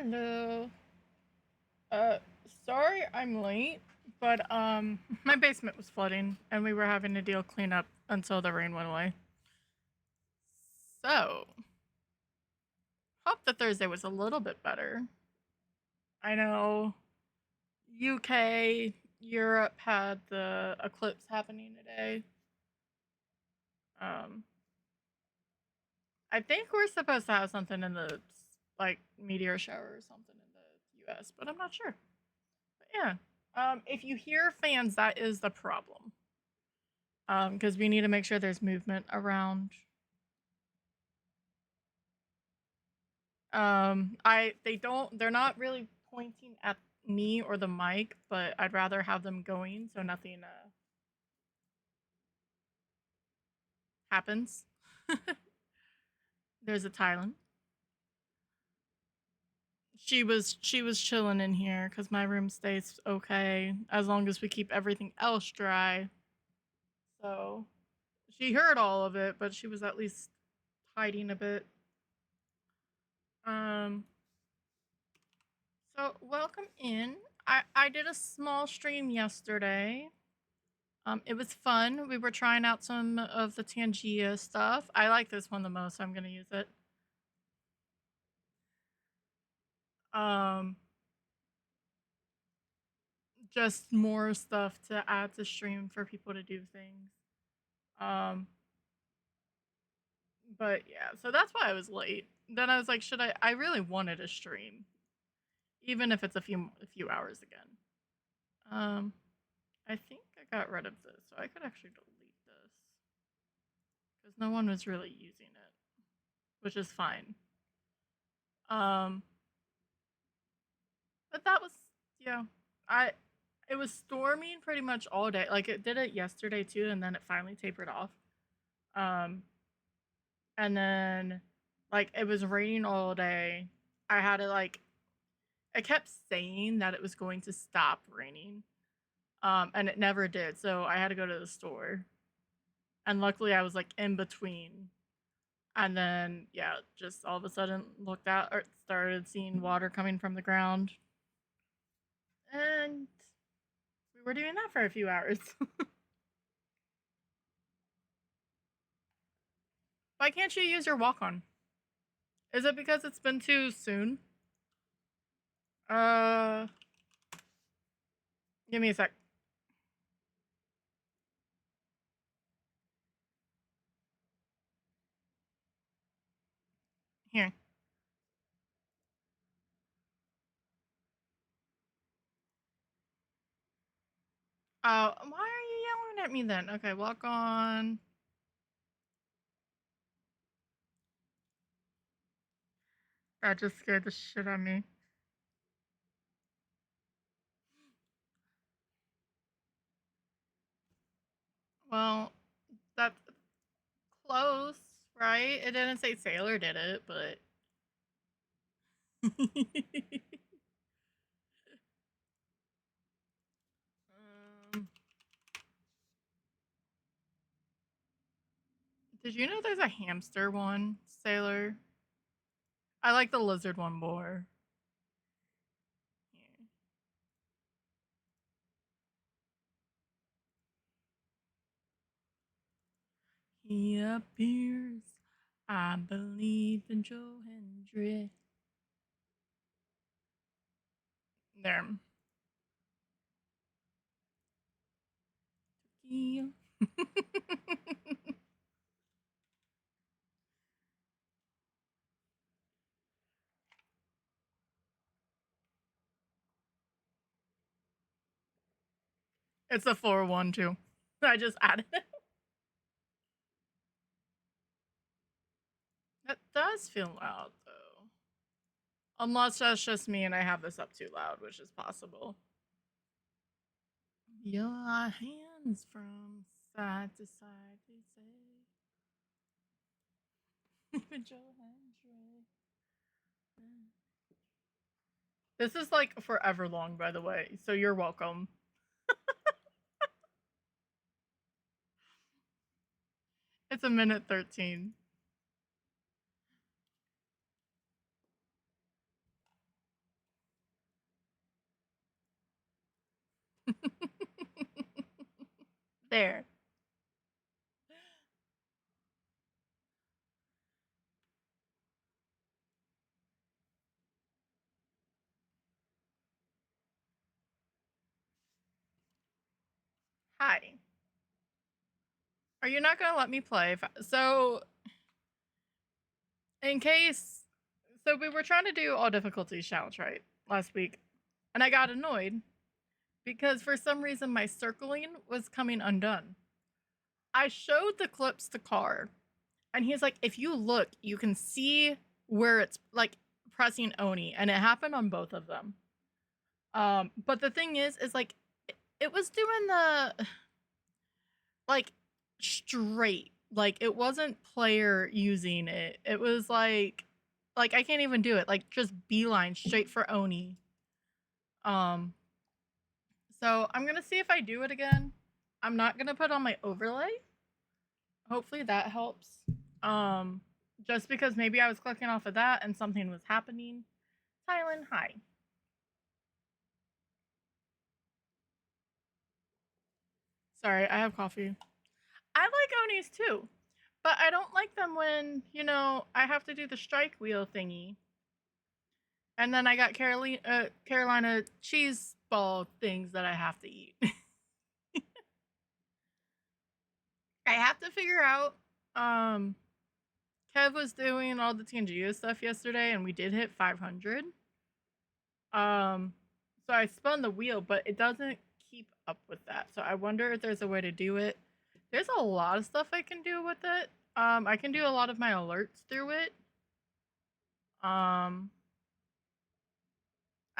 Hello. Uh, sorry I'm late, but my basement was flooding and we were having to deal cleanup until the rain went away. So, hope the Thursday was a little bit better. I know UK, Europe had the eclipse happening today. Um, I think we're supposed to have something in the like meteor shower or something in the US, but I'm not sure. But yeah. If you hear fans, that is the problem. Because we need to make sure there's movement around. They're not really pointing at me or the mic, but I'd rather have them going so nothing happens. There's a Thailand. She was chilling in here because my room stays okay as long as we keep everything else dry. So she heard all of it, but she was at least hiding a bit. Um, so welcome in. I did a small stream yesterday. It was fun. We were trying out some of the Tangia stuff. I like this one the most, so I'm gonna use it. Um, just more stuff to add to stream for people to do things. Um, but yeah, so that's why I was late. Then I was like, should I? I really wanted a stream, even if it's a few hours again. Um, I think I got rid of this, so I could actually delete this because no one was really using it, which is fine. Um, but that was yeah. I It was storming pretty much all day. Like it did it yesterday too, and then it finally tapered off. Um, and then like it was raining all day. I had to like it kept saying that it was going to stop raining. And it never did. So I had to go to the store. And luckily I was like in between. And then yeah, just all of a sudden looked out or started seeing water coming from the ground. And we were doing that for a few hours. Why can't you use your walk on? Is it because it's been too soon? Uh, Give me a sec. Here. Why are you yelling at me then? Okay, walk on. That just scared the shit out of me. Well, that's close, right? It didn't say sailor did it, but. um, did you know there's a hamster one, sailor? I like the lizard one more. He appears. I believe in Joe Hendry. There. It's a 4-1 too. I just added it. That does feel loud though. Unless that's just me and I have this up too loud, which is possible. Your hands from side to side, they say. This is like forever long, by the way, so you're welcome. It's a minute 13. There. Hi. Are you not gonna let me play? So, in case, so we were trying to do all difficulties challenge right last week, and I got annoyed because for some reason my circling was coming undone. I showed the clips to Car, and he's like, if you look, you can see where it's like pressing Oni, and it happened on both of them. But the thing is like it was doing the like straight, like it wasn't player using it. It was like I can't even do it. Like just beeline straight for Oni. Um, so I'm gonna see if I do it again. I'm not gonna put on my overlay. Hopefully that helps. Um, just because maybe I was clicking off of that and something was happening. Tylen, hi. Sorry, I have coffee. I like Onis too, but I don't like them when, I have to do the strike wheel thingy. And then I got Carolina cheese ball things that I have to eat. I have to figure out. Kev was doing all the Tangio stuff yesterday, and we did hit 500. So I spun the wheel, but it doesn't keep up with that. So I wonder if there's a way to do it. There's a lot of stuff I can do with it. I can do a lot of my alerts through it.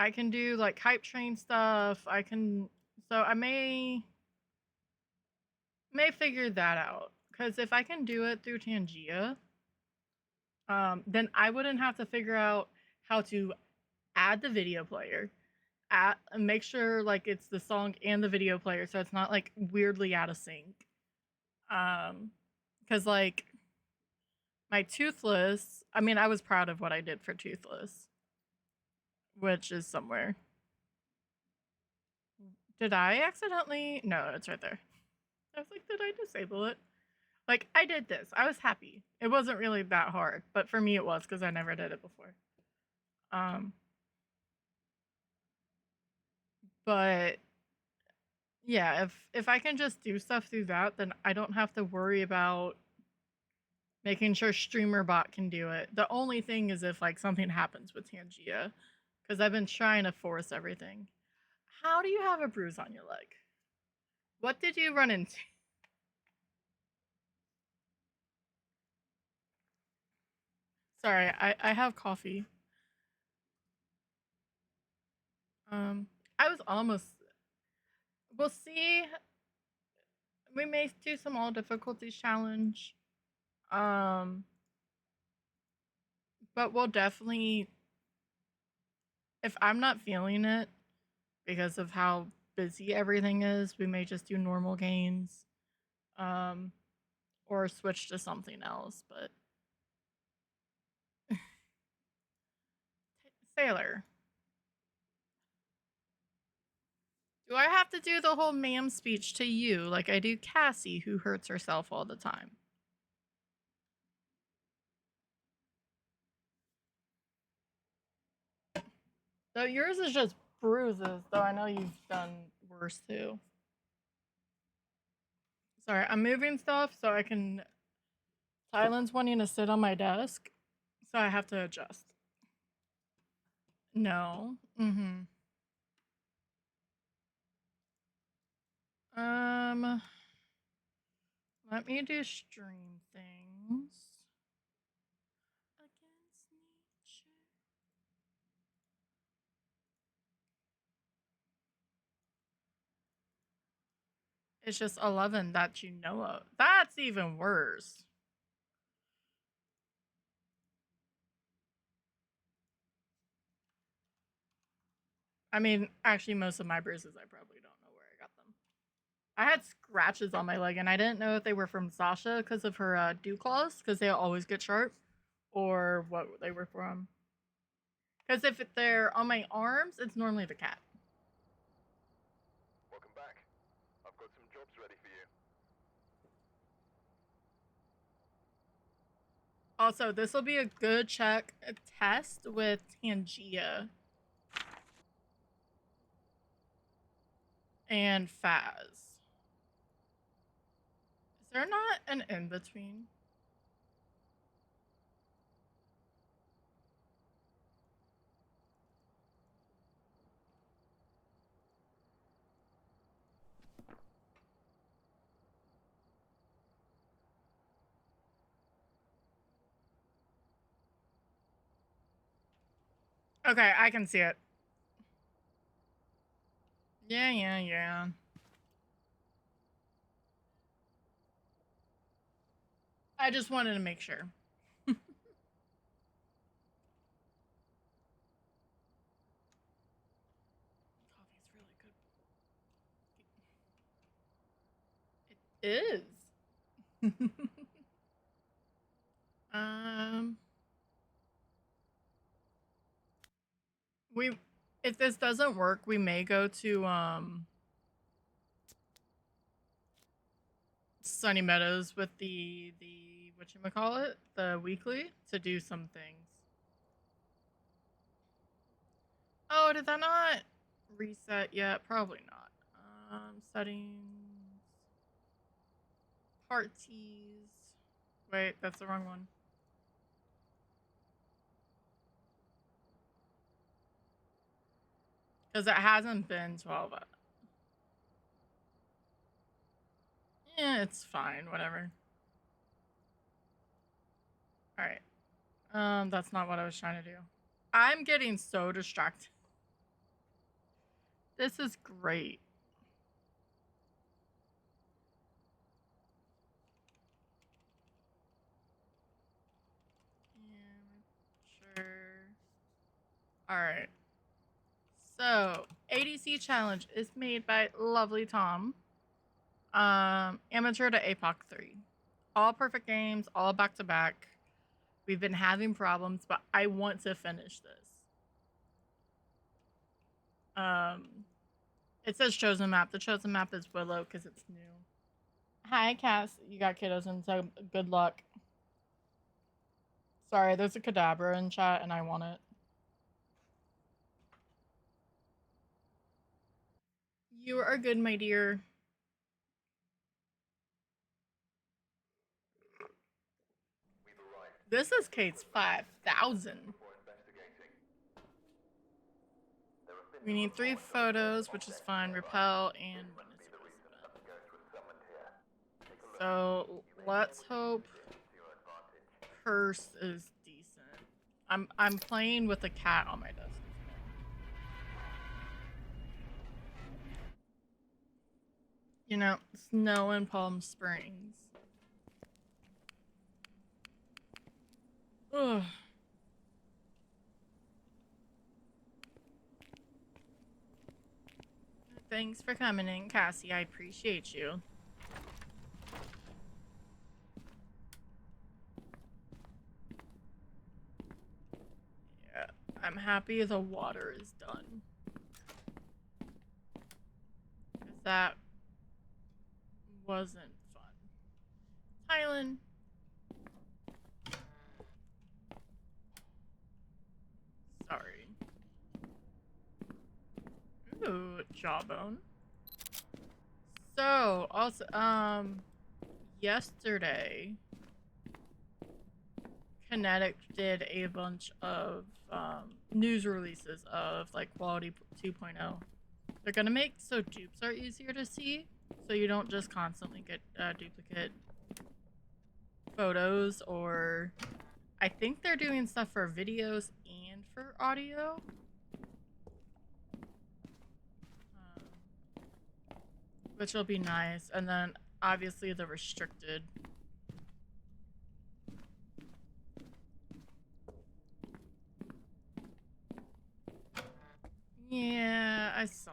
I can do like hype train stuff. So I may figure that out, because if I can do it through Tangia, then I wouldn't have to figure out how to add the video player, make sure like it's the song and the video player, so it's not like weirdly out of sync. Because like my Toothless, I mean, I was proud of what I did for Toothless, which is somewhere. Did I accidentally? No, it's right there. I was like, did I disable it? Like, I did this. I was happy. It wasn't really that hard, but for me it was because I never did it before. But yeah, if I can just do stuff through that, then I don't have to worry about making sure StreamerBot can do it. The only thing is if like something happens with Tangia, because I've been trying to force everything. How do you have a bruise on your leg? What did you run into? Sorry, I have coffee. I was almost. We'll see. We may do some all difficulties challenge. But we'll definitely, if I'm not feeling it because of how busy everything is, we may just do normal games. Or switch to something else, but Sailor. Do I have to do the whole ma'am speech to you like I do Cassie, who hurts herself all the time? So yours is just bruises, though I know you've done worse too. Sorry, I'm moving stuff so I can. Tylen's wanting to sit on my desk, so I have to adjust. No. Let me do stream things. Against nature. It's just 11 that you know of. That's even worse. I mean, actually, most of my bruises, I probably don't know where I got them. I had scratches on my leg, and I didn't know if they were from Sasha because of her dew claws, because they always get sharp, or what they were from. Because if they're on my arms, it's normally the cat. Got some jobs ready for you. Also, this will be a good test with Tangia and Phaz. Is there not an in-between? Okay, I can see it. Yeah. I just wanted to make sure. Coffee's really good. It is. We if this doesn't work, we may go to Sunny Meadows with the whatchamacallit, the weekly to do some things. Oh, did that not reset yet? Probably not. Settings, parties. Wait, that's the wrong one. Because it hasn't been 12. Yeah, it's fine. Whatever. All right. That's not what I was trying to do. I'm getting so distracted. This is great. Yeah, sure. All right. So, ADC challenge is made by Lovely Tom. Amateur to APOC 3. All perfect games, all back to back. We've been having problems, but I want to finish this. It says chosen map. The chosen map is Willow because it's new. Hi, Cass. You got kiddos, and so good luck. Sorry, there's a Kadabra in chat, and I want it. You are good, my dear. This is Kate's 5,000. We need 3 photos, which is fine. Repel and witness participant. So let's hope Curse is decent. I'm playing with a cat on my desk. You know, snow in Palm Springs. Ugh. Thanks for coming in, Cassie. I appreciate you. Yeah, I'm happy the water is done. Because that wasn't fun. Tylen. Sorry. Ooh, jawbone. So, also, yesterday, Kinetic did a bunch of news releases of like Quality 2.0. They're gonna make so dupes are easier to see, so you don't just constantly get duplicate photos, or I think they're doing stuff for videos and for audio. Which will be nice. And then obviously the restricted. Yeah, I saw.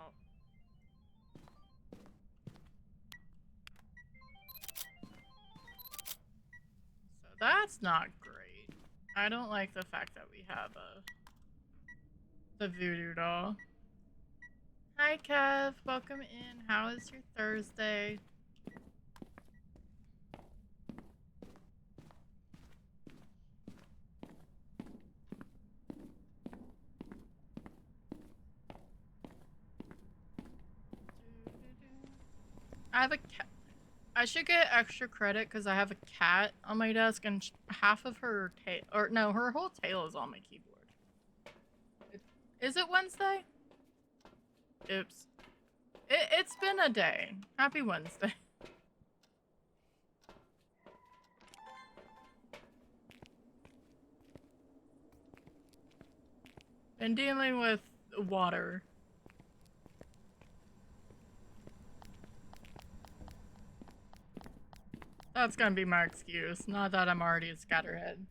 So that's not great. I don't like the fact that we have the voodoo doll. Hi, Kev. Welcome in. How is your Thursday? I have a cat. I should get extra credit because I have a cat on my desk and half of her tail, or no, her whole tail is on my keyboard. Is it Wednesday? Oops. It's been a day. Happy Wednesday. Been dealing with water. That's gonna be my excuse. Not that I'm already a scatterhead.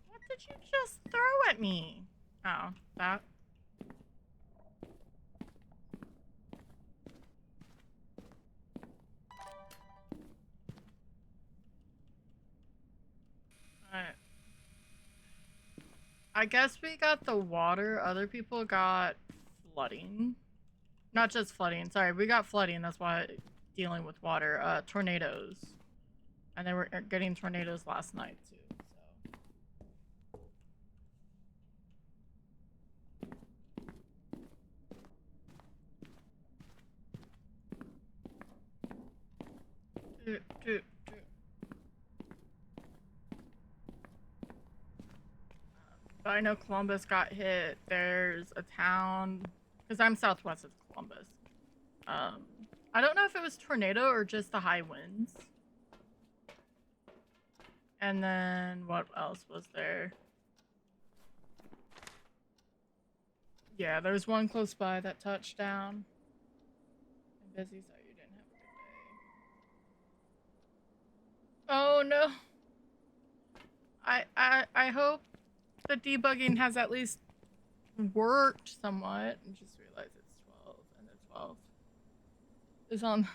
What did you just throw at me? Oh, that. I guess we got the water. Other people got flooding. Not just flooding. Sorry, we got flooding. That's why dealing with water. Tornadoes. And they were getting tornadoes last night too. So. But I know Columbus got hit. There's a town, because I'm southwest of Columbus. I don't know if it was tornado or just the high winds. And then what else was there? Yeah, there's one close by that touched down. I'm busy, so you didn't have a good day. Oh no. I hope the debugging has at least worked somewhat. I just realized it's 12 and the 12 is on.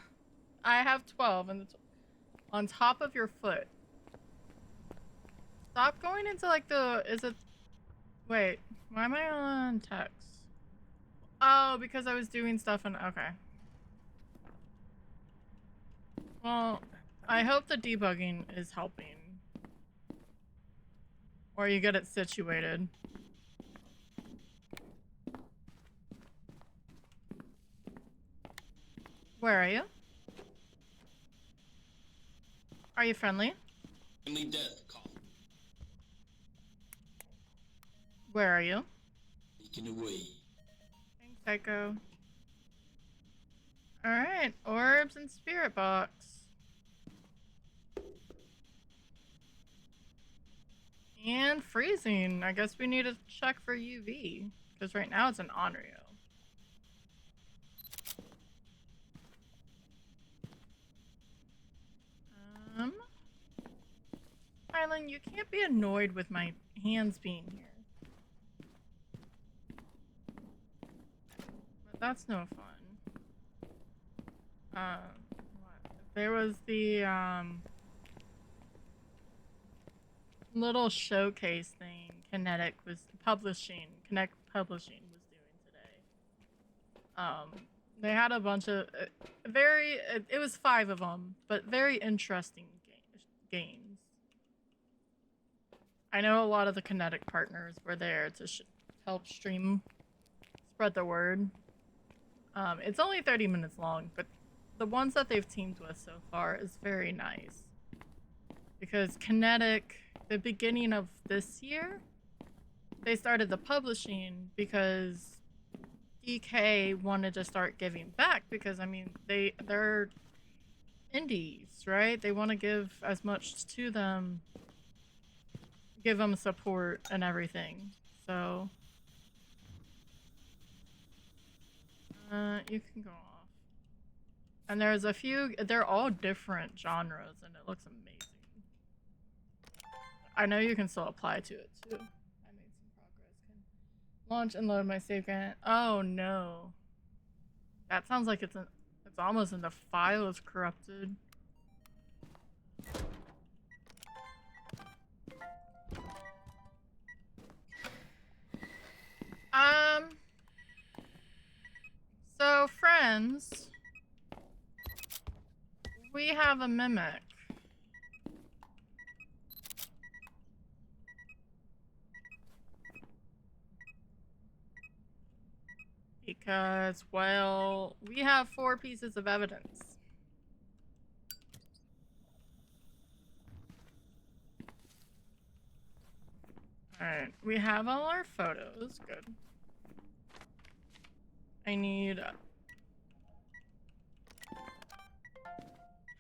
I have 12 and it's on top of your foot. Stop going into like the. Is it. Wait, why am I on text? Oh, because I was doing stuff and. Okay. Well, I hope the debugging is helping. Or you get it situated. Where are you? Are you friendly? Friendly death call. Where are you? Taken away. Thanks, Psycho. Alright, orbs and spirit box. And freezing. I guess we need to check for UV. Because right now it's an Onryo. Hylan, you can't be annoyed with my hands being here. But that's no fun. What? There was the, little showcase thing Kinetic was publishing, Connect Publishing was doing today. They had a bunch of it was 5 of them, but very interesting games. I know a lot of the Kinetic partners were there to help spread the word. It's only 30 minutes long, but the ones that they've teamed with so far is very nice. Because Kinetic, the beginning of this year, they started the publishing because DK wanted to start giving back because, I mean, they're indies, right? They want to give as much to them, give them support and everything. So, you can go off. And there's a few, they're all different genres and it looks amazing. I know you can still apply to it too. I made some progress. Can launch and load my save grant. Oh no. That sounds like it's almost in the file is corrupted. have a mimic? Because, well, we have 4 pieces of evidence. Alright, we have all our photos. Good. I need...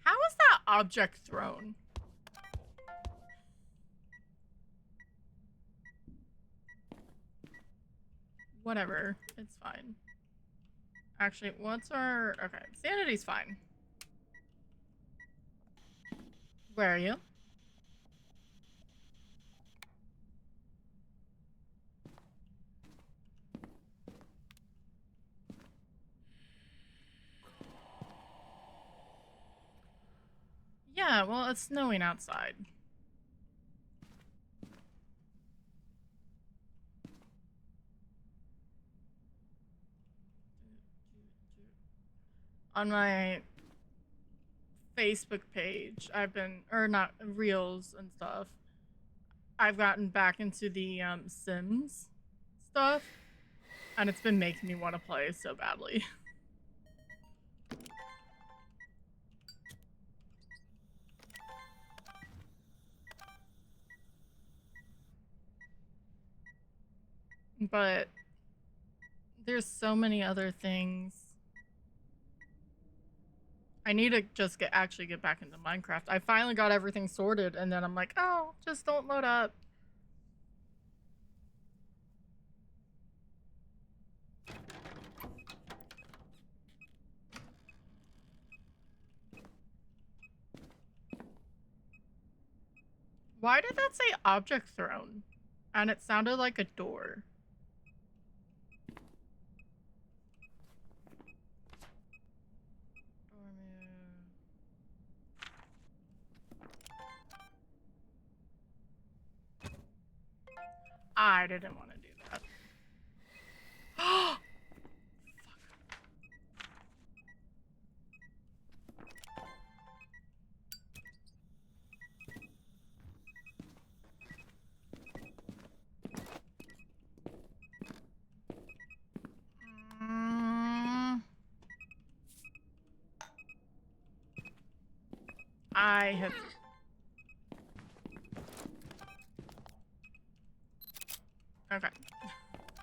How is that object thrown? Whatever. It's fine. Actually, what's our... Okay, sanity's fine. Where are you? Yeah, well, it's snowing outside. On my Facebook page, I've been, or not, Reels and stuff, I've gotten back into the Sims stuff, and it's been making me want to play so badly. But there's so many other things. I need to just actually get back into Minecraft. I finally got everything sorted, and then I'm like, oh, just don't load up. Why did that say object thrown? And it sounded like a door. I didn't want to do that. I have... Okay.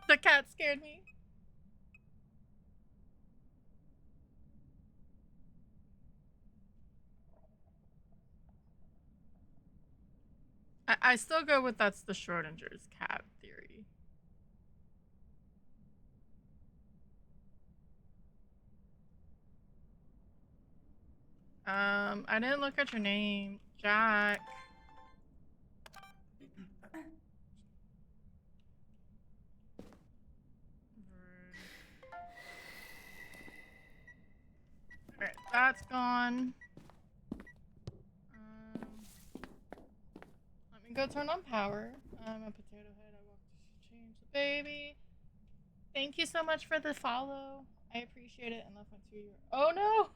The cat scared me. I still go with that's the Schrodinger's cat theory. I didn't look at your name. Jack. Alright, that's gone. Let me go turn on power. I'm a potato head. I walked to change the baby. Thank you so much for the follow. I appreciate it. And left my 2-year. Oh no!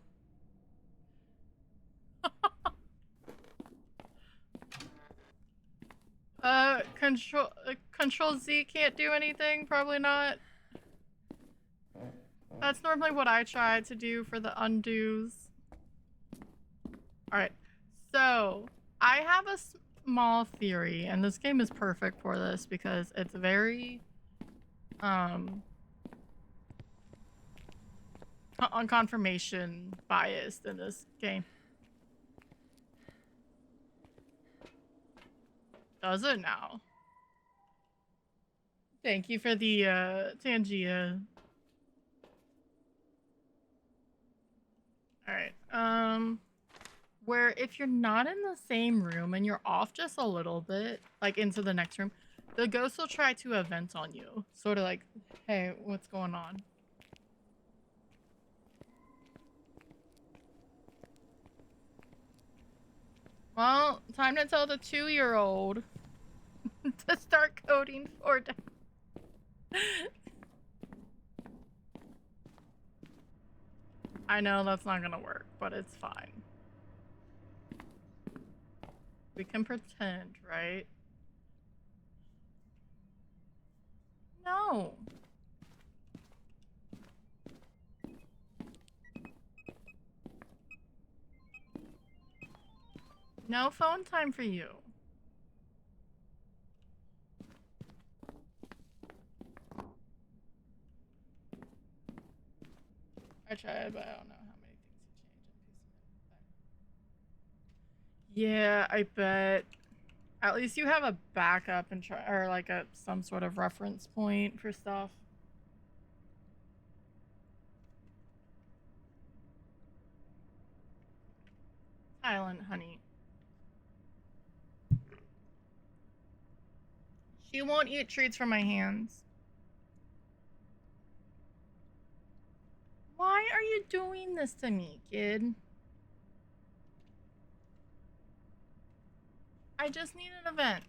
Control Z can't do anything. Probably not. That's normally what I try to do for the undos. Alright, so I have a small theory, and this game is perfect for this because it's very on confirmation biased in this game. Does it now? Thank you for the Tangia. Alright, where if you're not in the same room and you're off just a little bit, like into the next room, the ghost will try to event on you. Sort of like, hey, what's going on? Well, time to tell the 2-year-old to start coding for death. I know that's not gonna work, but it's fine. We can pretend, right? No. No phone time for you. I tried, but I don't know how many things to change. Yeah, I bet. At least you have a backup and try, or like a some sort of reference point for stuff. Silent, honey. She won't eat treats from my hands. Why are you doing this to me, kid? I just need an event.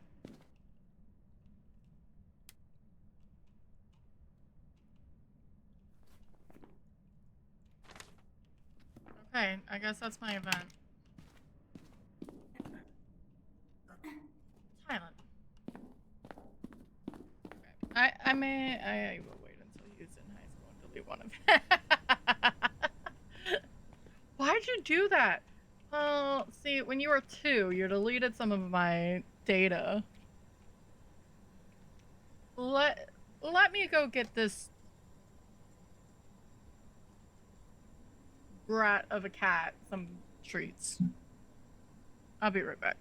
Okay, I guess that's my event. Silent. Okay. I will wait until he's in high school and delete one of it. Why'd you do that? Well, see, when you were 2, you deleted some of my data. Let me go get this brat of a cat some treats. I'll be right back.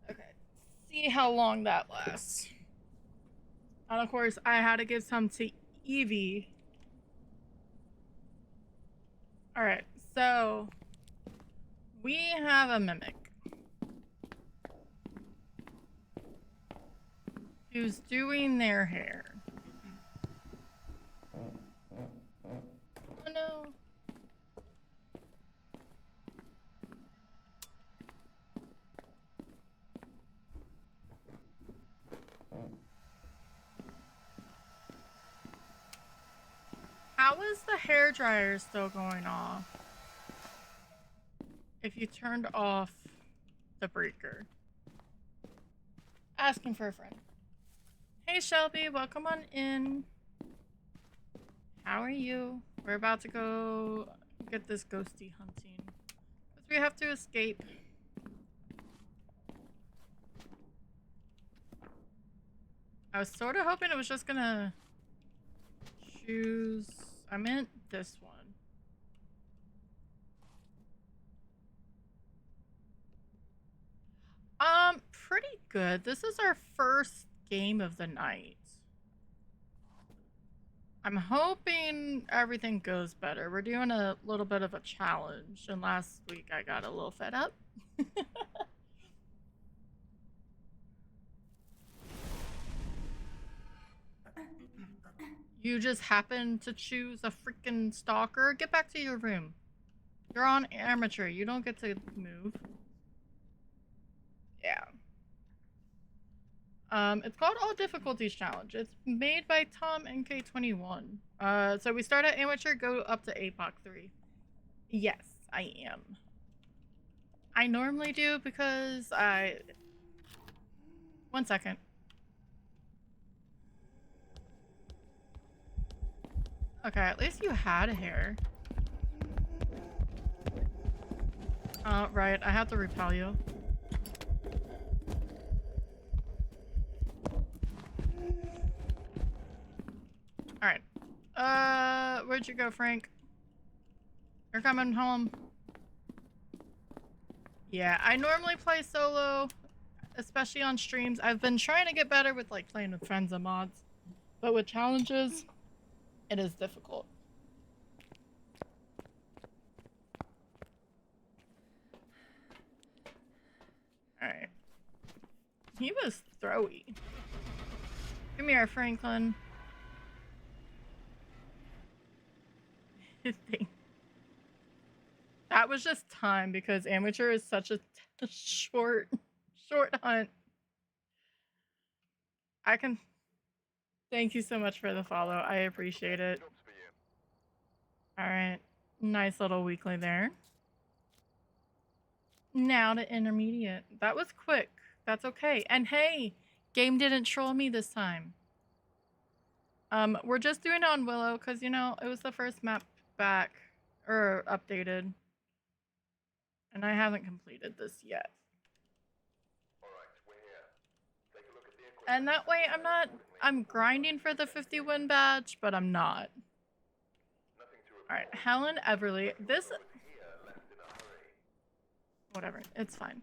Okay. See how long that lasts. And of course, I had to give some to Evie. Alright, so we have a mimic who's doing their hair. Oh no. How is the hairdryer still going off? If you turned off the breaker. Asking for a friend. Hey Shelby, welcome on in. How are you? We're about to go get this ghosty hunting. Because we have to escape. I was sort of hoping it was just gonna choose... I meant this one. Pretty good. This is our first game of the night. I'm hoping everything goes better. We're doing a little bit of a challenge, and last week I got a little fed up. You just happened to choose a freaking stalker? Get back to your room. You're on amateur. You don't get to move. Yeah. It's called All Difficulties Challenge. It's made by Tom NK21. So we start at amateur, go up to APOC 3. Yes, I am. I normally do because I... 1 second. Okay, at least you had hair. Right, I have to repel you. Alright. Where'd you go, Frank? You're coming home. Yeah, I normally play solo, especially on streams. I've been trying to get better with like playing with friends and mods, but with challenges, it is difficult. Alright. He was throwy. Come here, Franklin. That was just time because amateur is such a short hunt. I can... Thank you so much for the follow. I appreciate it. Alright. Nice little weekly there. Now to intermediate. That was quick. That's okay. And hey, game didn't troll me this time. We're just doing it on Willow because, you know, it was the first map back or updated. And I haven't completed this yet. And that way I'm grinding for the 50 win badge, but I'm not. Alright, Helen Everly. This... Whatever, it's fine.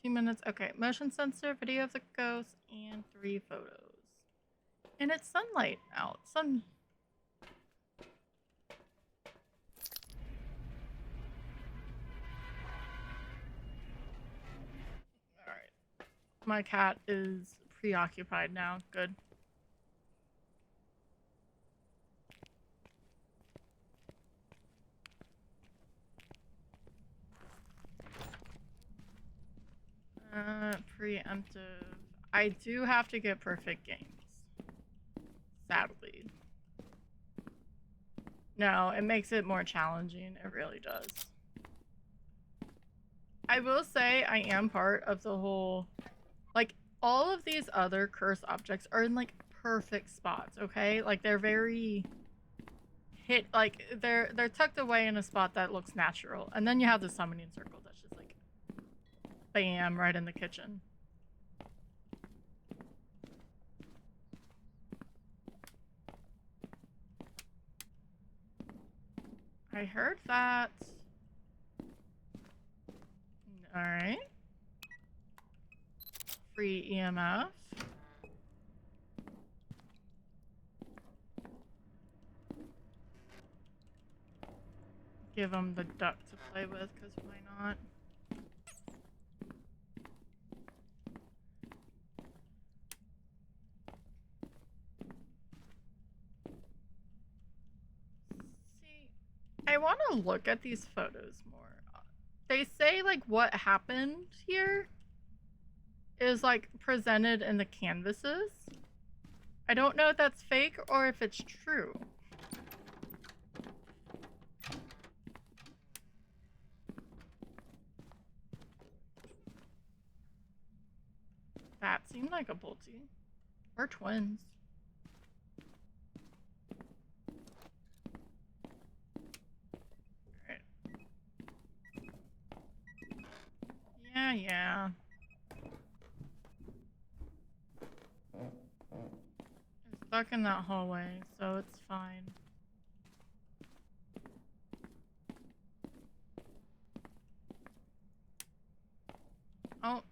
2 minutes. Okay, motion sensor, video of the ghost, and 3 photos. And it's sunlight out. Alright. My cat is preoccupied now. Good. Preemptive. I do have to get perfect games. Sadly. No, it makes it more challenging. It really does. I will say I am part of the whole... Like, all of these other cursed objects are in, like, perfect spots, okay? Like, they're very... Like, they're tucked away in a spot that looks natural. And then you have the summoning circle that's just like... Bam, right in the kitchen. I heard that. Alright. Free EMF. Give him the duck to play with, because why not? See, I want to look at these photos more. They say, like, what happened here is, like, presented in the canvases. I don't know if that's fake or if it's true. That seemed like a bolty. We're twins. Right. Yeah. It's stuck in that hallway, so it's fine. Oh.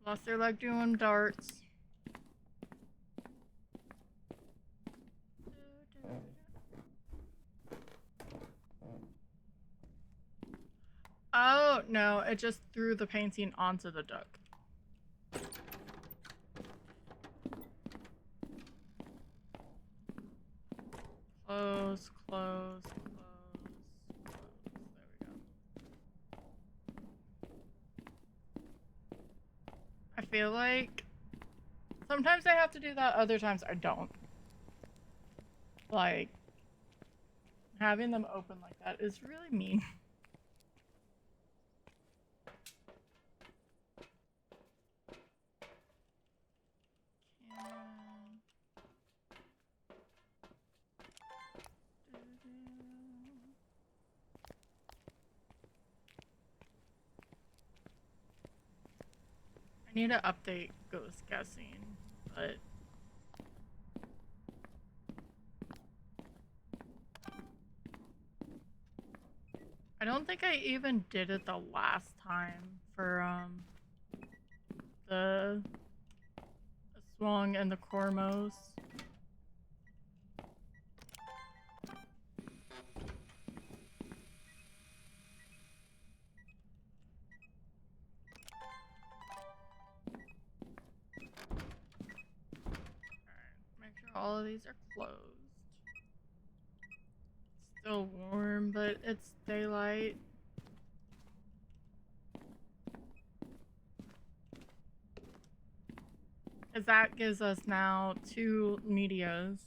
Lost their leg doing darts. Oh, no, it just threw the painting onto the duck. Close. close. There we go. I feel like sometimes I have to do that, other times I don't. Like, having them open like that is really mean. I need to update ghost guessing, but I don't think I even did it the last time for the Swung and the Cormos. Make sure all of these are closed. Still warm, but it's daylight. Because that gives us now 2 medias.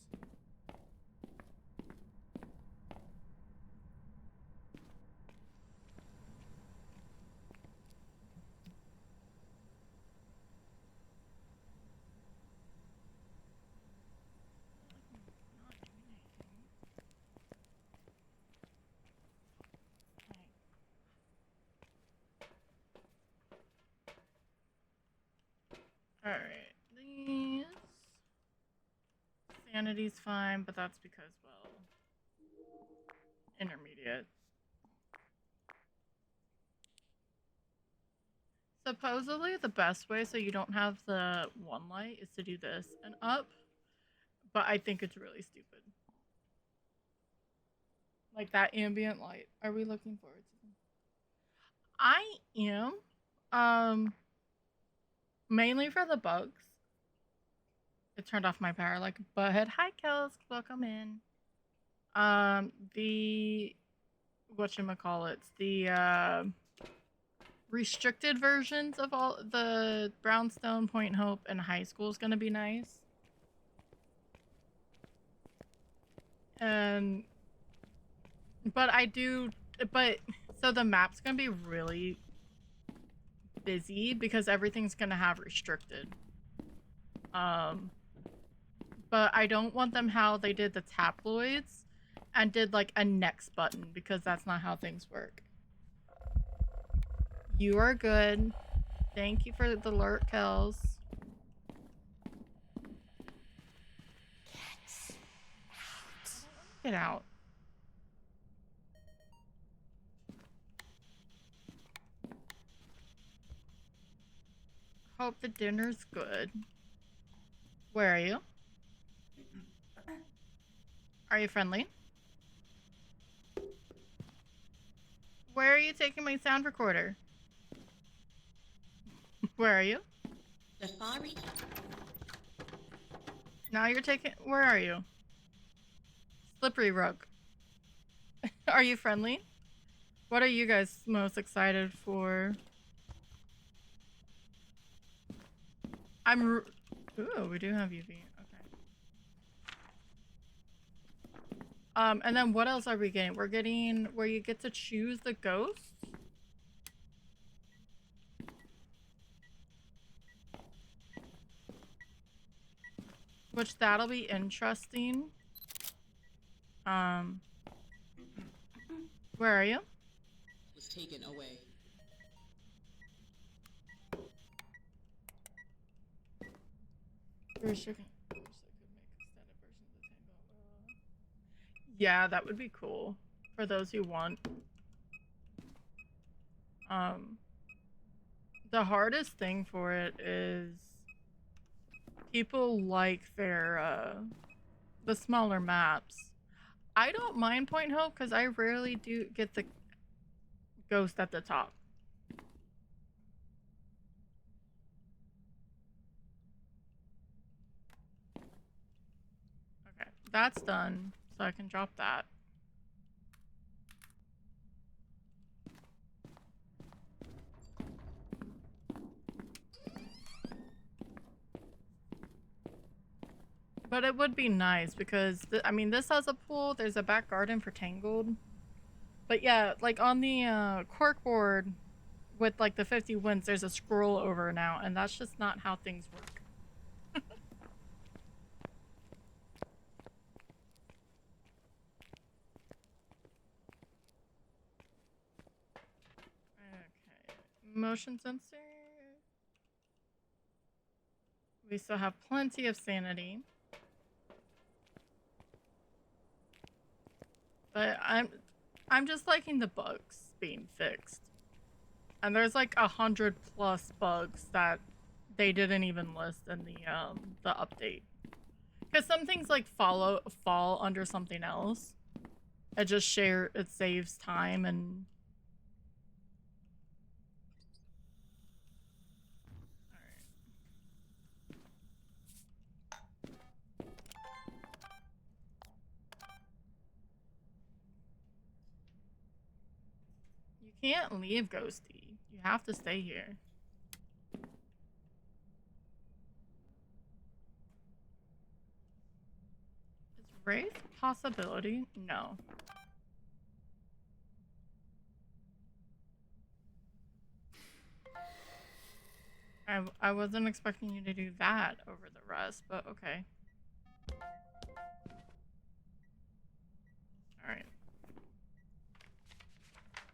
Alright, these... Sanity's fine, but that's because, well... intermediate. Supposedly the best way so you don't have the one light is to do this and up, but I think it's really stupid. Like that ambient light. Are we looking forward to them? I am. Mainly for the bugs. It turned off my power like a butthead. Hi, Kels. Welcome in. The whatchamacallits, the restricted versions of all the Brownstone, Point Hope, and High School is gonna be nice. And so the map's gonna be really busy because everything's gonna have restricted. But I don't want them how they did the tabloids and did like a next button because that's not how things work. You are good. Thank you for the alert, Kels. Get out. Hope the dinner's good. Where are you? Are you friendly? Where are you taking my sound recorder? Where are you? Safari. Now you're taking... Where are you? Slippery rug. Are you friendly? What are you guys most excited for? Ooh, we do have UV. Okay. And then what else are we getting? We're getting where you get to choose the ghosts. Which that'll be interesting. Where are you? Was taken away. Yeah, that would be cool for those who want. The hardest thing for it is people like their the smaller maps. I don't mind Point Hope because I rarely do get the ghost at the top. Okay, that's done, so I can drop that. But it would be nice because, I mean, this has a pool. There's a back garden for Tangled. But yeah, like on the corkboard with like the 50 wins, there's a scroll over now, and that's just not how things work. Okay. Motion sensor. We still have plenty of sanity. But I'm just liking the bugs being fixed. And there's like 100+ bugs that they didn't even list in the update. Because some things like fall under something else. It saves time and you can't leave, Ghosty. You have to stay here. Is Wraith a possibility? No. I wasn't expecting you to do that over the rest, but okay. Alright.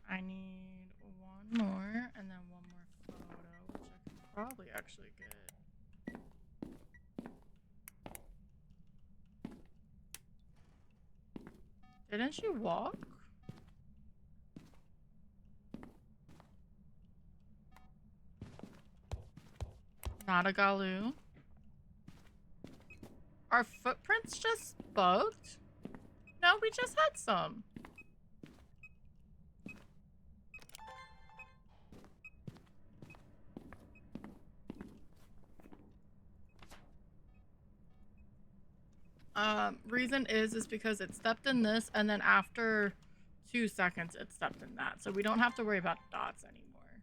I need one more and then one more photo, which I could probably actually get. Didn't you walk? Not a Galu. Our footprints just bugged? No, we just had some. Reason is because it stepped in this and then after 2 seconds it stepped in that. So we don't have to worry about dots anymore.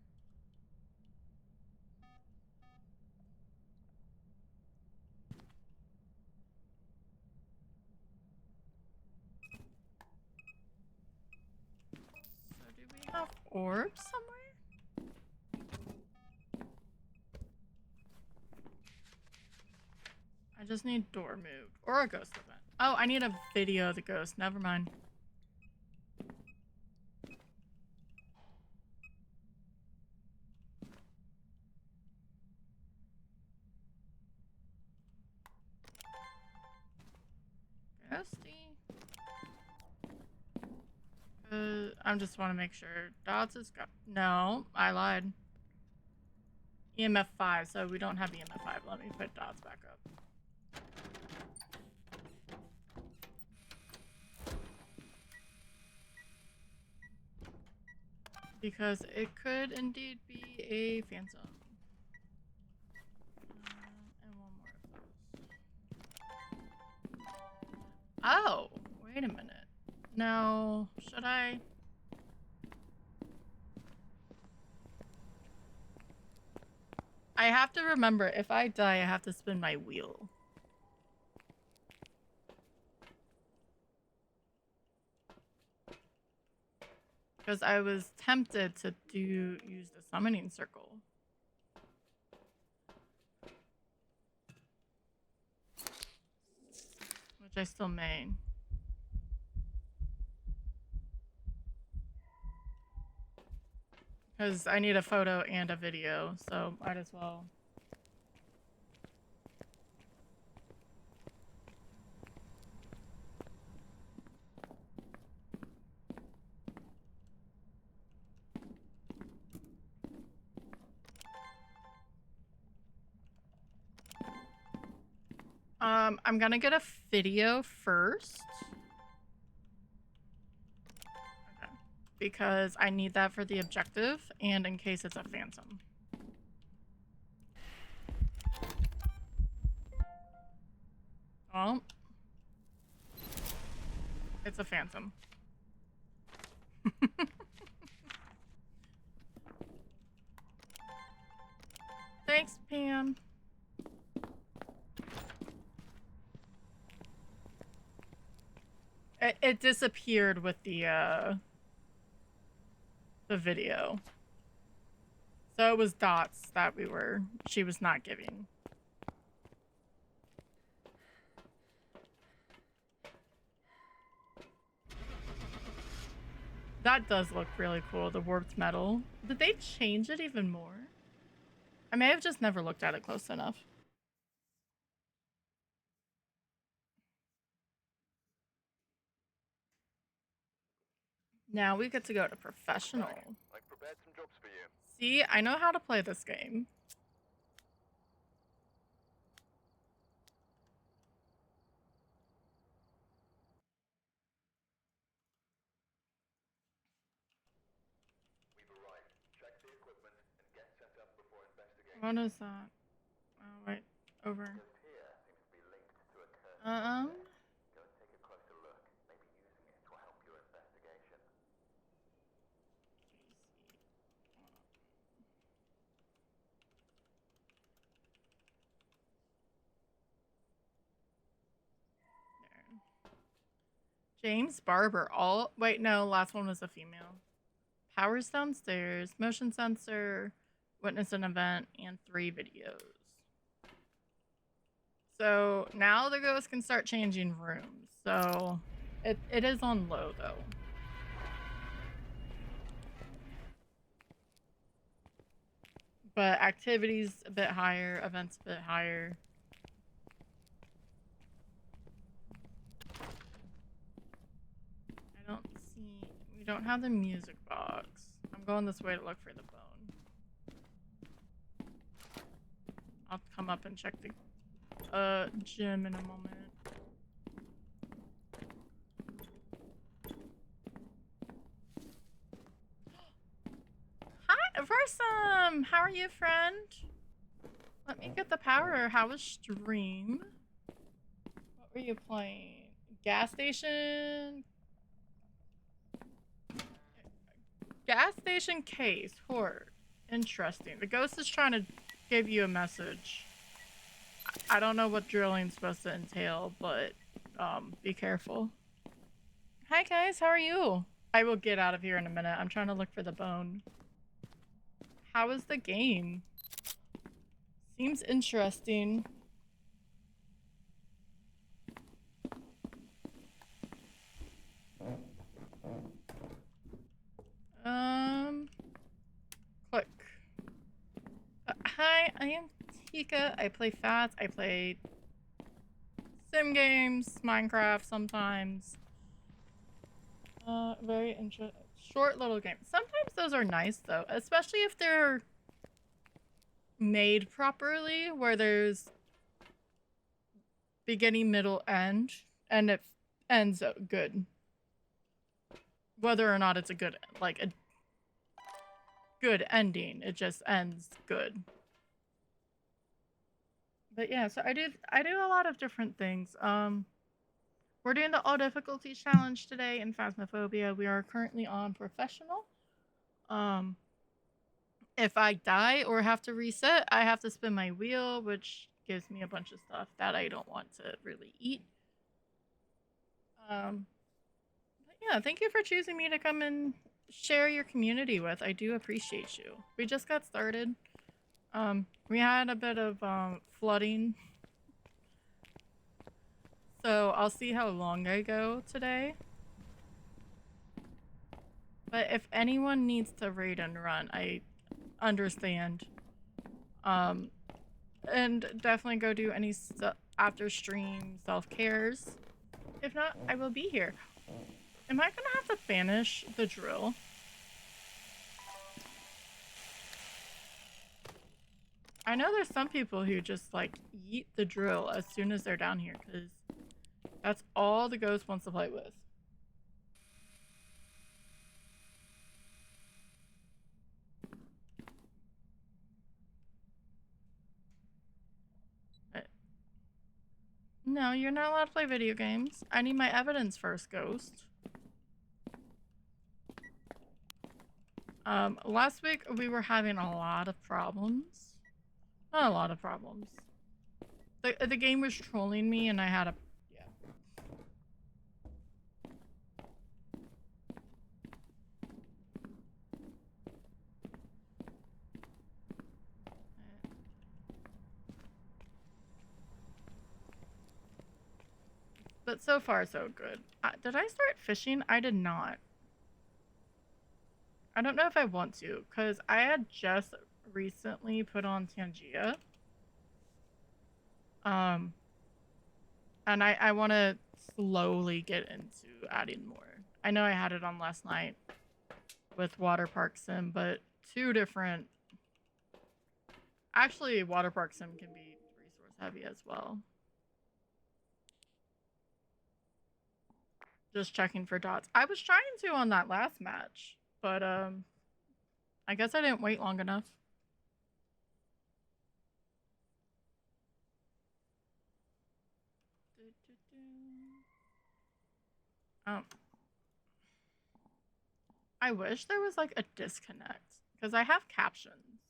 So do we have orbs somewhere? I just need door moved or a ghost event. Oh, I need a video of the ghost. Never mind. Ghosty. I just want to make sure. Dots is got. No, I lied. EMF 5, so we don't have EMF 5. Let me put dots back up. Because it could indeed be a phantom. And one more of those. Oh, wait a minute. No, should I? I have to remember, if I die, I have to spin my wheel. Because I was tempted to use the summoning circle. Which I still may. Because I need a photo and a video, so might as well. I'm gonna get a video first. Okay. Because I need that for the objective and in case it's a phantom. Oh. It's a phantom. Thanks, Pam. It disappeared with the video. So it was dots that she was not giving. That does look really cool, the warped metal. Did they change it even more? I may have just never looked at it close enough. Now we get to go to professional. I prepared some jobs for you. See, I know how to play this game. We've arrived. Check the equipment and get set up before investigating. What is that? Oh, wait. Over. This here seems to be linked to a cursor. Go and take a closer look. Maybe using it will help your investigation. James Barber. Wait, no, last one was a female. Powers downstairs, motion sensor, witness an event, and 3 videos. So now the ghost can start changing rooms. So it is on low though. But activities a bit higher, events a bit higher. I don't see, we don't have the music box. I'm going this way to look for the bone. I'll come up and check the gym in a moment. Hi, Versum! How are you, friend? Let me get the power. How was stream? What were you playing? Gas station? Gas station case. Horde. Interesting. The ghost is trying to give you a message. I don't know what drilling's supposed to entail, but be careful. Hi guys, how are you? I will get out of here in a minute. I'm trying to look for the bone. How is the game? Seems interesting. Click. Hi, I am Tika. I play Fats. I play sim games, Minecraft sometimes. Very interesting. Short little games. Sometimes those are nice though, especially if they're made properly, where there's beginning, middle, end, and it ends up good. Whether or not it's a good, like a good ending, it just ends good. But yeah, so I do a lot of different things. We're doing the all difficulty challenge today in Phasmophobia. We are currently on professional. If I die or have to reset, I have to spin my wheel, which gives me a bunch of stuff that I don't want to really eat. But yeah, thank you for choosing me to come and share your community with. I do appreciate you. We just got started. We had a bit of flooding. So I'll see how long I go today. But if anyone needs to raid and run, I understand. And definitely go do any after stream self-cares. If not, I will be here. Am I gonna have to banish the drill? I know there's some people who just like yeet the drill as soon as they're down here because that's all the ghost wants to play with. No, you're not allowed to play video games. I need my evidence first, ghost. Last week we were having a lot of problems. Not a lot of problems. The game was trolling me and I had a... Yeah. But so far, so good. Did I start fishing? I did not. I don't know if I want to, because I had just recently put on Tangia. And I want to slowly get into adding more. I know I had it on last night with Water Park Sim, but two different... Actually, Water Park Sim can be resource heavy as well. Just checking for dots. I was trying to on that last match, but I guess I didn't wait long enough. I wish there was like a disconnect because I have captions,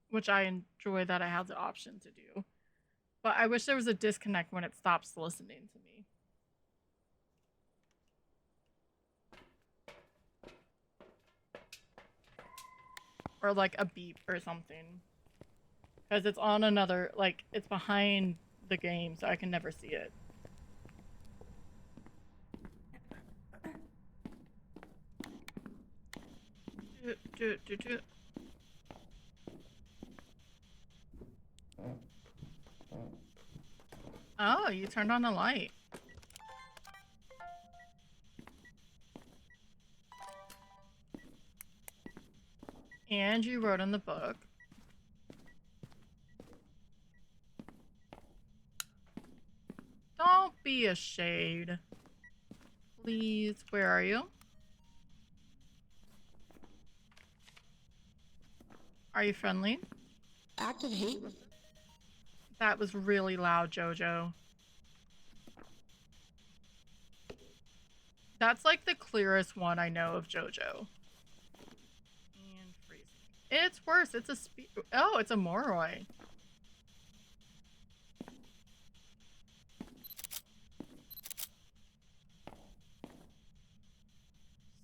which I enjoy that I have the option to do. But I wish there was a disconnect when it stops listening to me. Or like a beep or something. Because it's on another, like, it's behind the game, so I can never see it. Oh, you turned on the light. And you wrote in the book. Don't be a shade. Please, where are you? Are you friendly? Active hate. That was really loud, Jojo. That's like the clearest one I know of Jojo. And freezing. It's worse. It's a oh, it's a Moroi.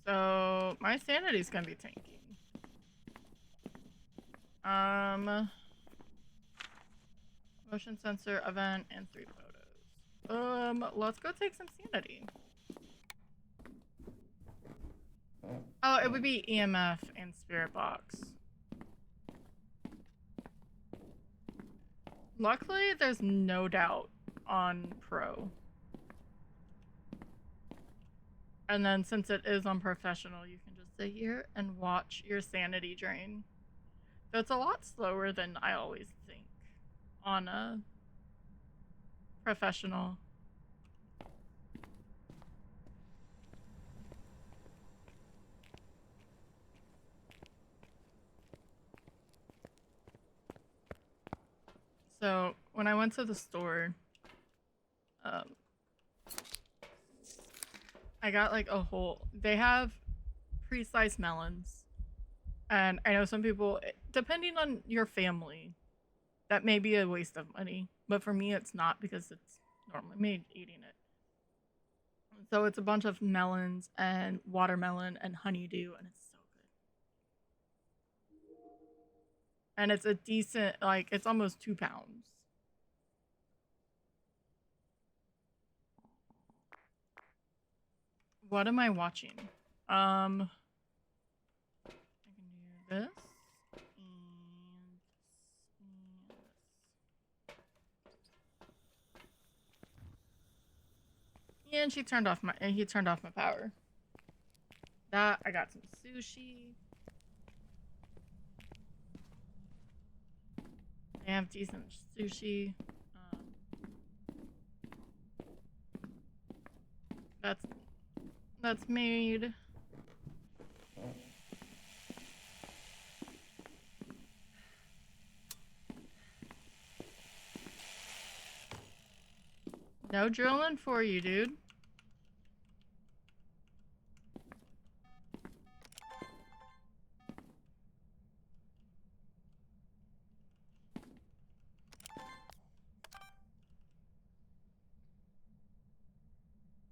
So my sanity's gonna be tanking. Motion sensor, event, and 3 photos. Let's go take some sanity. Oh, it would be EMF and spirit box. Luckily, there's no doubt on pro. And then since it is on professional, you can just sit here and watch your sanity drain. So it's a lot slower than I always think on a professional. So when I went to the store, I got like a whole, they have pre-sliced melons. And I know some people, depending on your family, that may be a waste of money. But for me, it's not because it's normally made eating it. So it's a bunch of melons and watermelon and honeydew, and it's so good. And it's a decent, like, it's almost 2 pounds. What am I watching? I can do this. And he turned off my power. That, I got some sushi. They have decent sushi. That's made. No drilling for you, dude.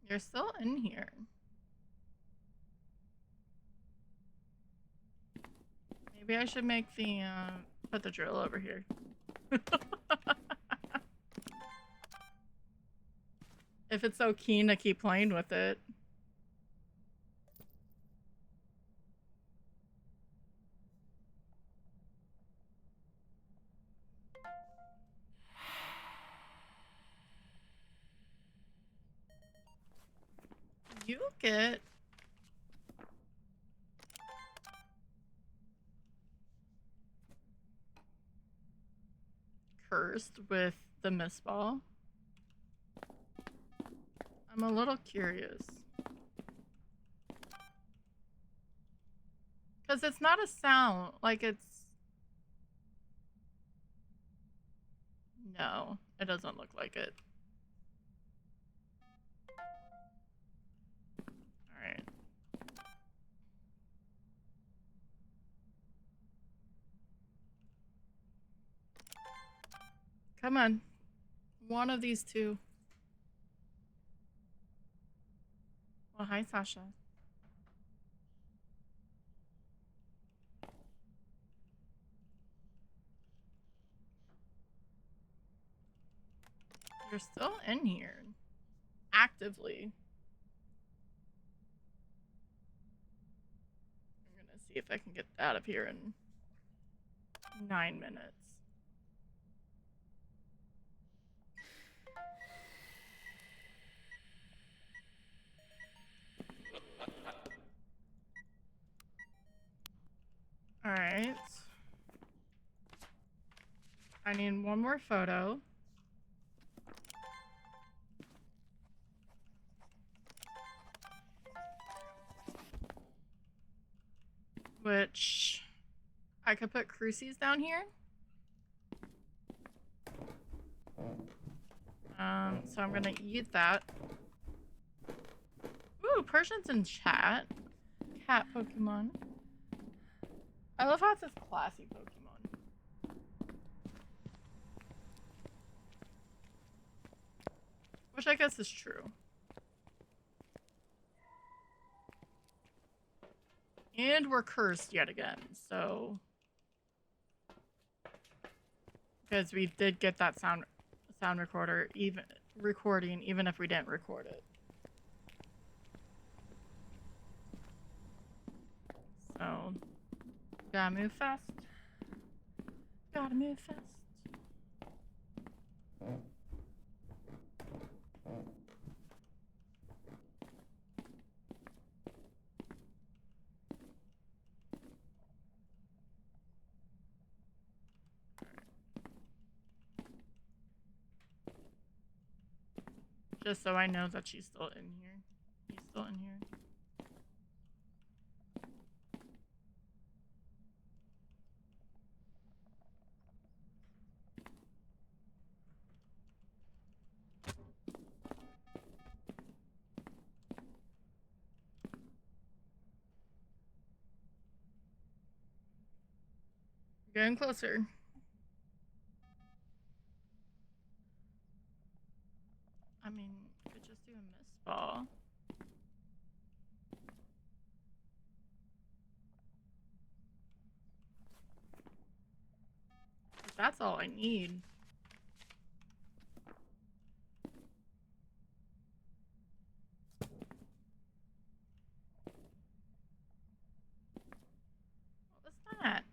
You're still in here. Maybe I should make the, put the drill over here. If it's so keen to keep playing with it. You get cursed with the mist ball. I'm a little curious. Because it's not a sound. Like, it's... No, it doesn't look like it. Alright. Come on. One of these two. Well, hi, Sasha. You're still in here. Actively. I'm gonna see if I can get out of here in 9 minutes. Alright. I need one more photo. Which I could put crucies down here. So I'm gonna eat that. Ooh, Persian's in chat. Cat Pokemon. I love how it says classy Pokemon. Which I guess is true. And we're cursed yet again, so... Because we did get that sound recording, even if we didn't record it. So, gotta move fast. Gotta move fast. Just so I know that she's still in here. He's still in here. Getting closer. I mean, could just do a mist ball. That's all I need. What was that?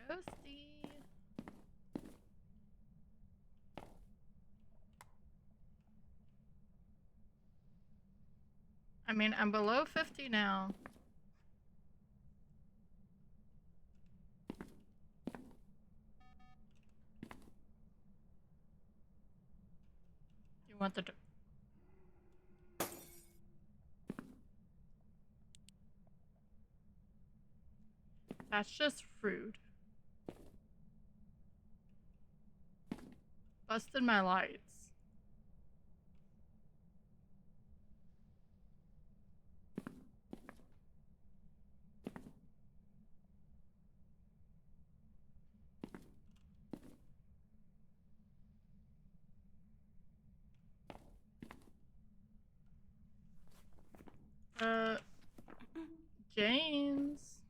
Roasty. I mean, I'm below 50 now. You want the... That's just rude. Busted my lights. James.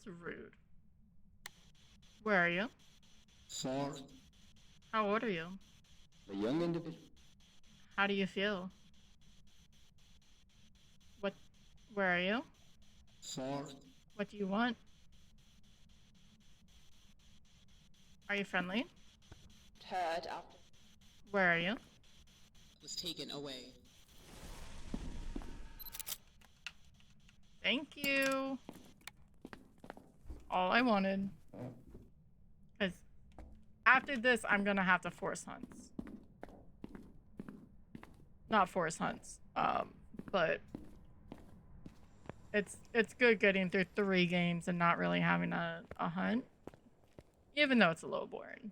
was rude. Where are you? Far. How old are you? A young individual. How do you feel? What? Where are you? Far. What do you want? Are you friendly? Heard after Where are you? was taken away. Thank you. All I wanted. Because after this, I'm gonna have to force hunts. Not force hunts. But it's good getting through 3 games and not really having a hunt. Even though it's a little boring.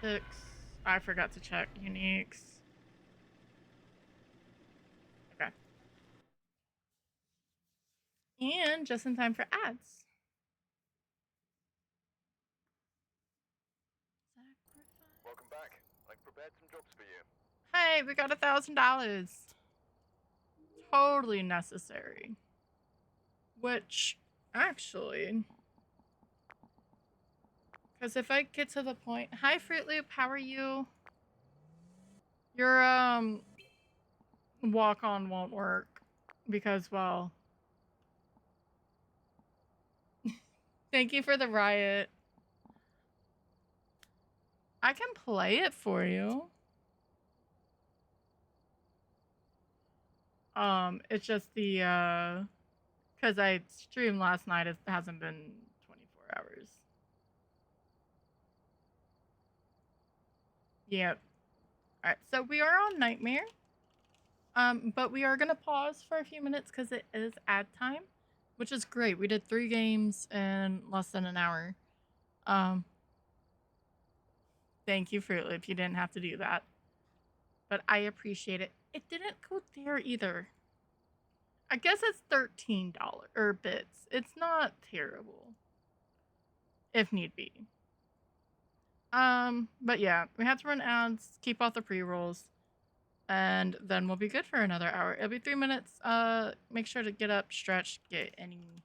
Six. I forgot to check uniques. Okay. And just in time for ads. Welcome back. I've prepared some jobs for you. Hey, we got $1,000. Totally necessary. Which, actually, because if I get to the point, hi Fruit Loop, how are you? Your walk on won't work because, well, thank you for the riot. I can play it for you. It's just the because I streamed last night, it hasn't been 24 hours. Yep. Alright, so we are on Nightmare. But we are gonna pause for a few minutes because it is ad time, which is great. We did 3 games in less than an hour. Thank you, Fruit Loop. You didn't have to do that. But I appreciate it. It didn't go there either. I guess it's $13 or bits. It's not terrible. If need be. But yeah, we have to run ads, keep off the pre-rolls, and then we'll be good for another hour. It'll be 3 minutes. Make sure to get up, stretch, get any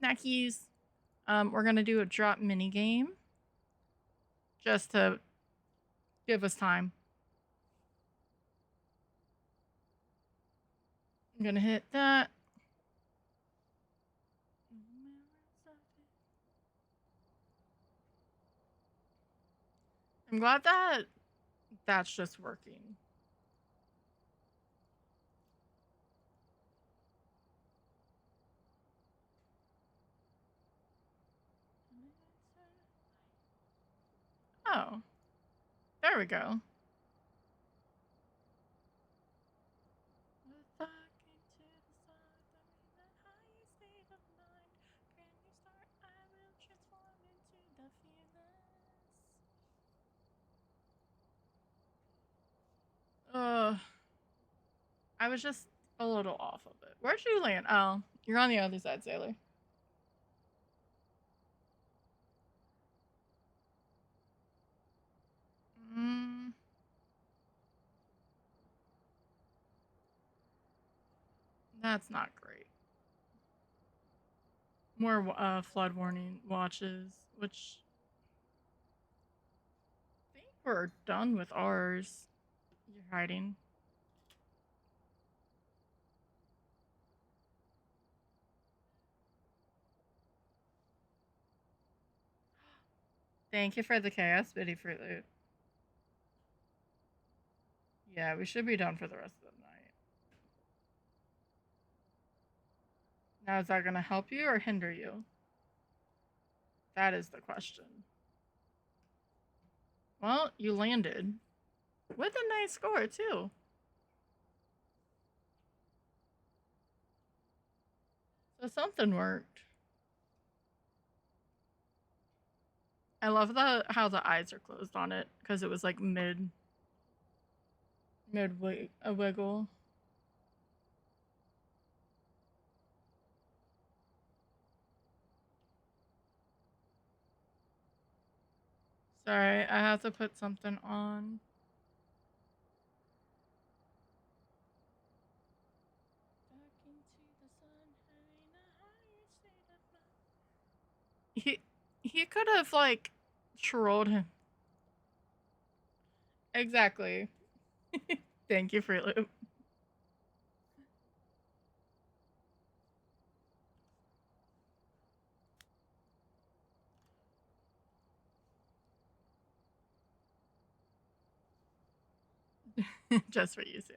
snackies. We're gonna do a drop mini game just to give us time. I'm gonna hit that. I'm glad that that's just working. Oh, there we go. I was just a little off of it. Where'd you land? Oh, you're on the other side, Sailor. That's not great. More flood warning watches, which I think we're done with ours. You're hiding. Thank you for the chaos, Biddy Fruit Loop. Yeah, we should be done for the rest of the night. Now, is that going to help you or hinder you? That is the question. Well, you landed. With a nice score, too. So something worked. I love how the eyes are closed on it, because it was like mid a wiggle. Sorry, I have to put something on. He could have like trolled him. Exactly. Thank you, Fruit Loop. Just for you, Sue.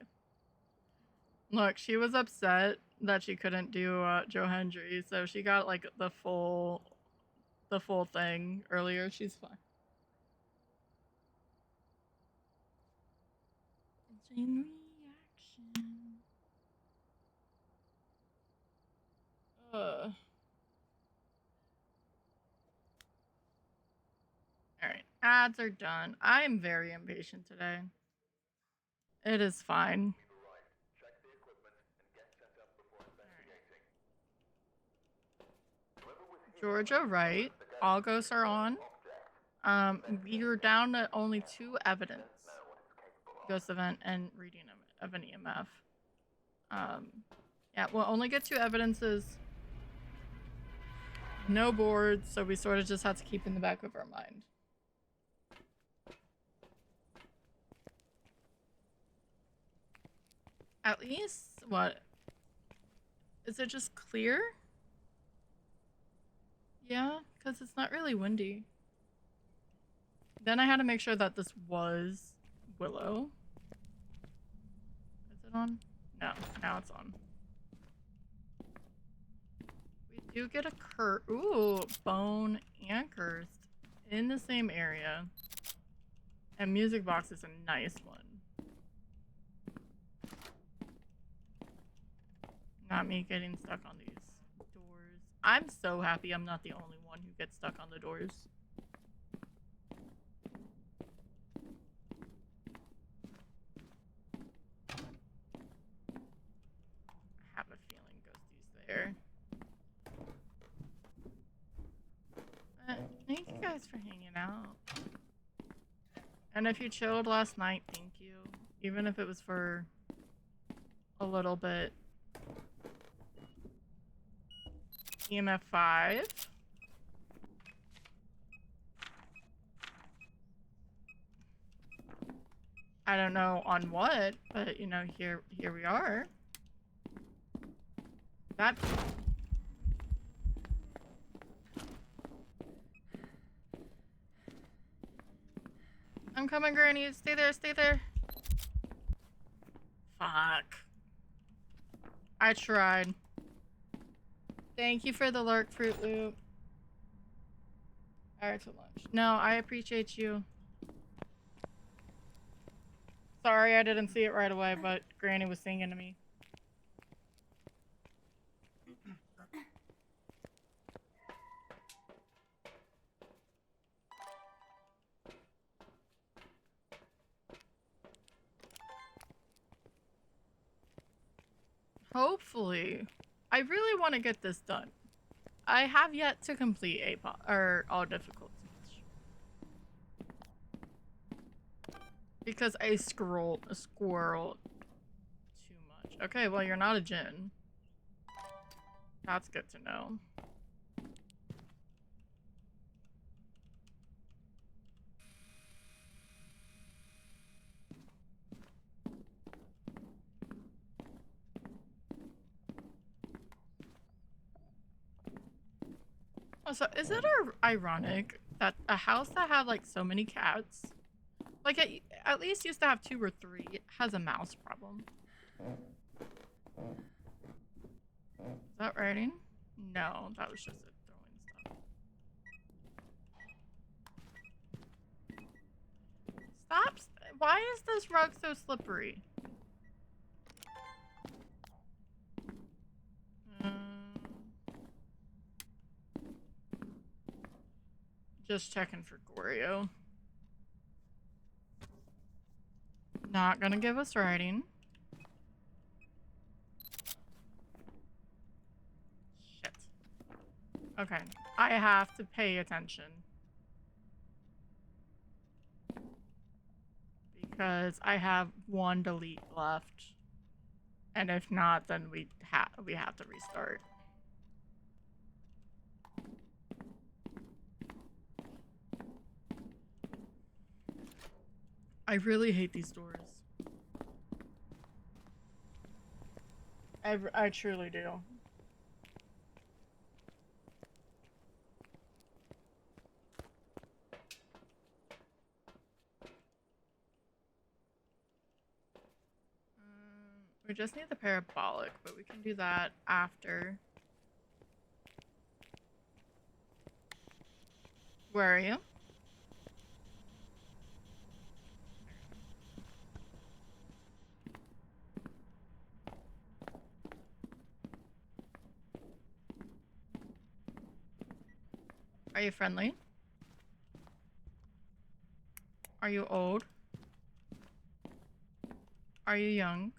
Look, she was upset that she couldn't do Joe Hendry, so she got like the full thing earlier. She's fine. Chain reaction. Alright, ads are done. I'm very impatient today. It is fine. Georgia, right. All ghosts are on. You're down to only 2 evidence. Ghost event and reading of an EMF. Yeah, we'll only get 2 evidences. No boards, so we sort of just have to keep in the back of our mind. At least, what? Is it just clear? Yeah, because it's not really windy. Then I had to make sure that this was Willow. Is it on? No, now it's on. We do get a ooh, bone and cursed in the same area. And music box is a nice one. Not me getting stuck on these doors. I'm so happy I'm not the only one who gets stuck on the doors. I have a feeling Ghosty's there. Thank you guys for hanging out. And if you chilled last night, thank you. Even if it was for a little bit. EMF 5. I don't know on what, but you know, here we are. That I'm coming, Granny. Stay there, stay there. Fuck. I tried. Thank you for the lurk, Fruit Loop. Alright, to lunch. No, I appreciate you. Sorry I didn't see it right away, but Granny was singing to me. Hopefully. I really want to get this done. I have yet to complete all difficulties. Because I squirreled too much. Okay, well you're not a djinn. That's good to know. Also, is it ironic that a house that had like so many cats, like it at least used to have 2 or 3, has a mouse problem? Is that writing? No, that was just it throwing stuff. Stop! Why is this rug so slippery? Just checking for Goryo. Not gonna give us writing. Shit. Okay, I have to pay attention. Because I have 1 delete left. And if not, then we have to restart. I really hate these doors. I truly do. We just need the parabolic, but we can do that after. Where are you? Are you friendly? Are you old? Are you young?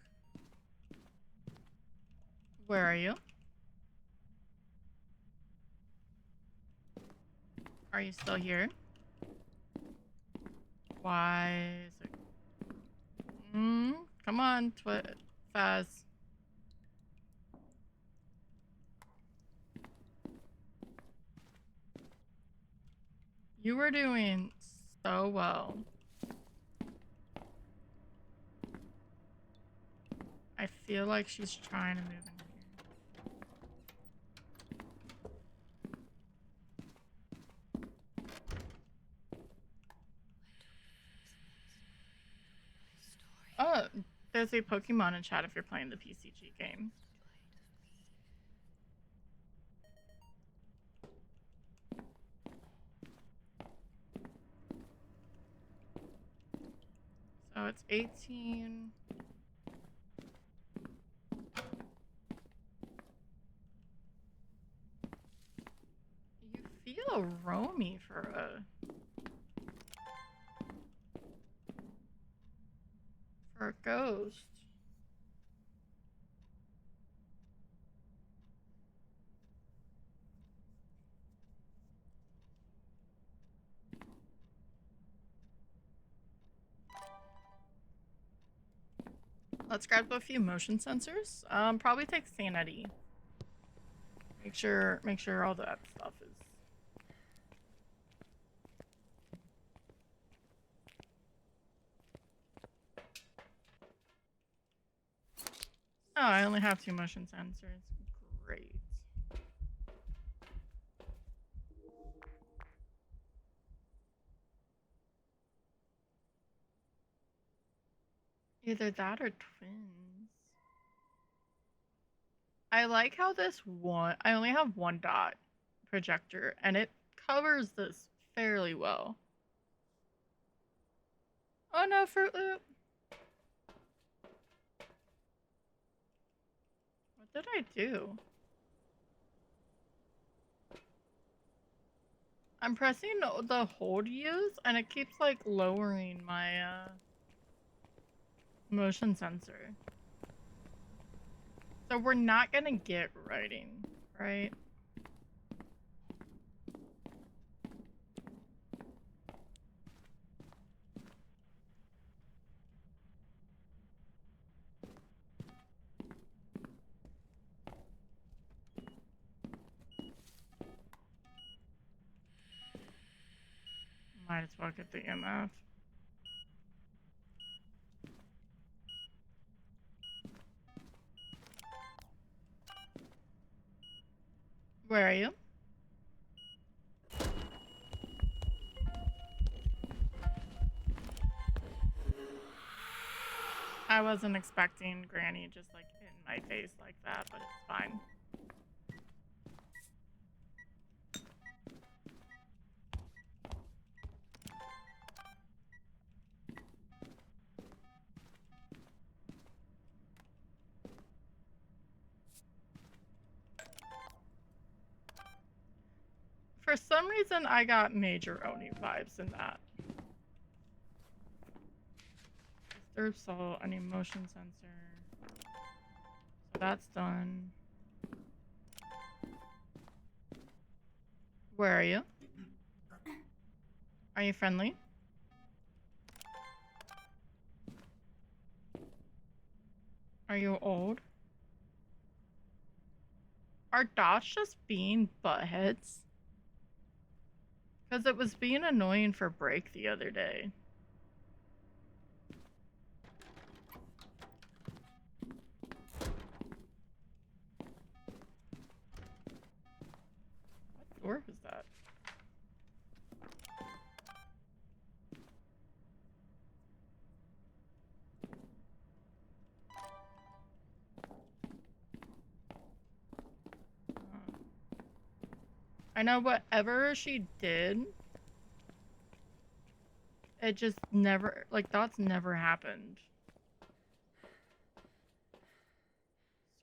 Where are you? Are you still here? Why is it... come on, Phas. You were doing so well. I feel like she's trying to move in here. Oh, there's a Pokemon in chat if you're playing the PCG game. So it's 18. You feel roamy for a ghost. Let's grab a few motion sensors. Probably take sanity. Make sure all that stuff is. Oh, I only have 2 motion sensors. Great. Either that or twins. I like how I only have 1 dot projector and it covers this fairly well. Oh no, Fruit Loop. What did I do? I'm pressing the hold use and it keeps like lowering my motion sensor. So we're not gonna get writing, right? Might as well get the EMF. Where are you? I wasn't expecting Granny just like in my face like that, but it's fine. For some reason, I got major Oni vibes in that. Disturb soul, I need motion sensor. So that's done. Where are you? Are you friendly? Are you old? Are dots just being buttheads? Because it was being annoying for break the other day. I know whatever she did, it just never, like, that's never happened.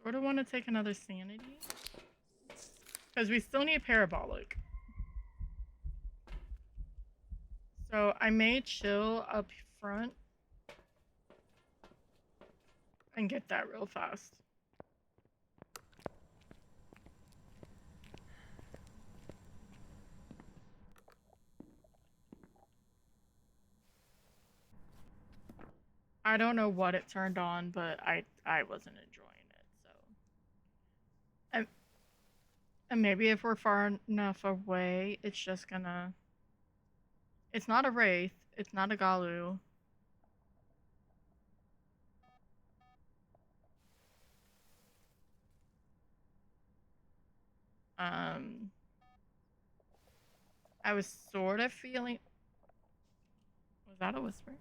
Sort of want to take another sanity. Because we still need parabolic. So I may chill up front and get that real fast. I don't know what it turned on, but I wasn't enjoying it, so. And maybe if we're far enough away, it's just gonna... It's not a Wraith, it's not a Galu. I was sort of feeling... Was that a whisper?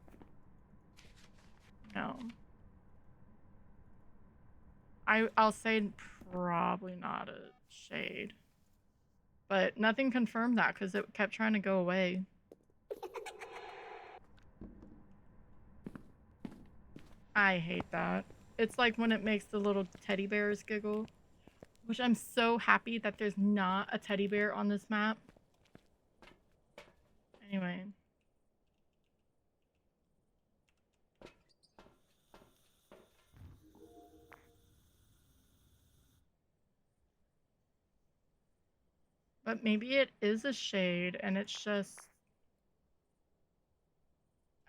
No. I'll say probably not a shade. But nothing confirmed that because it kept trying to go away. I hate that. It's like when it makes the little teddy bears giggle. Which I'm so happy that there's not a teddy bear on this map. Anyway. But maybe it is a shade and it's just...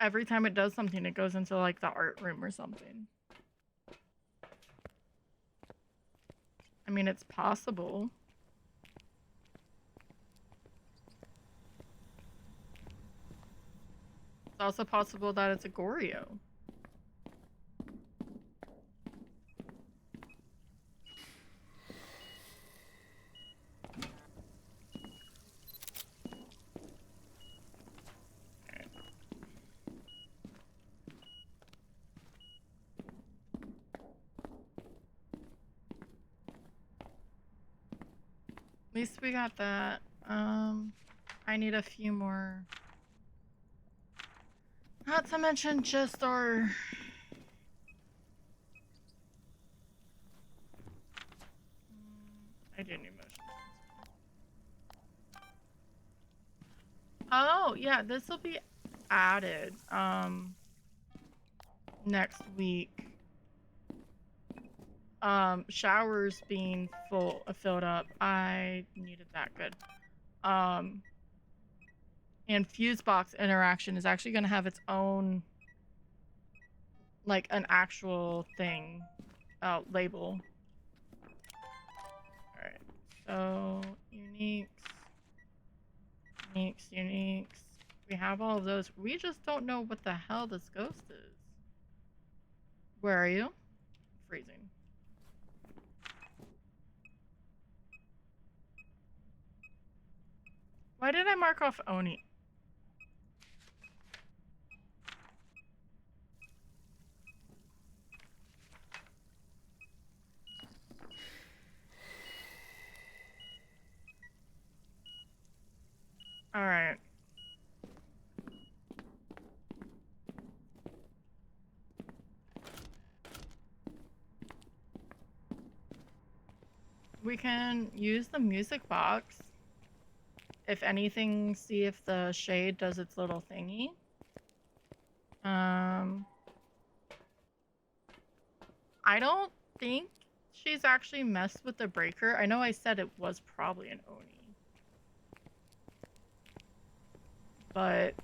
Every time it does something, it goes into like the art room or something. I mean, it's possible. It's also possible that it's a Goryo. At least we got that. I need a few more. Not to mention just our... I didn't emotion. Oh, yeah, this will be added, next week. Showers being filled up. I needed that, good. And fuse box interaction is actually going to have its own, like, an actual thing, label. Alright, so, uniques. We have all of those. We just don't know what the hell this ghost is. Where are you? Freezing. Why did I mark off Oni? Alright. We can use the music box. If anything, see if the shade does its little thingy. I don't think she's actually messed with the breaker. I know I said it was probably an Oni. But...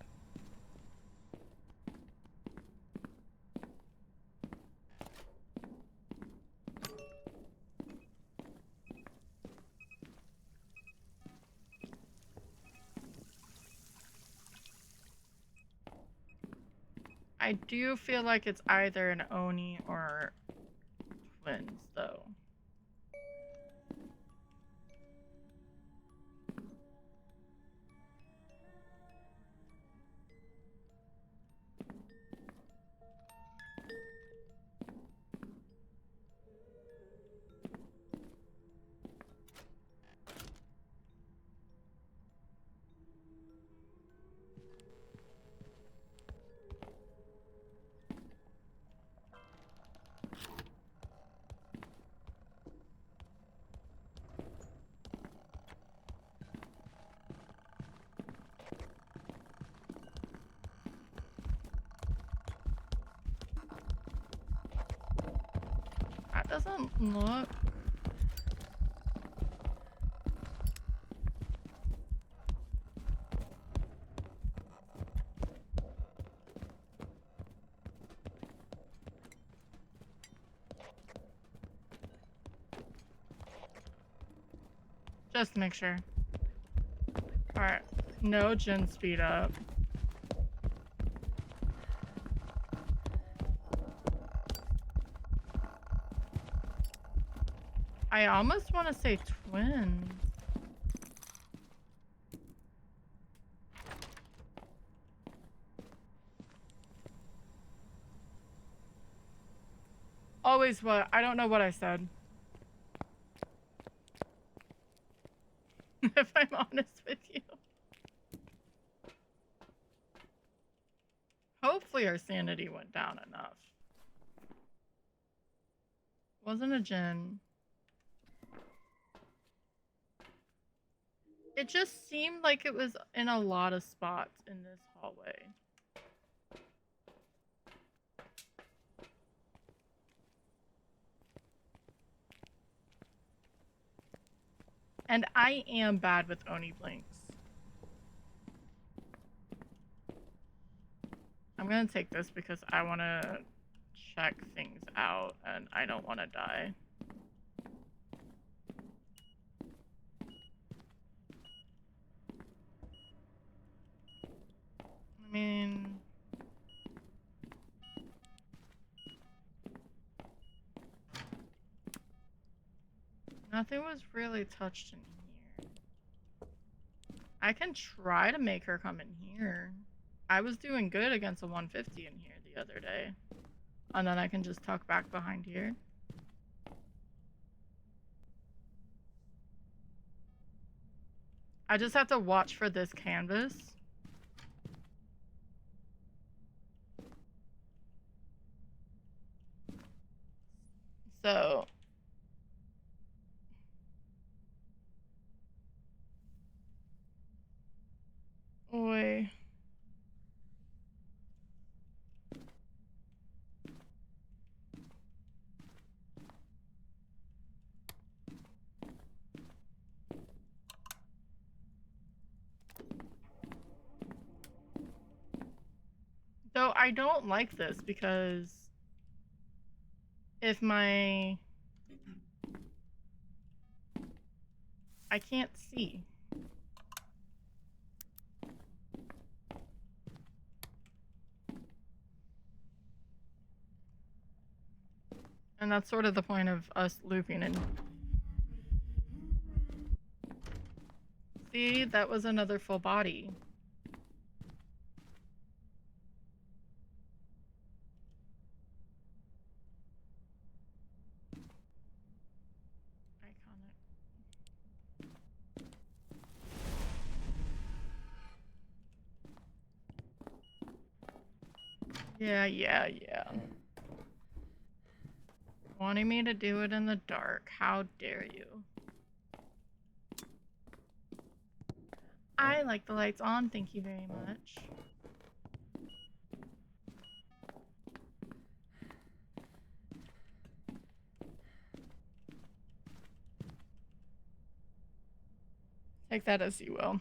I do feel like it's either an Oni or twins, though. doesn't look... Just to make sure. Alright. No gen speed up. I almost want to say twins. Always what? I don't know what I said. If I'm honest with you. Hopefully our sanity went down enough. Wasn't a gen. It just seemed like it was in a lot of spots in this hallway. And I am bad with Oni blinks. I'm gonna take this because I want to check things out and I don't want to die. I mean... Nothing was really touched in here. I can try to make her come in here. I was doing good against a 150 in here the other day. And then I can just tuck back behind here. I just have to watch for this canvas. So... Oi. Though I don't like this because if my... I can't see. And that's sort of the point of us looping and... See, that was another full body. Yeah. Wanting me to do it in the dark. How dare you? I like the lights on, thank you very much. Take that as you will.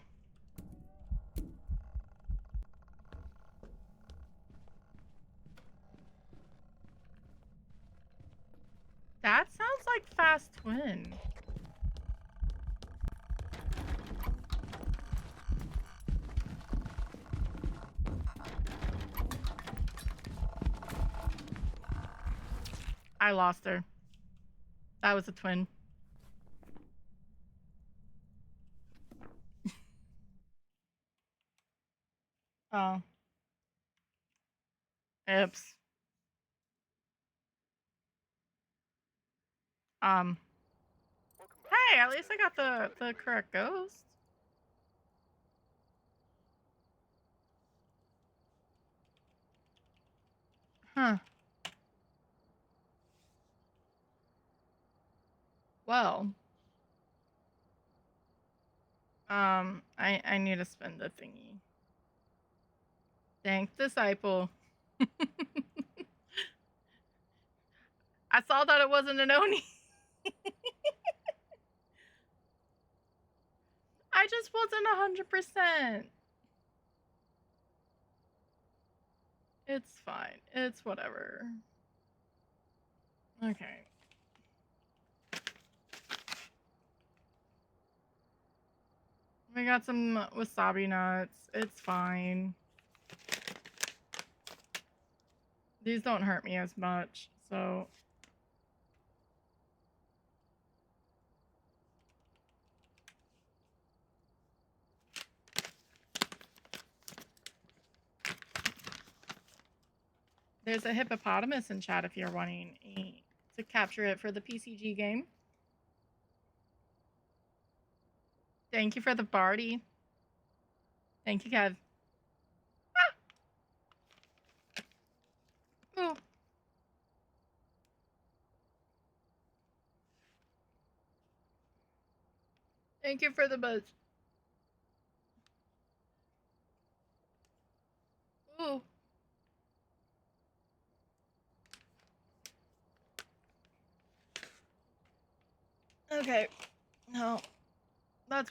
That sounds like Fast Twin. I lost her. That was a twin. Oh. Oops. Hey, at least I got the correct ghost. Huh. Well. I need to spend the thingy. Thank disciple. I saw that it wasn't an Oni. I just wasn't 100%. It's fine. It's whatever. Okay. We got some wasabi nuts. It's fine. These don't hurt me as much, so... There's a hippopotamus in chat if you're wanting to capture it for the PCG game. Thank you for the Barty. Thank you, Kev. Ah! Ooh. Thank you for the buzz. Ooh. Okay. No. That's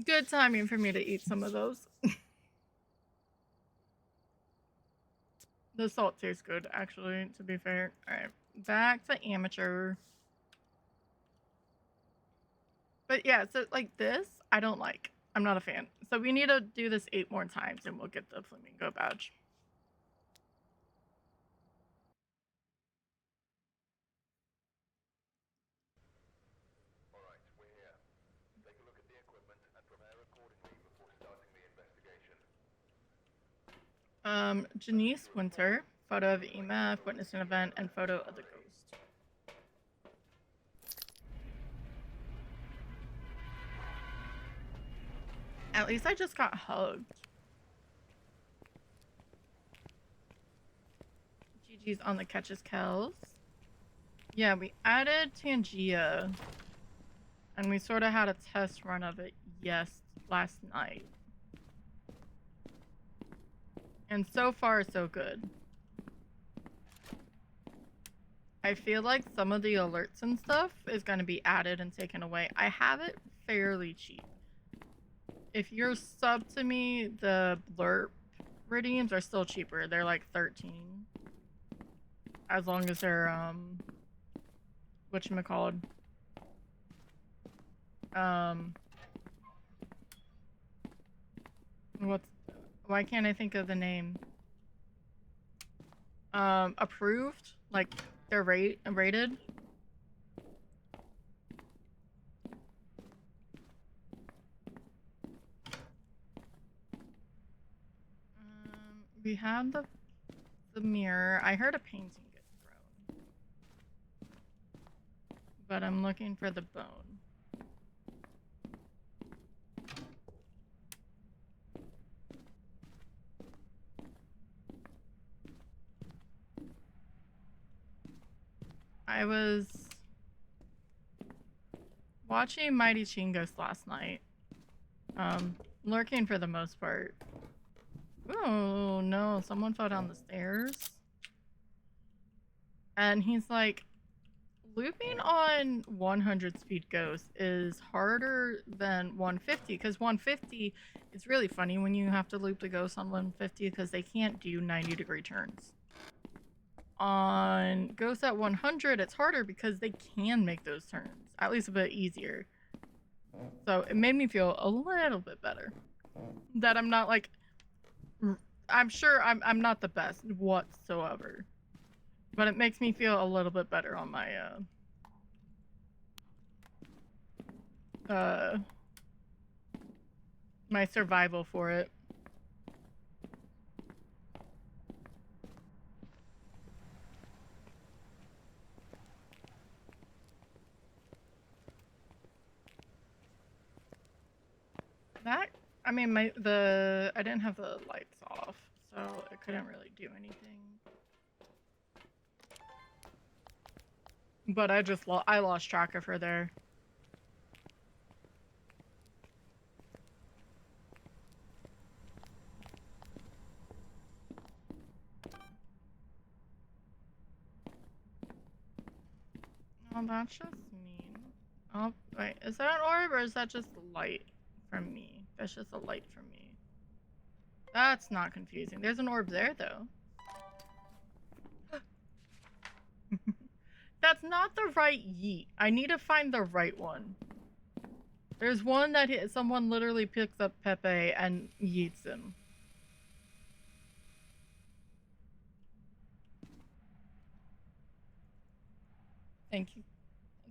good timing for me to eat some of those. The salt tastes good, actually, to be fair. Alright. Back to amateur. But yeah, so like this, I don't like. I'm not a fan. So we need to do this 8 more times and we'll get the flamingo badge. Alright, we're here. Take a look at the equipment and prepare accordingly before starting the investigation. Janice Winter, photo of EMF, witnessed an event, and photo of the ghost. At least I just got hugged. GG's on the catches Kells. Yeah, we added Tangia. And we sort of had a test run of it, last night. And so far, so good. I feel like some of the alerts and stuff is going to be added and taken away. I have it fairly cheap. If you're sub to me, the blurb redeems are still cheaper. They're like 13. As long as they're, whatchamacallit? Why can't I think of the name? Approved? Like, they're rated? We have the mirror. I heard a painting get thrown. But I'm looking for the bone. I was watching Mighty Chingos last night. Lurking for the most part. Oh no, someone fell down the stairs. And he's like, looping on 100 speed ghost is harder than 150 because 150 it's really funny when you have to loop the ghost on 150 because they can't do 90-degree turns. On ghosts at 100 it's harder because they can make those turns, at least a bit easier. So it made me feel a little bit better that I'm not like, I'm sure I'm not the best whatsoever, but it makes me feel a little bit better on my my survival for it. That, I mean, I didn't have the lights off, so I couldn't really do anything. But I lost track of her there. Oh, that's just mean. Oh, wait. Is that an orb or is that just light from me? That's just a light from me. That's not confusing. There's an orb there, though. That's not the right yeet. I need to find the right one. There's one that someone literally picks up Pepe and yeets him. Thank you.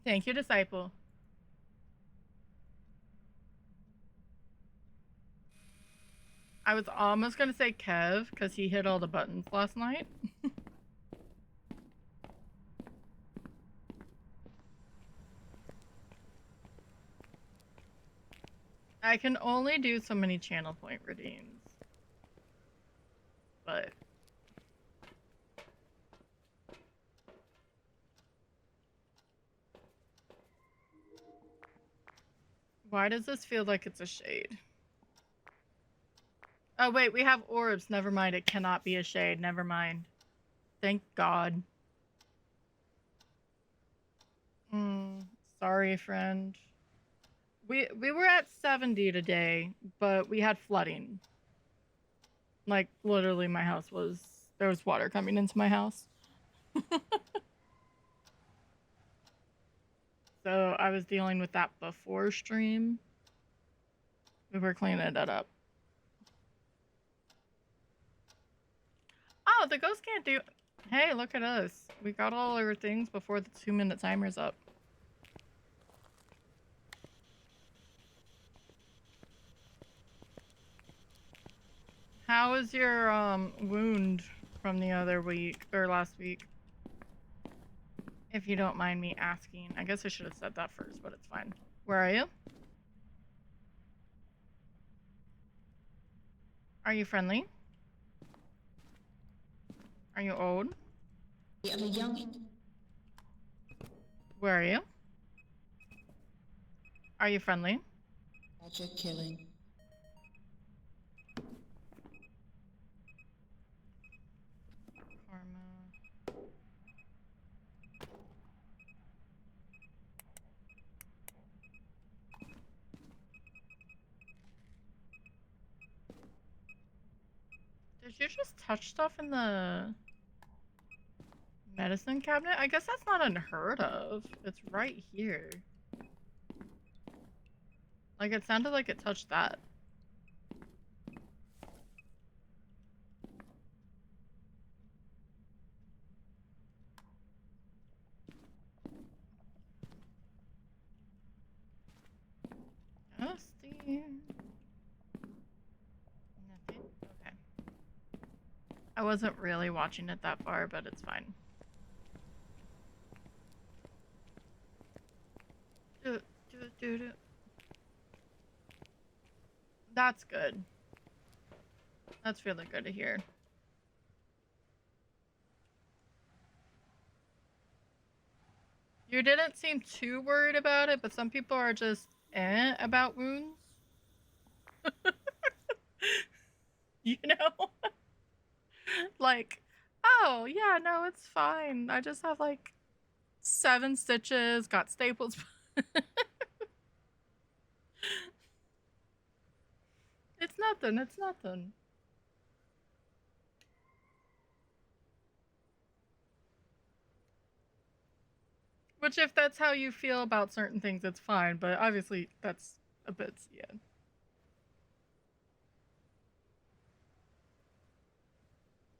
Thank you, disciple. I was almost gonna say Kev, because he hit all the buttons last night. I can only do so many channel point redeems. But... why does this feel like it's a shade? Oh wait, we have orbs. Never mind, it cannot be a shade. Never mind. Thank God. Sorry, friend. We were at 70 today, but we had flooding. Like, literally my house was... there was water coming into my house. So I was dealing with that before stream. We were cleaning that up. Oh, the ghost can't do... hey, look at us. We got all our things before the 2-minute timer's up. How was your wound from the other week or last week? If you don't mind me asking. I guess I should have said that first, but it's fine. Where are you? Are you friendly? Are you old? I'm a young Where are you? Are you friendly? magic killing. Karma. Did you just touch stuff in the medicine cabinet? I guess that's not unheard of. It's right here. Like, it sounded like it touched that. Dusty. Nothing? Okay. I wasn't really watching it that far, but it's fine. Do. That's good. That's really good to hear. You didn't seem too worried about it, but some people are just about wounds. You know? Like, oh, yeah, no, it's fine. I just have like 7 stitches, got staples. It's nothing, it's nothing. Which, if that's how you feel about certain things, it's fine, but obviously that's a bit, yeah.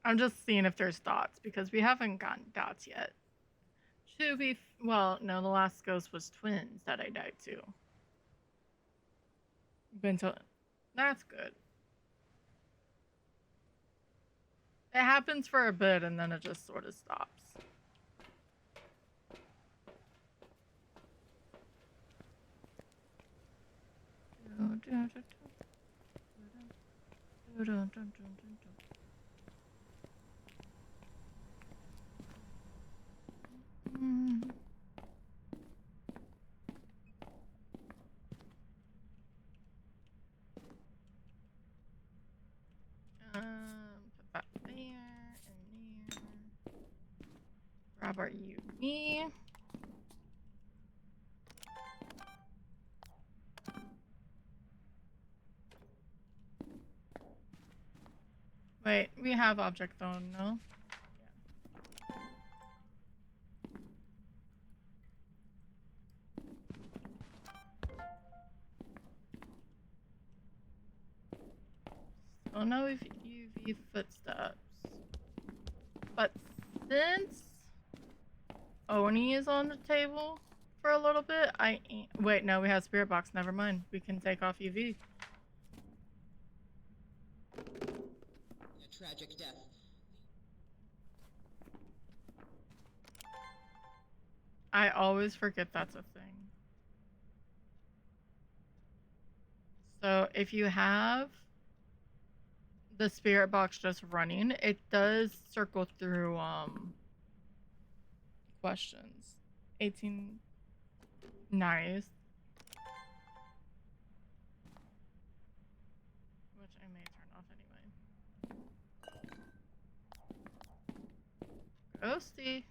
I'm just seeing if there's dots, because we haven't gotten dots yet. To be, well, no, the last ghost was twins that I died to. That's good. It happens for a bit and then it just sort of stops. Put that there and there. Grab our UV. have object phone, no? Still no UV footsteps. But since Oni is on the table for a little bit, I ain't... Wait, no, we have spirit box. Never mind. We can take off UV. A tragic death. I always forget that's a thing. So if you have the spirit box just running, it does circle through questions. 18. Nice. Which I may turn off anyway. Ghosty.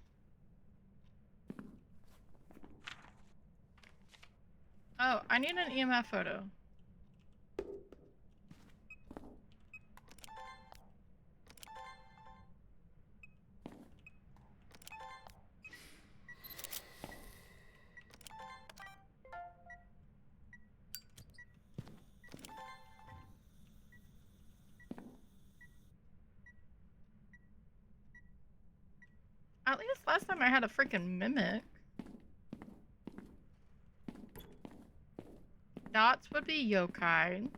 Oh, I need an EMF photo. At least last time I had a freaking mimic. Dots would be yokai.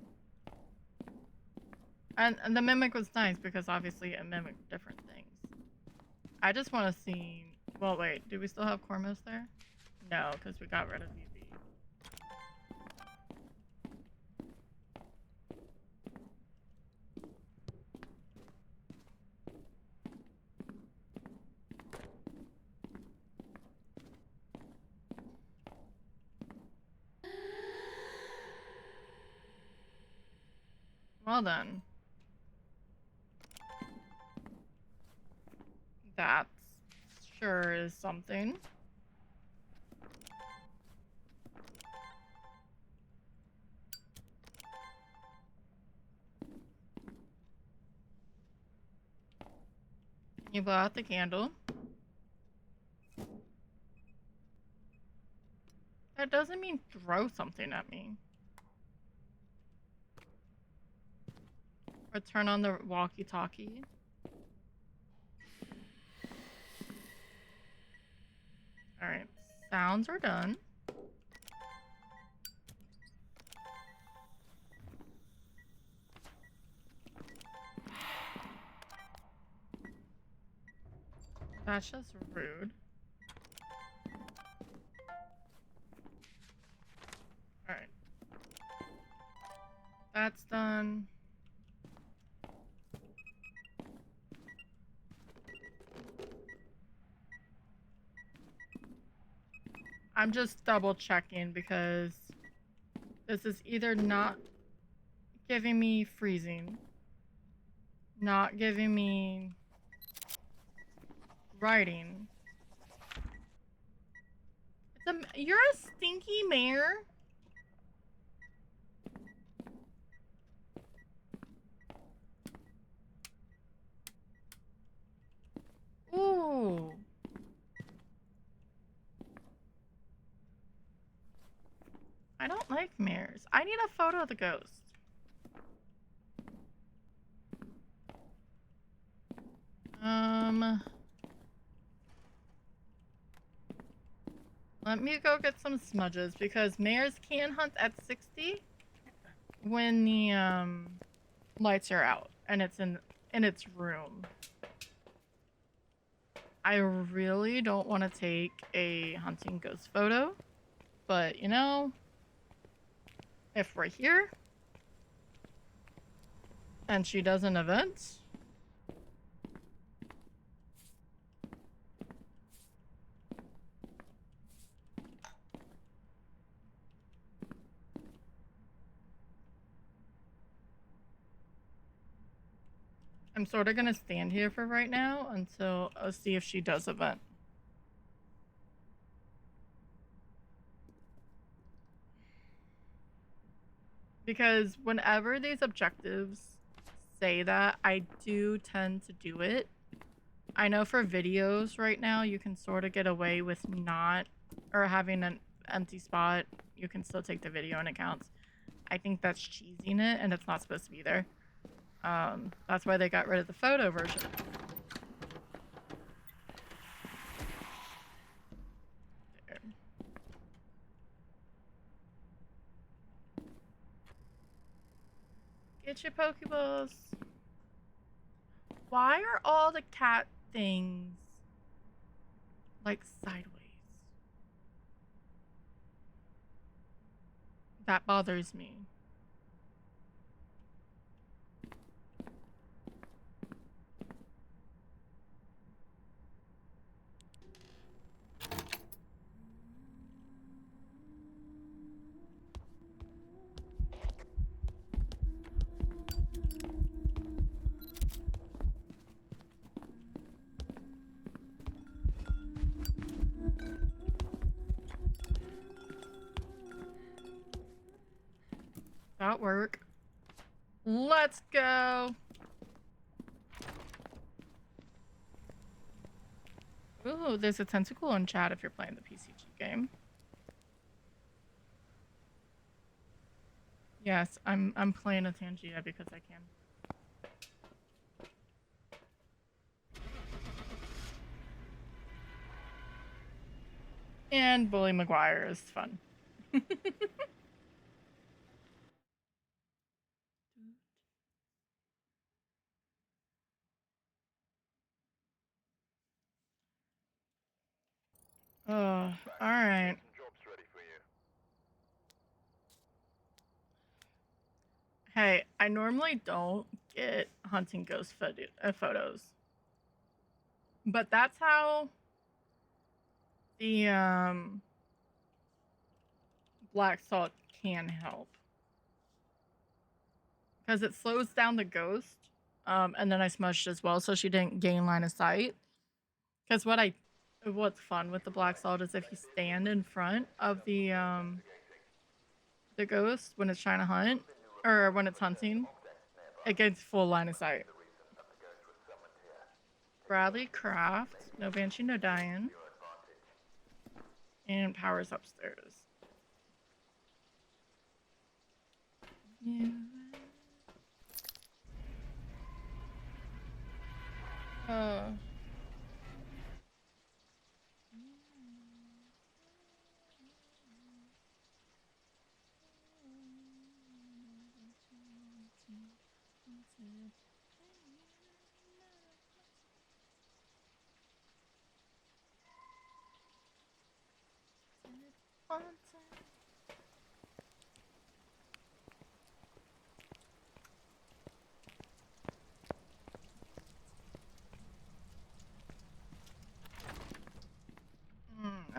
And the mimic was nice because obviously it mimicked different things. I just want to see... Well, wait. Do we still have Cormos there? No, because we got rid of UV. Well done. That sure is something. You blow out the candle. That doesn't mean throw something at me. Or turn on the walkie-talkie. Alright, sounds are done. That's just rude. Alright. That's done. I'm just double checking because this is either not giving me freezing, not giving me writing. You're a stinky mare? Ooh. I don't like mares. I need a photo of the ghost. Let me go get some smudges because mares can hunt at 60 when the lights are out and it's in its room. I really don't want to take a hunting ghost photo, but you know, if we're here and she does an event, I'm sort of gonna stand here for right now until I'll see if she does event. Because whenever these objectives say that. I do tend to do it. I know for videos right now, you can sort of get away with not, or having an empty spot. You can still take the video and it counts. I think that's cheesing it, and it's not supposed to be there. That's why they got rid of the photo version. There. Get your Pokeballs. Why are all the cat things like sideways? That bothers me. That work. Let's go. Ooh, there's a tentacle in chat if you're playing the PCG game. Yes, I'm playing a Tangia because I can. And Bully Maguire is fun. Oh, alright. Hey, I normally don't get hunting ghost photos. But that's how the black salt can help. Because it slows down the ghost. And then I smudged as well so she didn't gain line of sight. Because what's fun with the black salt is if you stand in front of the ghost when it's trying to hunt, or when it's hunting, it gets full line of sight. Bradley Craft, no Banshee, no Diane. And Power's upstairs. Yeah.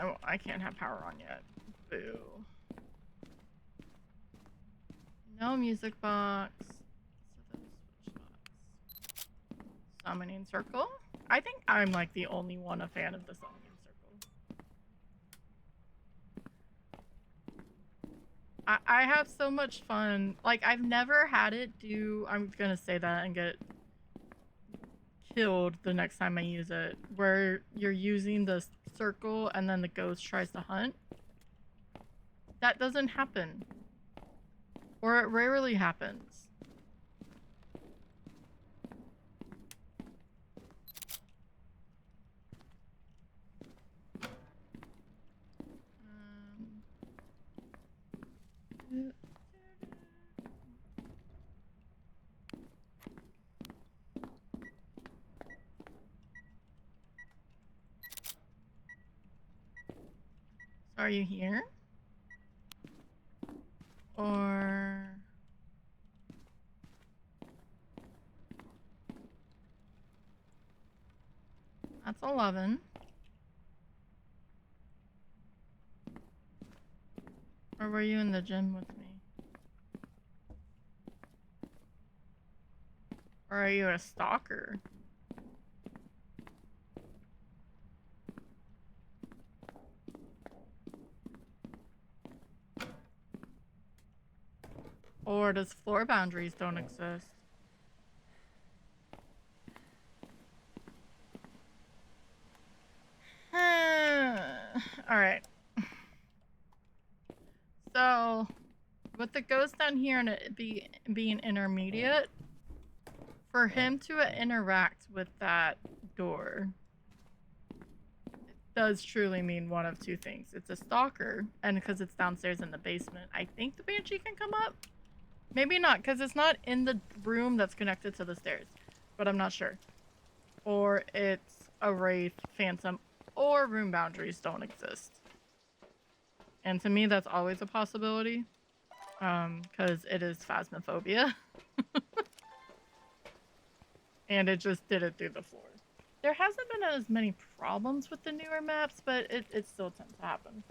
Oh, I can't have power on yet. Boo. No music box. So switch box. Summoning circle. I think I'm like the only one a fan of the summoning circle. I have so much fun. Like, I've never had it do, I'm gonna say that and get killed the next time I use it, where you're using the circle and then the ghost tries to hunt. That doesn't happen. Or it rarely happens. Are you here? Or... That's 11. Or were you in the gym with me? Or are you a stalker? Or does floor boundaries don't exist? Alright. So, with the ghost down here and it being intermediate, for him to interact with that door, it does truly mean one of two things. It's a stalker, and because it's downstairs in the basement, I think the banshee can come up? Maybe not, because it's not in the room that's connected to the stairs, but I'm not sure. Or it's a wraith, phantom, or room boundaries don't exist. And to me, that's always a possibility, because it is Phasmophobia. And it just did it through the floor. There hasn't been as many problems with the newer maps, but it still tends to happen.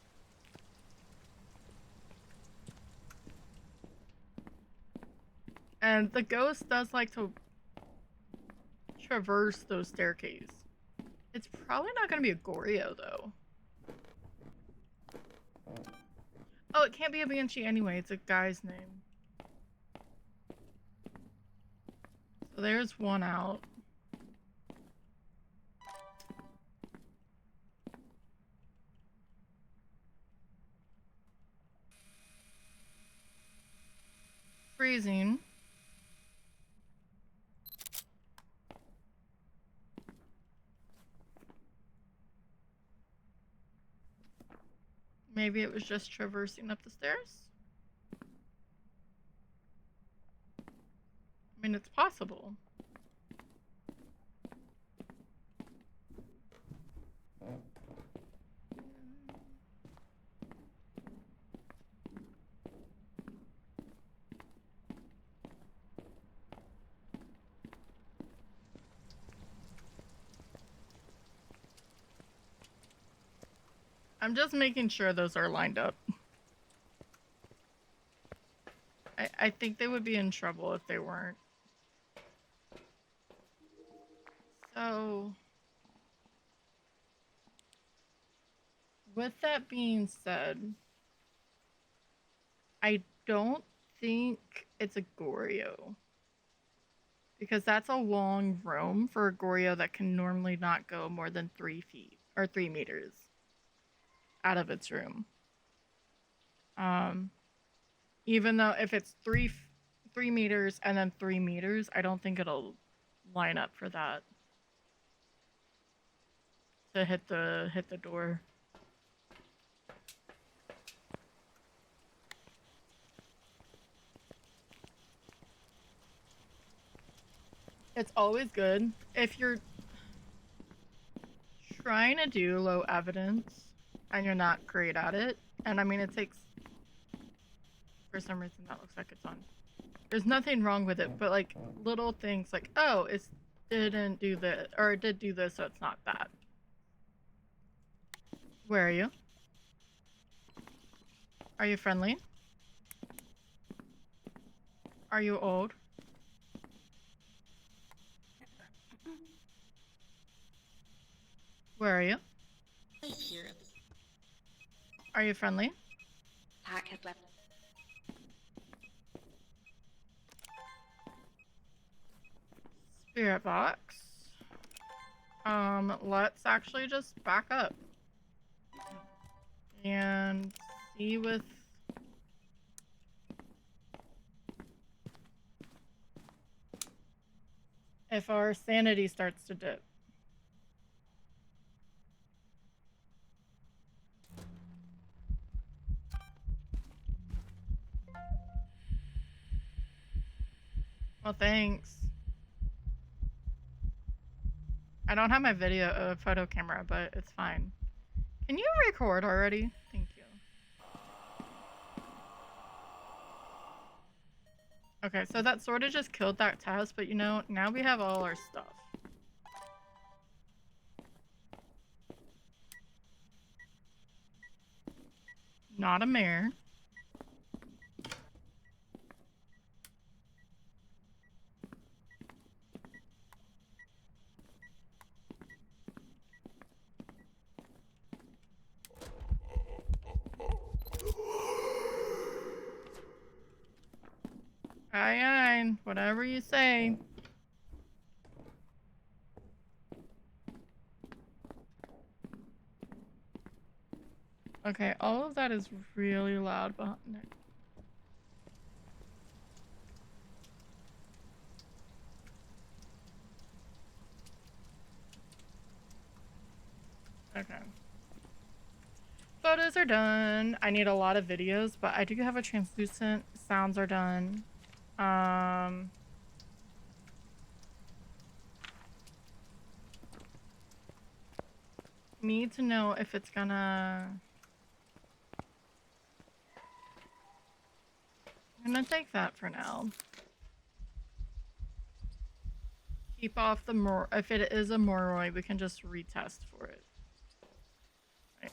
And the ghost does like to traverse those staircases. It's probably not going to be a Goryo, though. Oh, it can't be a Banshee anyway. It's a guy's name. So there's one out. Freezing. Maybe it was just traversing up the stairs? I mean, it's possible. I'm just making sure those are lined up. I think they would be in trouble if they weren't. So, with that being said, I don't think it's a Goryo. Because that's a long roam for a Goryo that can normally not go more than 3 feet or 3 meters out of its room. Even though if it's 3 meters and then 3 meters, I don't think it'll line up for that to hit the door. It's always good if you're trying to do low evidence and you're not great at it. And I mean, it takes, for some reason that looks like it's on. There's nothing wrong with it, but like little things like, oh, it didn't do this, or it did do this, so it's not that. Where are you? Are you friendly? Are you old? Where are you? Right here. Are you friendly? Pack had left. Spirit box. Let's actually just back up and see with if our sanity starts to dip. Well, thanks. I don't have my photo camera, but it's fine. Can you record already? Thank you. Okay, so that sort of just killed that test, but you know, now we have all our stuff. Not a mare. Aye, aye, whatever you say. Okay, all of that is really loud behind it. Okay. Photos are done. I need a lot of videos, but I do have a translucent. Sounds are done. Need to know if it's gonna... I'm gonna take that for now. Keep off the if it is a Moroi, we can just retest for it. Right.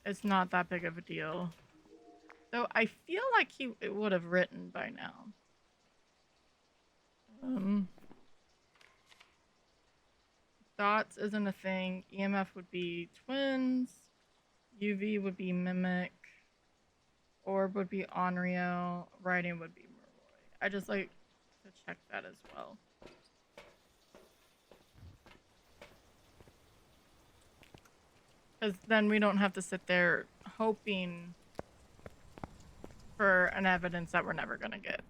It's not that big of a deal. Though I feel like it would have written by now. Dots isn't a thing. EMF would be twins. UV would be mimic. Orb would be Onryo. Writing would be Moroi. I just like to check that as well. Because then we don't have to sit there hoping for an evidence that we're never going to get.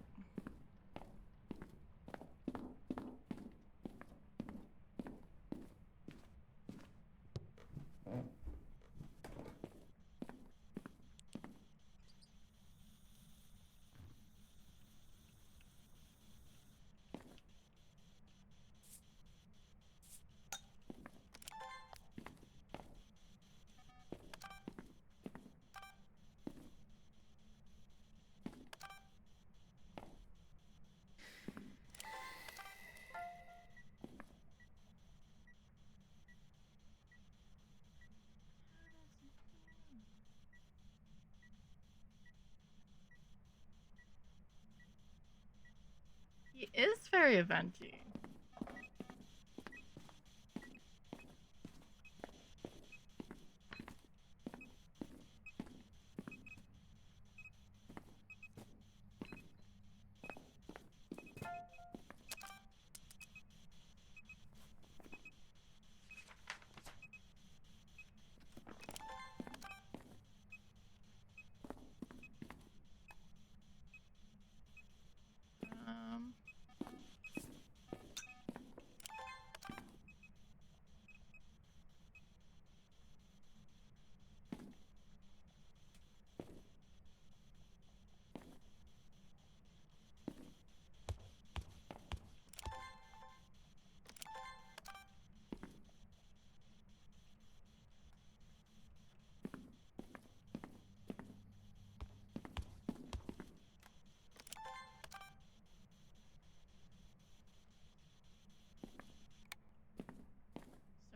He is very eventy.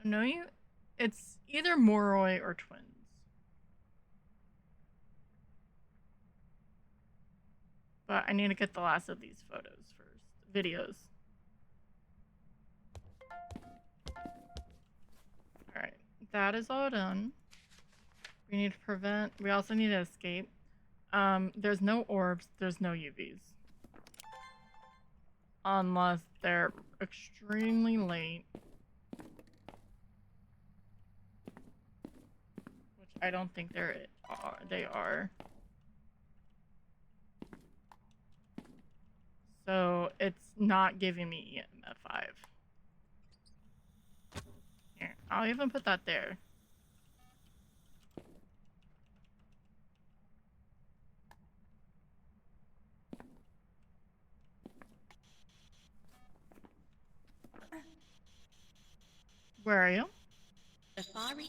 So no, it's either Moroi or twins. But I need to get the last of these photos first. Videos. Alright. That is all done. We need to prevent... We also need to escape. There's no orbs. There's no UVs. Unless they're extremely late. Which I don't think they are. So it's not giving me EMF 5. Here, I'll even put that there. Where are you? Safari.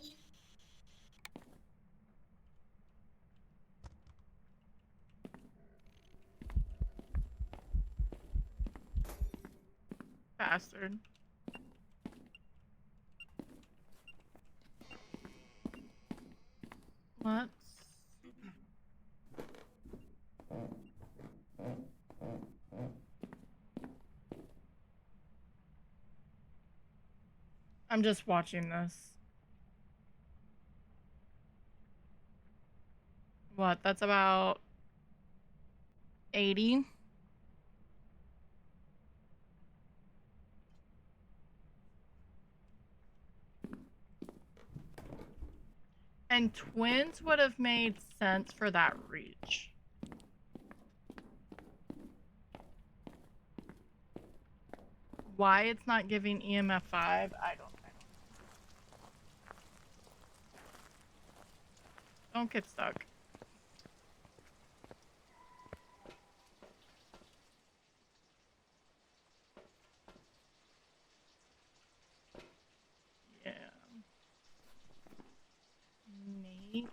Bastard. Let's... I'm just watching this. What? That's about 80. And twins would have made sense for that reach. Why it's not giving EMF 5, I don't know. Don't get stuck. Yeah. Nate.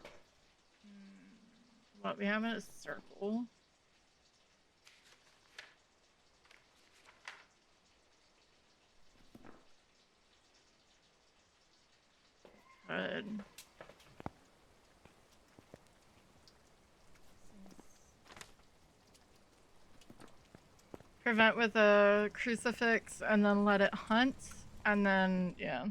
What we have in a circle. Good. Prevent with a crucifix and then let it hunt. And then, yeah.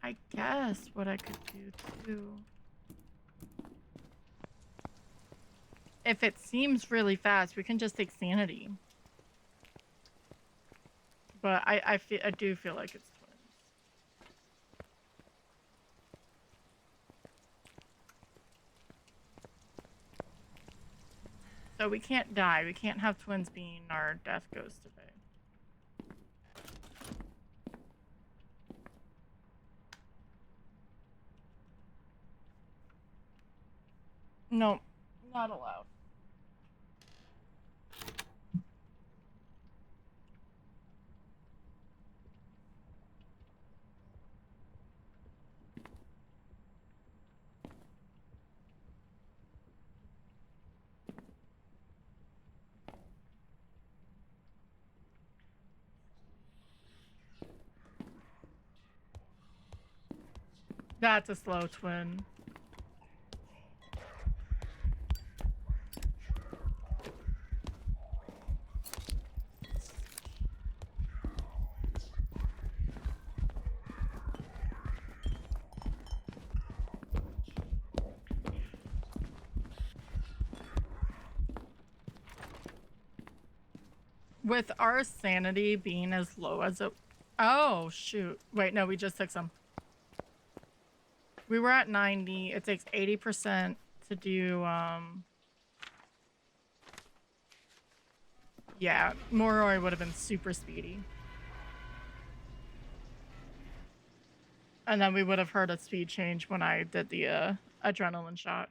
I guess what I could do too. If it seems really fast, we can just take sanity. But I do feel like it's twins. So we can't die. We can't have twins being our death ghost today. No, not allowed. That's a slow twin. With our sanity being as low as it... Oh, shoot. Wait, no, we just took some. We were at 90. It takes 80% to do, Yeah, Moroi would have been super speedy. And then we would have heard a speed change when I did the, adrenaline shot.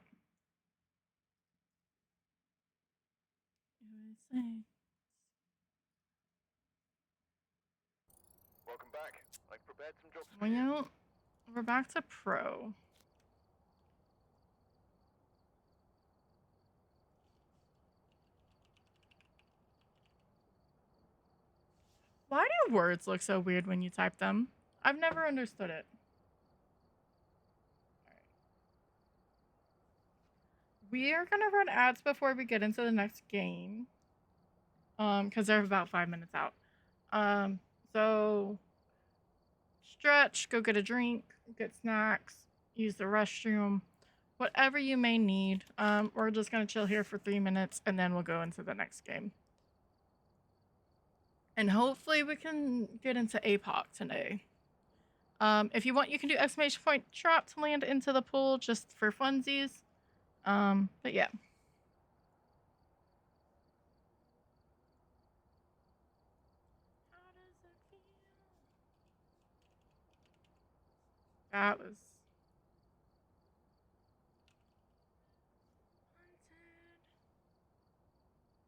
Welcome back. I've prepared some jobs for Well, you. you know, we're back to pro. Why do words look so weird when you type them? I've never understood it. We are gonna run ads before we get into the next game. Because they're about 5 minutes out. So stretch, go get a drink, get snacks, use the restroom, whatever you may need. We're just gonna chill here for 3 minutes and then we'll go into the next game. And hopefully we can get into APOC today. If you want, you can do exclamation point drop to land into the pool just for funsies. But yeah. How does it feel? That was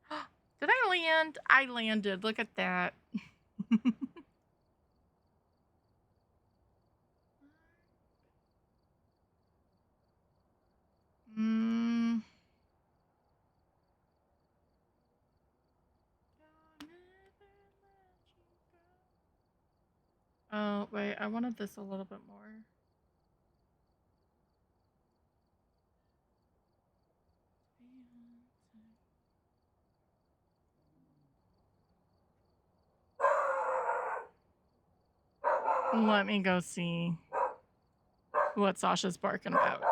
haunted. Did I land? I landed. Look at that. Mm. Oh, wait, I wanted this a little bit more. Let me go see what Sasha's barking about.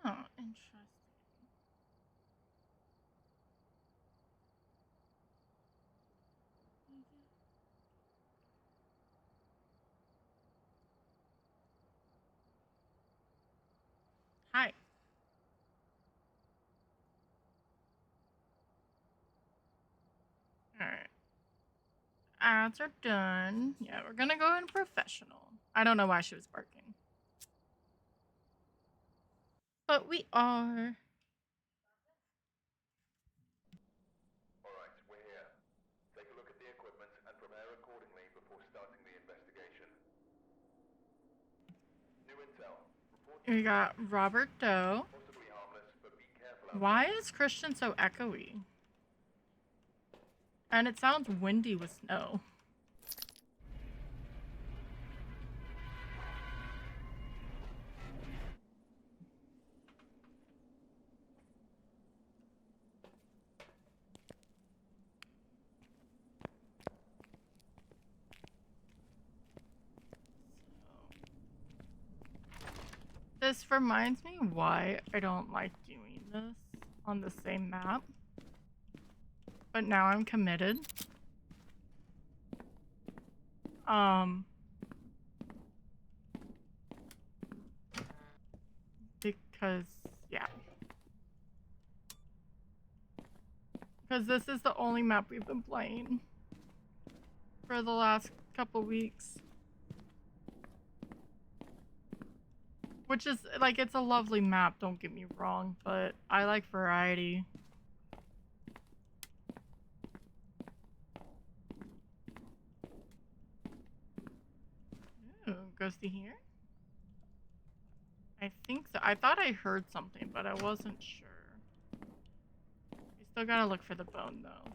Oh, interesting. Hi. Alright. Ads are done. Yeah, we're gonna go in professional. I don't know why she was barking. But we are. Alright, we're here. Take a look at the equipment and prepare accordingly before starting the investigation. New intel. Reports We got Robert Doe. possibly harmless, but be careful out Why is Christian so echoey? And it sounds windy with snow. This reminds me why I don't like doing this on the same map. But now I'm committed. Because, yeah. Because this is the only map we've been playing for the last couple weeks. Which is, like, it's a lovely map, don't get me wrong, but I like variety. Ooh, ghosty here? I think so. I thought I heard something, but I wasn't sure. We still gotta look for the bone, though.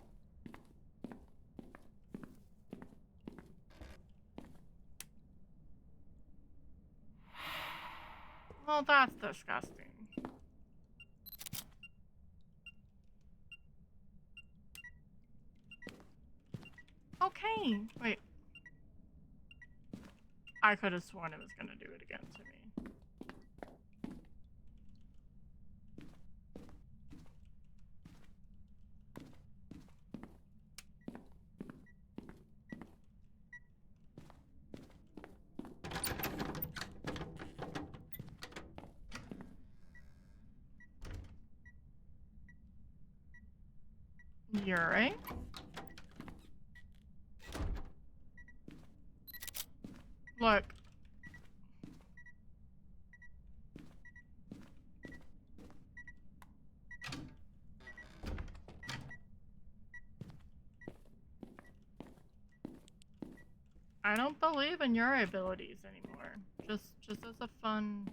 Well, that's disgusting. Okay, wait. I could have sworn it was gonna do it again to me. You're right. Look. I don't believe in your abilities anymore. Just as a fun...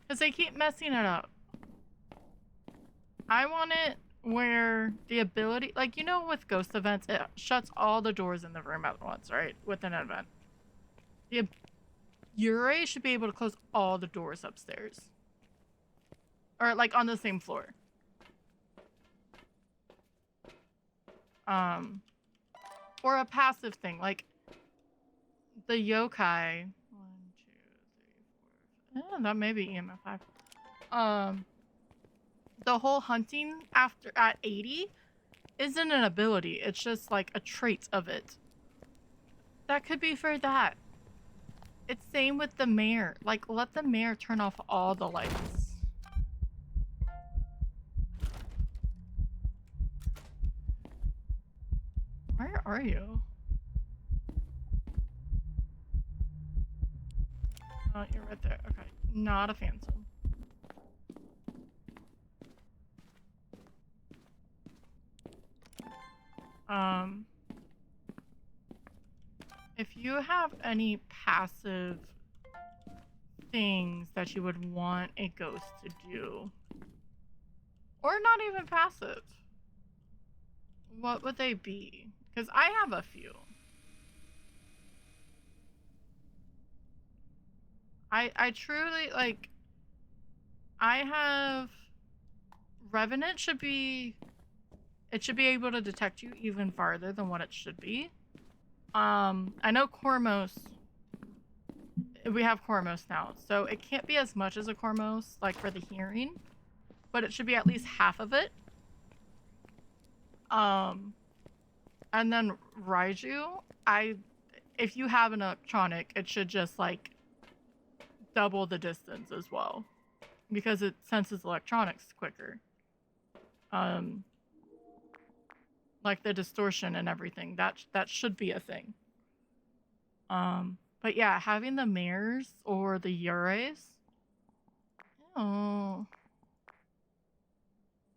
Because they keep messing it up. I want it where the ability... Like, you know with ghost events, it shuts all the doors in the room at once, right? With an event. The Yurei should be able to close all the doors upstairs. Or, like, on the same floor. Or a passive thing, like the yokai. 1, 2, 3, 4. That may be EMF 5. The whole hunting after at 80 isn't an ability. It's just like a trait of it. That could be for that. It's same with the mayor. Like, let the mayor turn off all the lights. Where are you? Oh, you're right there. Okay. Not a phantom. If you have any passive things that you would want a ghost to do, or not even passive, what would they be? Because I have a few. I truly, like, I have... Revenant should be... It should be able to detect you even farther than what it should be. I know Cormos... We have Cormos now, so it can't be as much as a Cormos, like, for the hearing. But it should be at least half of it. And then Raiju, if you have an electronic, it should just, like, double the distance as well. Because it senses electronics quicker. Like the distortion and everything. That should be a thing. But yeah, having the mares or the Yureis. Oh.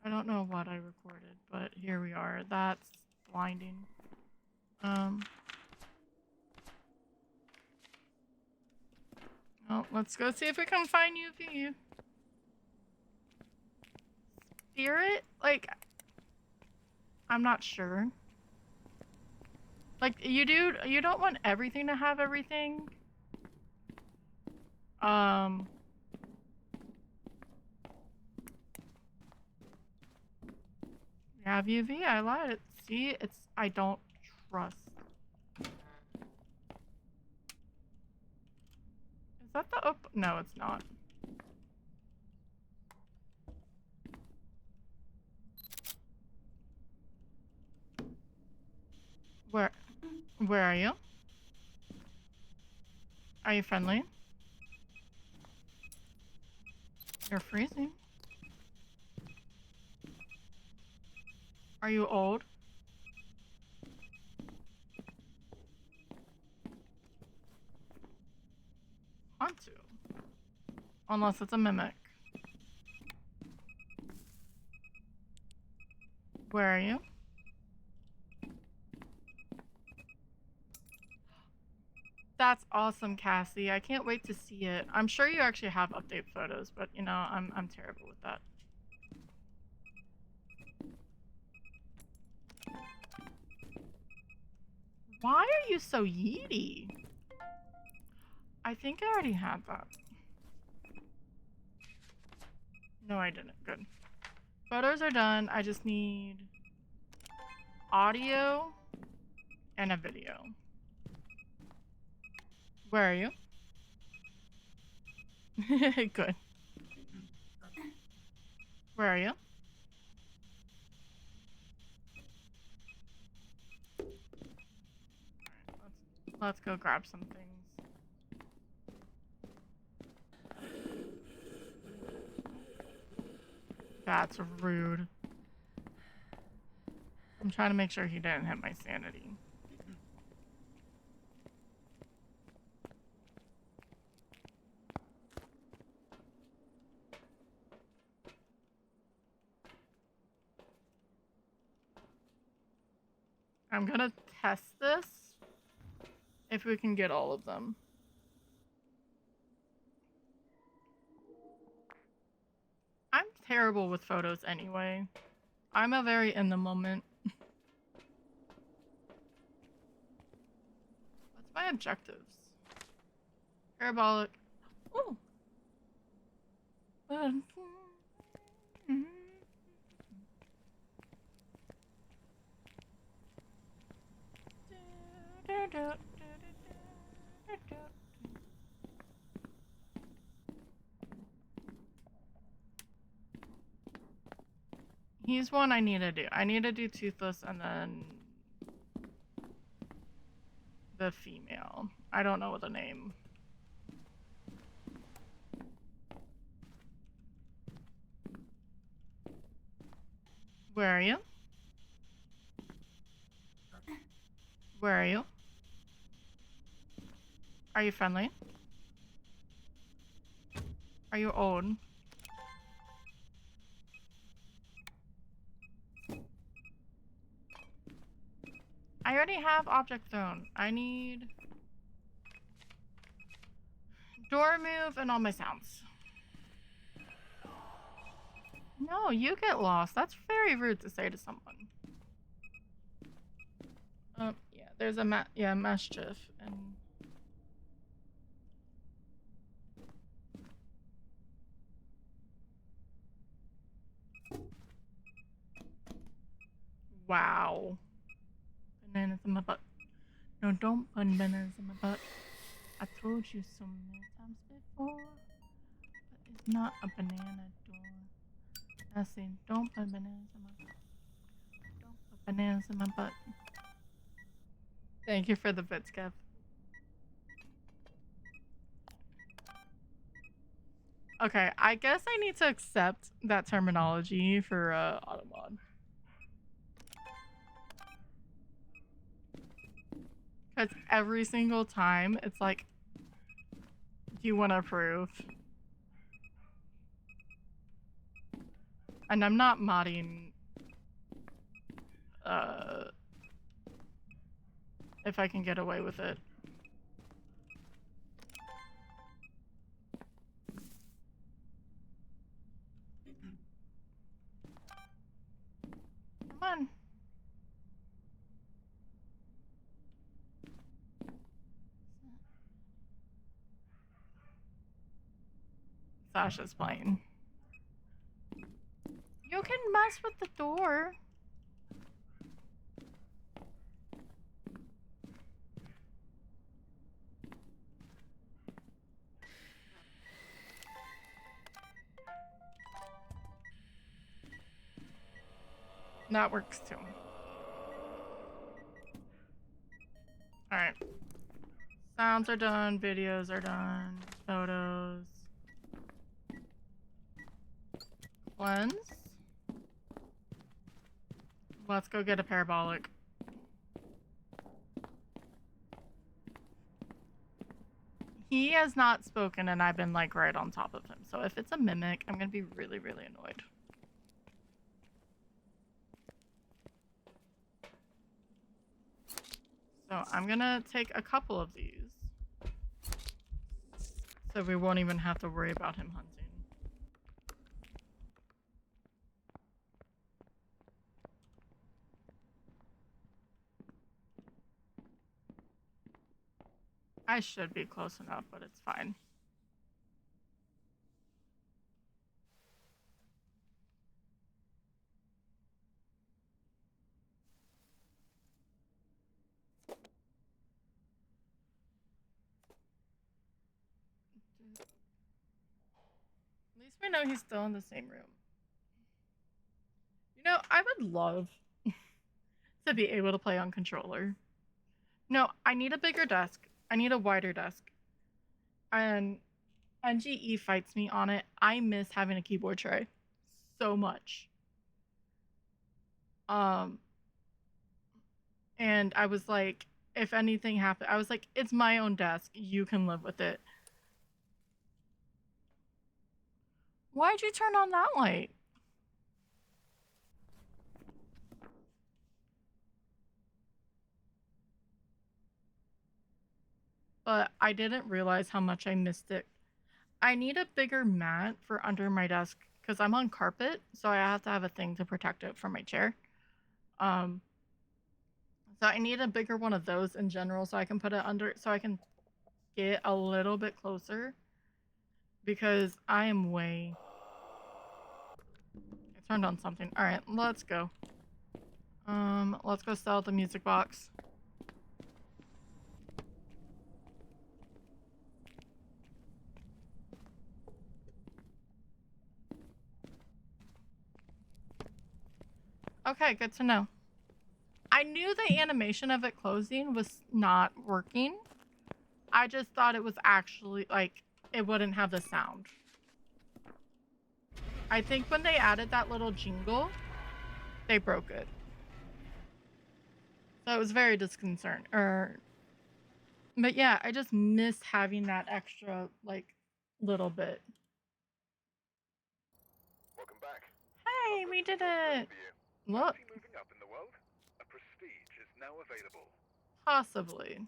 I don't know what I recorded, but here we are. That's blinding. Oh, let's go see if we can find UV. Spirit? Like, I'm not sure. Like, you don't want everything to have everything. You have UV, I lied. See, I don't trust. Is that the no, it's not. Where are you? Are you friendly? You're freezing. Are you old? Want to. Unless it's a mimic. Where are you? That's awesome, Cassie. I can't wait to see it. I'm sure you actually have update photos, but you know, I'm terrible with that. Why are you so yeety? I think I already had that. No, I didn't. Good. Photos are done. I just need audio and a video. Where are you? Good. Where are you? Let's go grab some things. That's rude. I'm trying to make sure he didn't hit my sanity. I'm gonna test this if we can get all of them. I'm terrible with photos anyway. I'm a very in the moment. What's my objectives? Parabolic. Oh. He's one I need to do. I need to do Toothless and then the female. I don't know the name. Where are you? Where are you? Are you friendly? Are you old? I already have object thrown. I need door move and all my sounds. No, you get lost. That's very rude to say to someone. Yeah, there's a mischief and wow. Bananas in my butt. No, don't put bananas in my butt. I told you so many times before. But it's not a banana door. I said, don't put bananas in my butt. Don't put bananas in my butt. Thank you for the bits, Kev. Okay, I guess I need to accept that terminology for Automod. Because every single time, it's like, do you want to approve? And I'm not modding, if I can get away with it. Come on. Sasha's playing. You can mess with the door. That works too. Alright. Sounds are done, videos are done, photos. Cleanse. Let's go get a parabolic. He has not spoken and I've been like right on top of him. So if it's a mimic, I'm gonna be really, really annoyed. So I'm gonna take a couple of these. So we won't even have to worry about him hunting. I should be close enough, but it's fine. At least we know he's still in the same room. You know, I would love to be able to play on controller. No, I need a bigger desk. I need a wider desk. And NGE fights me on it. I miss having a keyboard tray so much. And I was like, if anything happened, I was like, it's my own desk. You can live with it. Why'd you turn on that light? but I didn't realize how much I missed it. I need a bigger mat for under my desk because I'm on carpet, so I have to have a thing to protect it from my chair. Um, so I need a bigger one of those in general so I can put it under, so I can get a little bit closer because I am way. I turned on something. All right, let's go. Let's go sell the music box. Okay, good to know. I knew the animation of it closing was not working. I just thought it was actually, like, it wouldn't have the sound. I think when they added that little jingle, they broke it. So it was very disconcerting. But yeah, I just miss having that extra, like, little bit. Welcome back. Hey, we did it! Look. Moving up in the world? A prestige is now available. Possibly.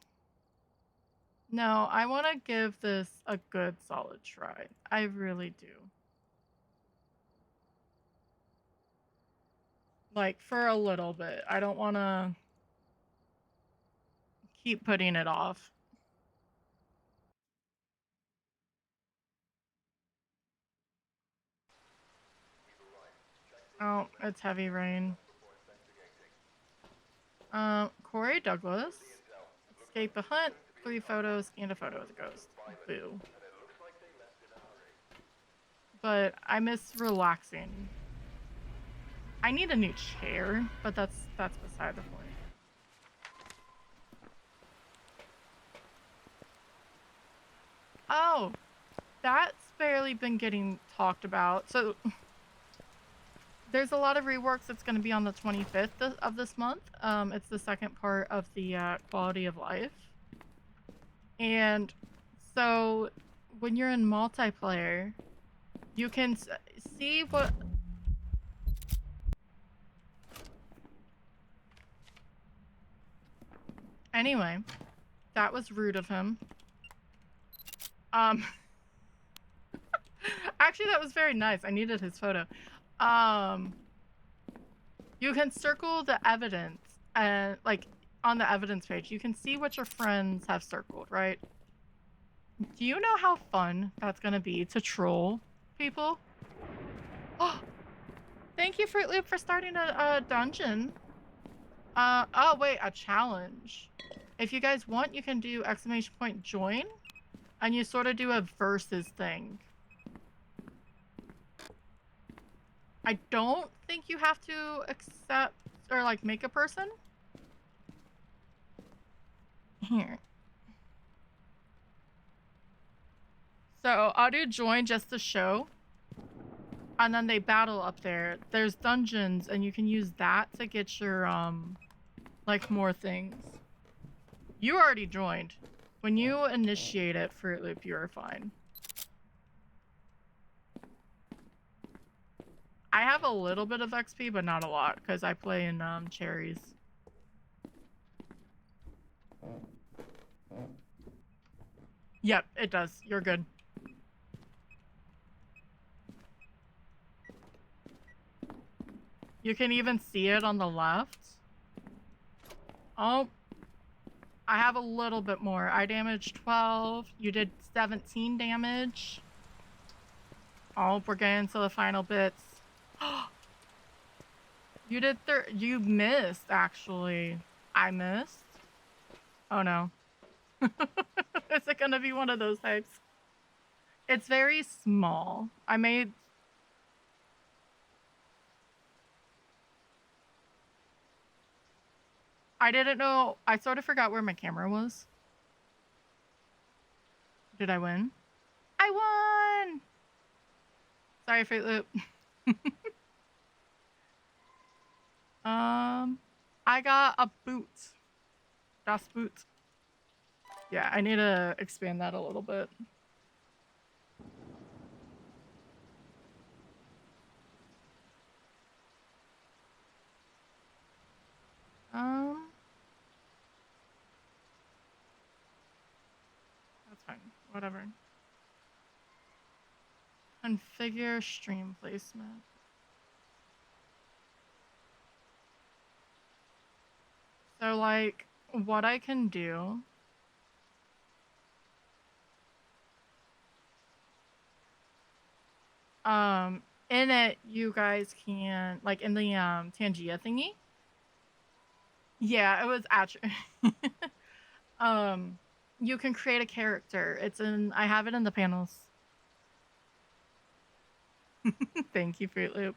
No, I want to give this a good solid try. I really do. Like, for a little bit. I don't want to keep putting it off. Oh, it's heavy rain. Corey Douglas. Escape a hunt, 3 photos, and a photo of the ghost. Boo. But I miss relaxing. I need a new chair, but that's beside the point. Oh, that's barely been getting talked about. So there's a lot of reworks that's going to be on the 25th of this month. It's the second part of the quality of life. And so when you're in multiplayer, you can see what... Anyway, that was rude of him. Actually, that was very nice. I needed his photo. You can circle the evidence and, like, on the evidence page, you can see what your friends have circled, right? Do you know how fun that's gonna be to troll people? Oh, thank you, Fruit Loop, for starting a dungeon. Oh wait, a challenge. If you guys want, you can do !join, and you sort of do a versus thing. I don't think you have to accept or, like, make a person. Here. So I'll do join just to show. And then they battle up there. There's dungeons, and you can use that to get your, like, more things. You already joined. When you initiate it, Fruit Loop, you are fine. I have a little bit of XP, but not a lot, because I play in, cherries. Yep, it does. You're good. You can even see it on the left. Oh. I have a little bit more. I damaged 12. You did 17 damage. Oh, we're getting to the final bits. You did you missed, actually. I missed. Oh no. Is it gonna be one of those types? It's very small. I didn't know. I sort of forgot where my camera was. Did I win? I won! Sorry, Fruit Loop. I got a boot. Das Boot. Yeah, I need to expand that a little bit. fine. Whatever. Configure stream placement. So, like, what I can do. In it, you guys can, like, in the Tangia thingy. Yeah, it was actually. You can create a character. I have it in the panels. Thank you, Fruit Loop.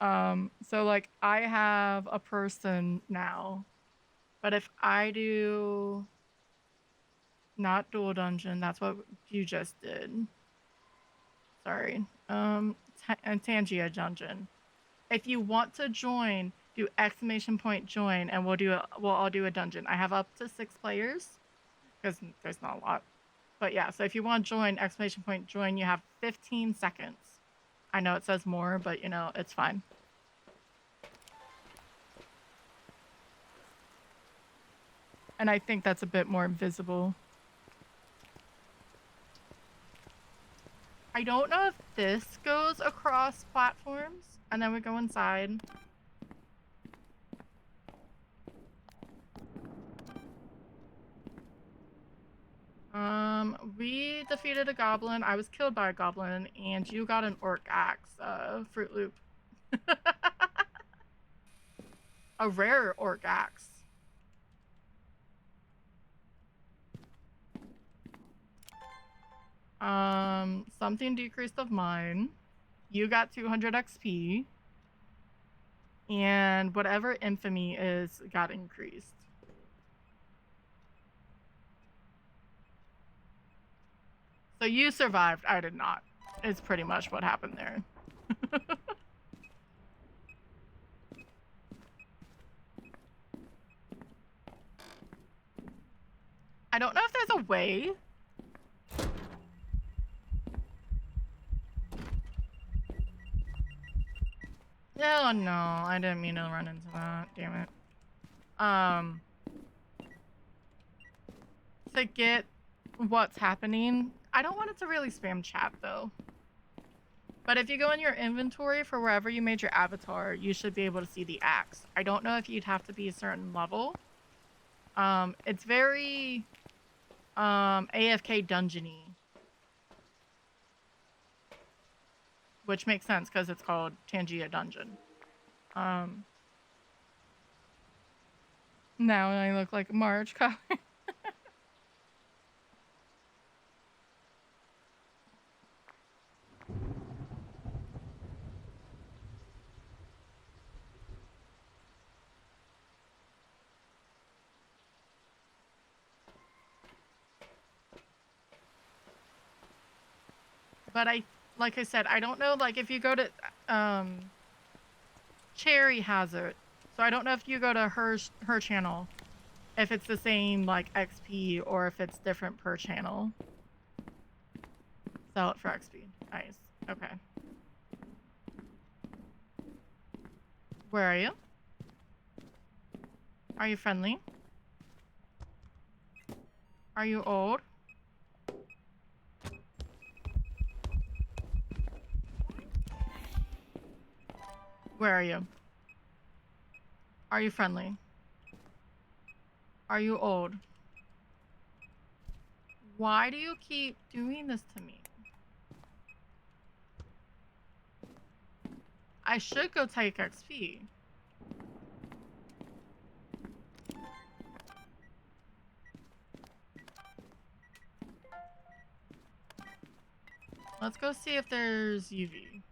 So like I have a person now, but if I do not dual dungeon, that's what you just did. Sorry. Tangia dungeon. If you want to join, do exclamation point join, and we'll all do a dungeon. I have up to 6 players because there's not a lot. But yeah, so if you want to join, exclamation point join, you have 15 seconds. I know it says more, but you know, it's fine. And I think that's a bit more visible. I don't know if this goes across platforms, and then we go inside. We defeated a goblin. I was killed by a goblin, and you got an orc axe, Fruit Loop. A rare orc axe. Something decreased of mine. You got 200 XP. And whatever infamy is got increased. So you survived. I did not. It's pretty much what happened there. I don't know if there's a way. Oh no, I didn't mean to run into that. Damn it. To get what's happening, I don't want it to really spam chat though. But if you go in your inventory for wherever you made your avatar, you should be able to see the axe. I don't know if you'd have to be a certain level. It's very AFK dungeony. Which makes sense because it's called Tangia Dungeon. Now I look like Marge color. But like I said, I don't know, like if you go to, Cherry has it. So I don't know if you go to her channel, if it's the same like XP or if it's different per channel. Sell it for XP. Nice. Okay. Where are you? Are you friendly? Are you old? Where are you? Are you friendly? Are you old? Why do you keep doing this to me? I should go take XP. Let's go see if there's UV.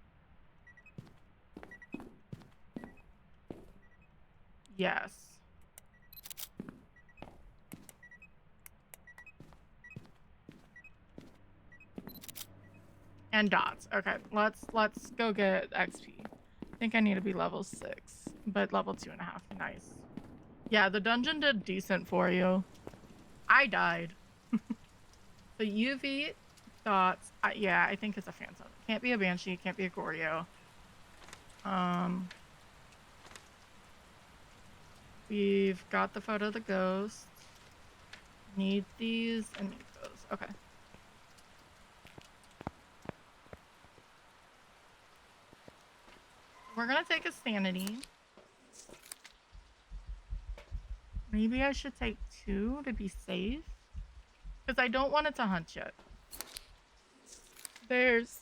Yes. And dots. Okay, let's go get XP. I think I need to be level 6, but level 2.5. Nice. Yeah, the dungeon did decent for you. I died. The UV dots. Yeah, I think it's a phantom. Can't be a banshee. Can't be a Goryo. We've got the photo of the ghost. Need these and need those. Okay. We're gonna take a sanity. Maybe I should take 2 to be safe. Because I don't want it to hunt yet. There's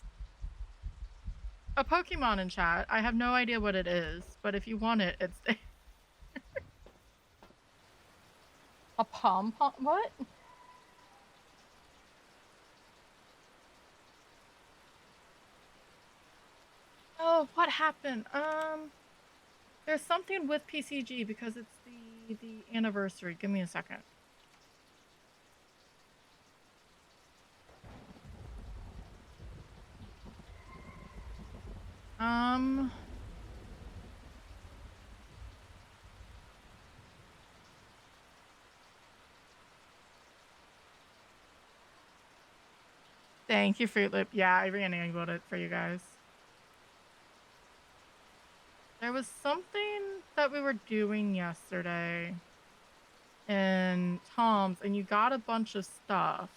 a Pokemon in chat. I have no idea what it is, but if you want it, it's a pom-pom. What? Oh, what happened? There's something with PCG because it's the anniversary. Give me a second. Thank you, Fruit Loop. Yeah, I re-enabled it for you guys. There was something that we were doing yesterday in Tom's, and you got a bunch of stuff.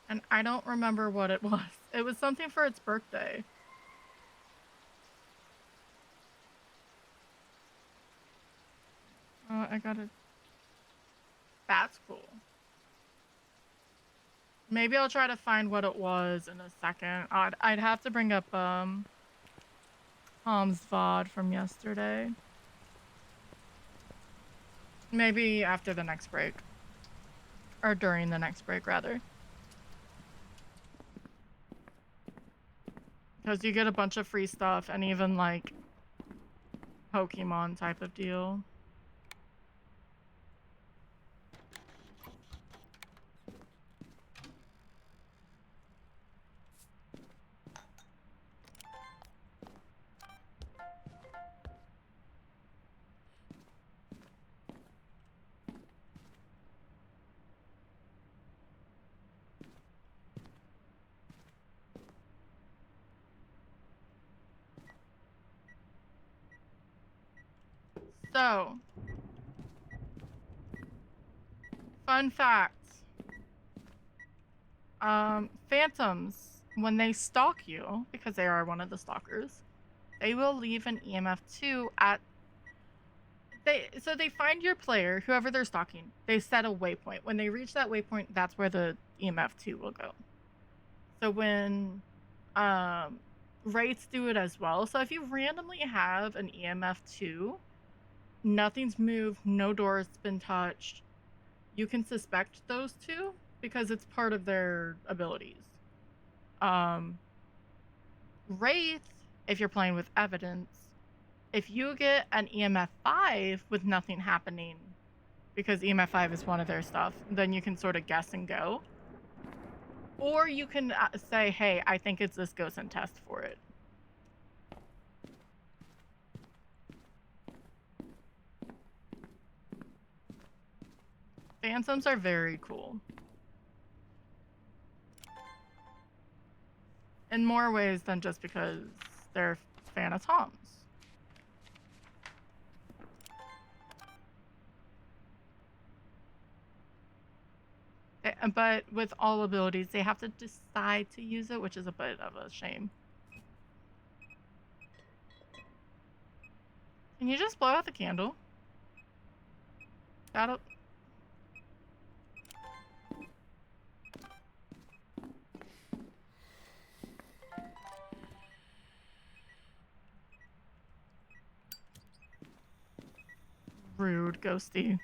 And I don't remember what it was. It was something for its birthday. Oh, I got it. That's cool. Maybe I'll try to find what it was in a second. I'd have to bring up Tom's VOD from yesterday. Maybe after the next break. Or during the next break, rather. Because you get a bunch of free stuff and even, like, Pokemon type of deal. So, fun fact. Phantoms, when they stalk you, because they are one of the stalkers, they will leave an EMF2 at... So they find your player, whoever they're stalking, they set a waypoint. When they reach that waypoint, that's where the EMF2 will go. So when... Wraiths do it as well. So if you randomly have an EMF2, nothing's moved, no door's been touched, you can suspect those two because it's part of their abilities. Wraith, if you're playing with evidence, if you get an EMF 5 with nothing happening, because EMF 5 is one of their stuff, then you can sort of guess and go. Or you can say, hey, I think it's this ghost, and test for it. Phantoms are very cool. In more ways than just because they're Phantoms. But with all abilities, they have to decide to use it, which is a bit of a shame. Can you just blow out the candle? That'll... Rude, Ghosty.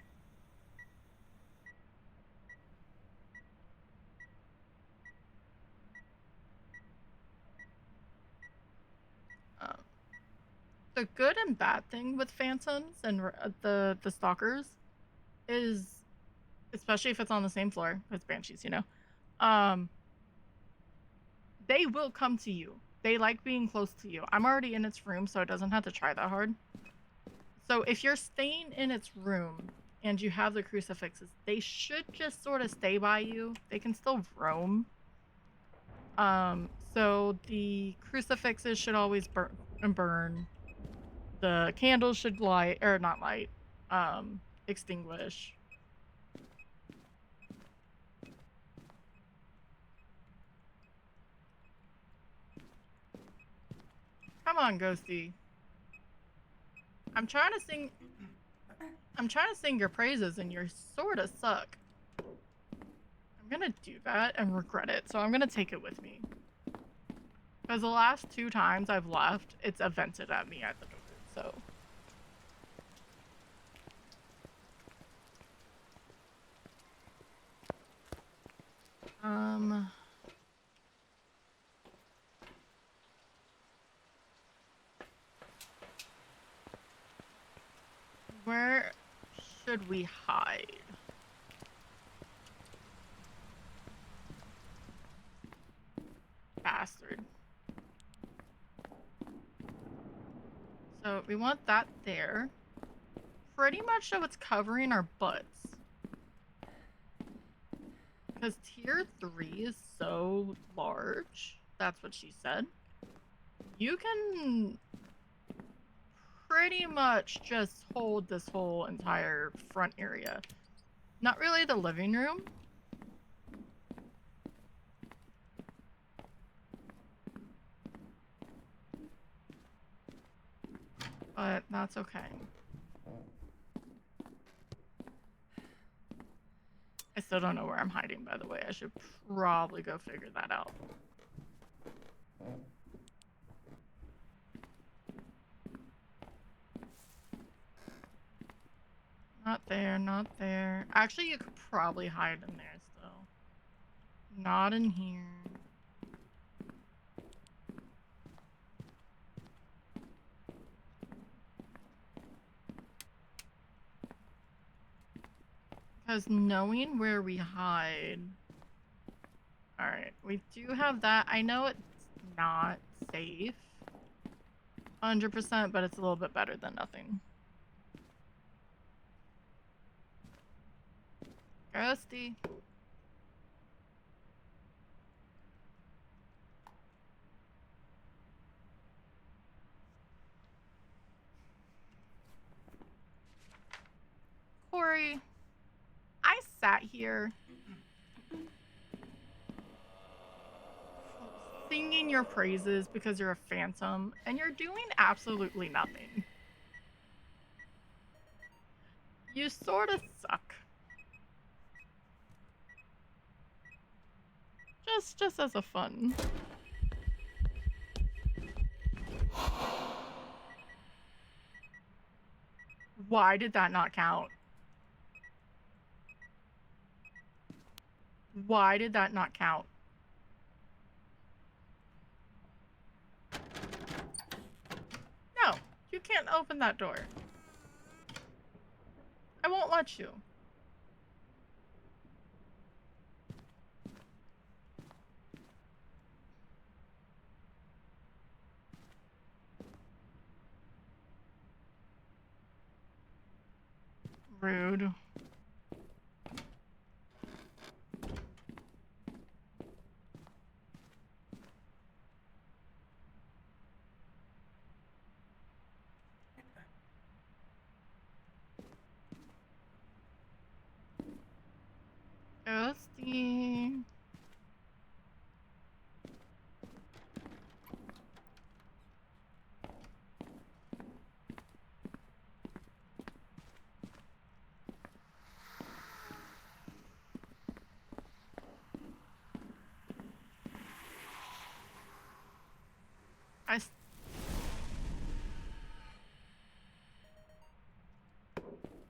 The good and bad thing with Phantoms and the stalkers is, especially if it's on the same floor, it's Banshees, you know, they will come to you. They like being close to you. I'm already in its room, so it doesn't have to try that hard. So if you're staying in its room and you have the crucifixes, they should just sort of stay by you. They can still roam, So the crucifixes should always burn. The candles should light, or not light, extinguish. Come on, Ghosty. I'm trying to sing your praises and you sorta suck. I'm gonna do that and regret it, so I'm gonna take it with me. Because the last 2 times I've left, it's vented at me at the door, so. Where should we hide? Bastard. So we want that there. Pretty much so it's covering our butts. Because tier 3 is so large. That's what she said. You can pretty much just hold this whole entire front area. Not really the living room. But that's okay. I still don't know where I'm hiding, by the way. I should probably go figure that out. Not there, not there. Actually, you could probably hide in there still. Not in here. Because knowing where we hide... Alright, we do have that. I know it's not safe. 100%, but it's a little bit better than nothing. Ghosty. Corey, I sat here singing your praises because you're a phantom, and you're doing absolutely nothing. You sort of suck. Just as a fun. Why did that not count? Why did that not count? No, you can't open that door. I won't let you. Rude. Ghosty.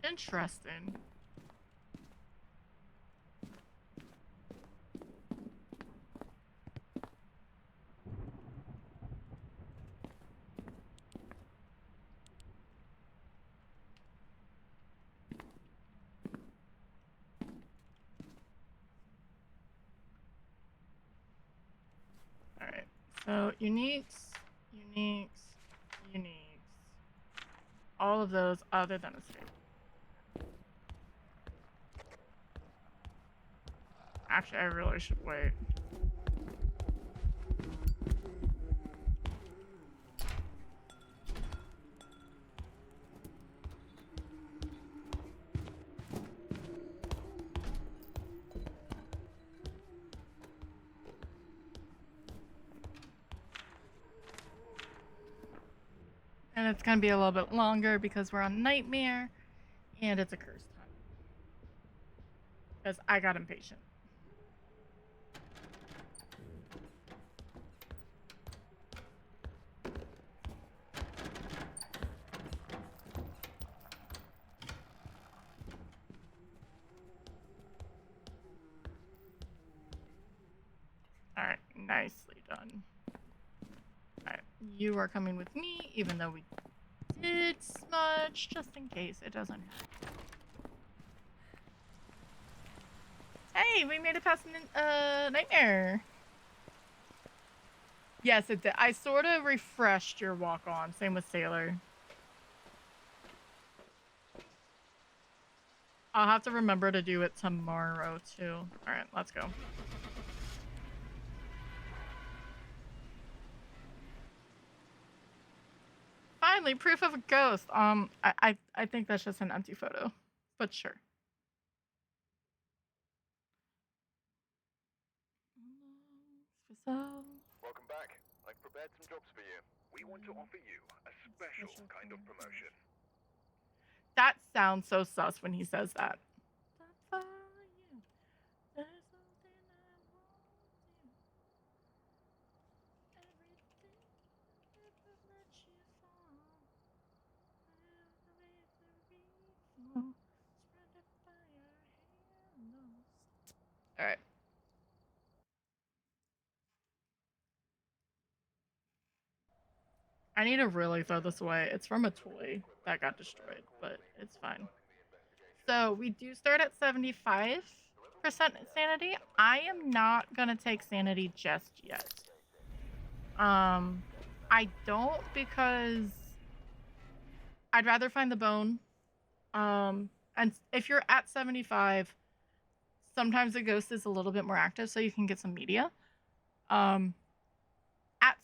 Interesting. Alright, so uniques, uniques, uniques. All of those other than escape. Actually, I really should wait. And it's gonna be a little bit longer because we're on Nightmare and it's a cursed hunt. Because I got impatient. Alright, nicely done. Alright, you are coming with me, even though we did smudge, just in case it doesn't hurt. Hey, we made it past Nightmare. Yes, it did. I sort of refreshed your walk on. Same with Sailor. I'll have to remember to do it tomorrow, too. Alright, let's go. Finally, proof of a ghost. I think that's just an empty photo, but sure. Welcome back. I've prepared some jobs for you. We want to offer you a special kind of promotion. That sounds so sus when he says that. All right. I need to really throw this away. It's from a toy that got destroyed, but it's fine. So we do start at 75% sanity. I am not gonna take sanity just yet. I don't, because I'd rather find the bone. And if you're at 75, sometimes the ghost is a little bit more active, so you can get some media. At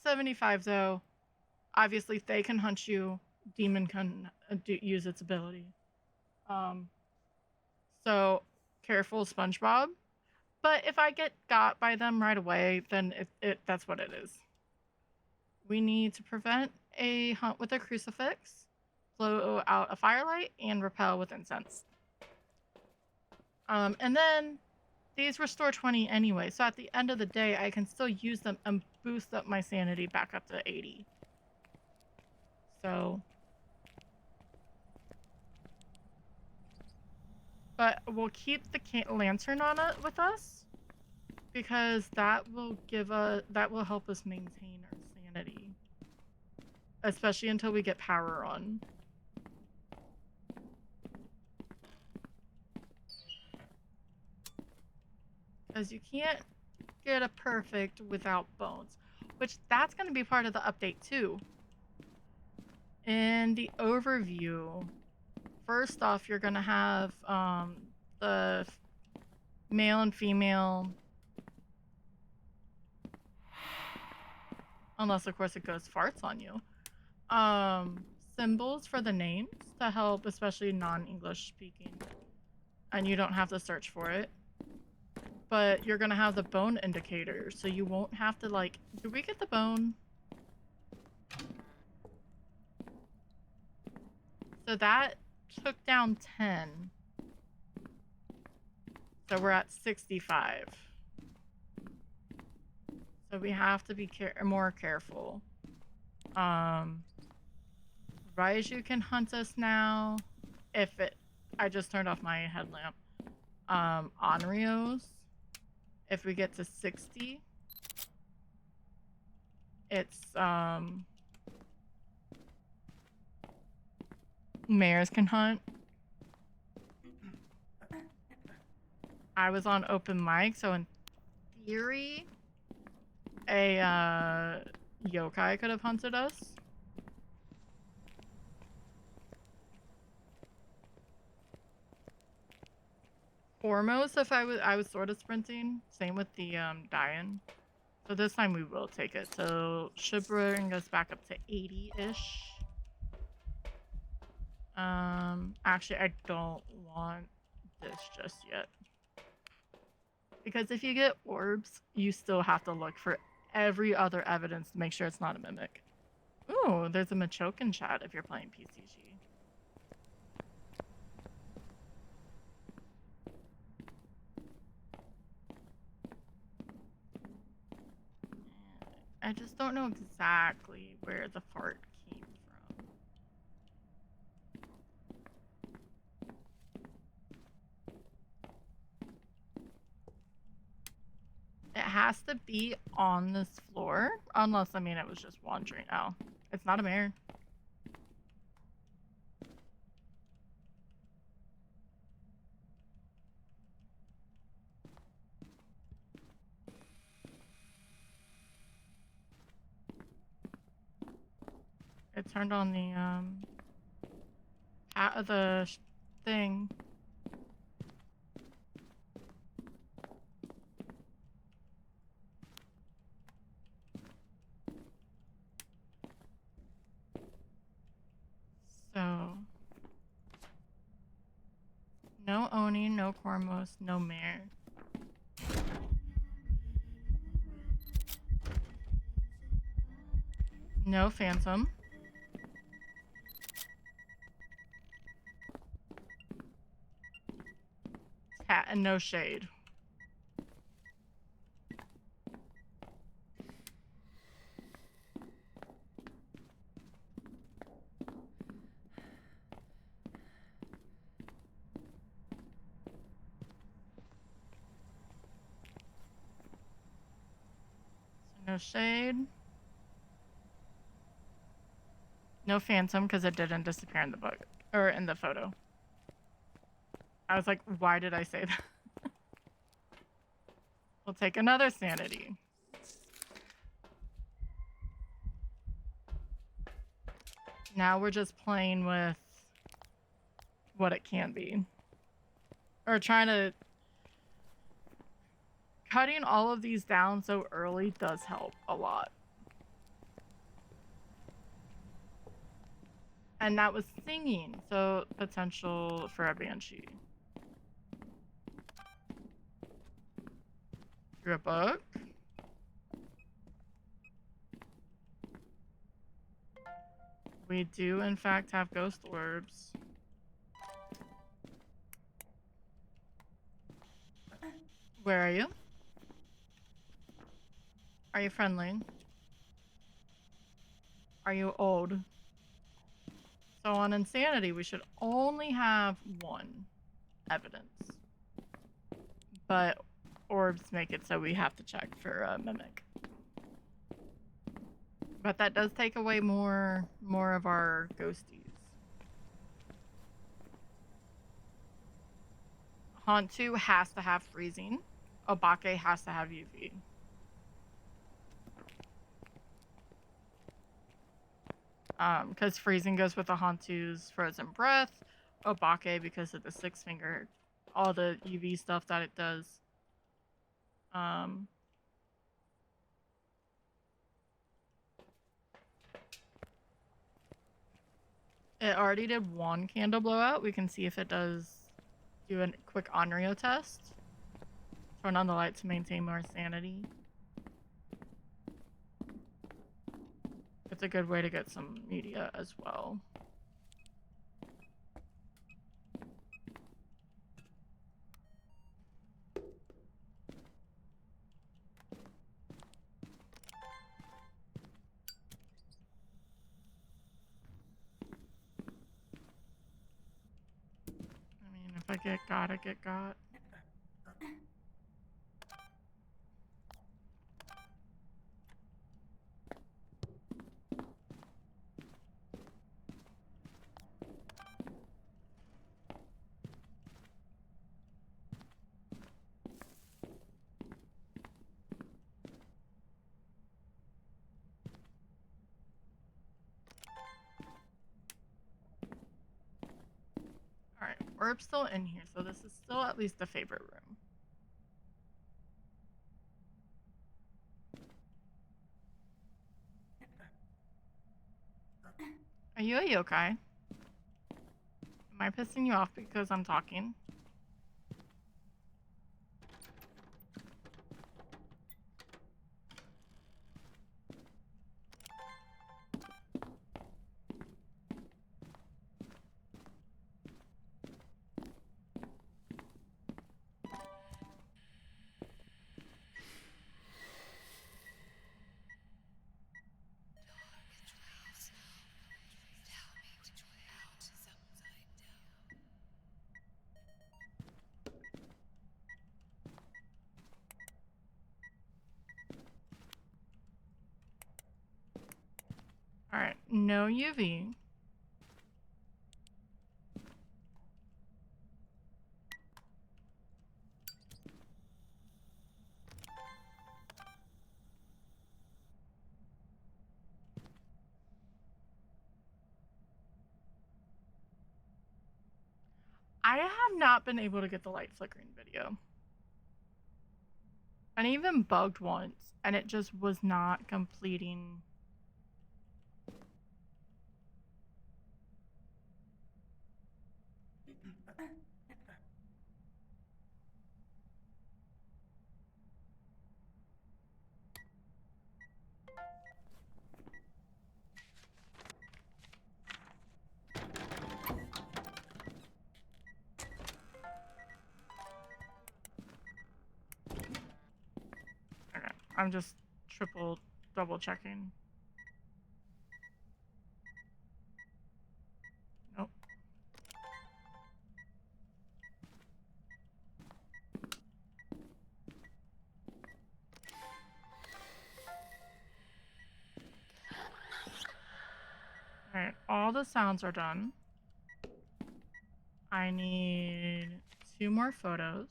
75, though, obviously Fae can hunt you, Demon can use its ability. So careful, SpongeBob. But if I get got by them right away, then that's what it is. We need to prevent a hunt with a crucifix, blow out a firelight, and repel with incense. And then these restore 20 anyway, so at the end of the day, I can still use them and boost up my sanity back up to 80. So, but we'll keep the lantern on it with us, because that will help us maintain our sanity, especially until we get power on. Because you can't get a perfect without bones, which that's going to be part of the update too. In the overview, first off, you're going to have the male and female, unless of course it goes farts on you, symbols for the names to help, especially non-English speaking, and you don't have to search for it. But you're gonna have the bone indicator, so you won't have to, like, did we get the bone? So that took down 10. So we're at 65. So we have to be more careful. Raiju can hunt us now. I just turned off my headlamp. Onryo's. If we get to 60, it's, mares can hunt. I was on open mic, so in theory, a, yokai could have hunted us. Foremost, if I was sort of sprinting. Same with the Dian. So this time we will take it. So should bring us back up to 80-ish. Actually, I don't want this just yet. Because if you get orbs, you still have to look for every other evidence to make sure it's not a mimic. Ooh, there's a Machokin chat if you're playing PCG. I just don't know exactly where the fart came from. It has to be on this floor, unless, I mean, it was just wandering. Oh, it's not a mirror. It turned on the thing. So, no Oni, no Cormos, no Mare. No Phantom. Cat and no Shade. So no Shade. No Phantom because it didn't disappear in the book or in the photo. I was like, why did I say that? We'll take another sanity. Now we're just playing with what it can be. Or trying to... Cutting all of these down so early does help a lot. And that was singing, so potential for a banshee. Through a book. We do, in fact, have ghost orbs. Where are you? Are you friendly? Are you old? So on Insanity, we should only have one evidence. But orbs make it so we have to check for a mimic. But that does take away more of our ghosties. Haunt 2 has to have freezing. Obake has to have UV. Because freezing goes with the Haunt 2's frozen breath. Obake because of the 6 finger, all the UV stuff that it does. It already did one candle blowout. We can see if it does do a quick Onryo test. Turn on the light to maintain more sanity. It's a good way to get some media as well. I mean, if I get got, I get got. Alright, orb's still in here, so this is still at least a favorite room. Are you a yokai? Am I pissing you off because I'm talking? Alright, no UV. I have not been able to get the light flickering video. And even bugged once, and it just was not completing. Okay, I'm just double checking. Nope. Alright, all the sounds are done. I need 2 more photos.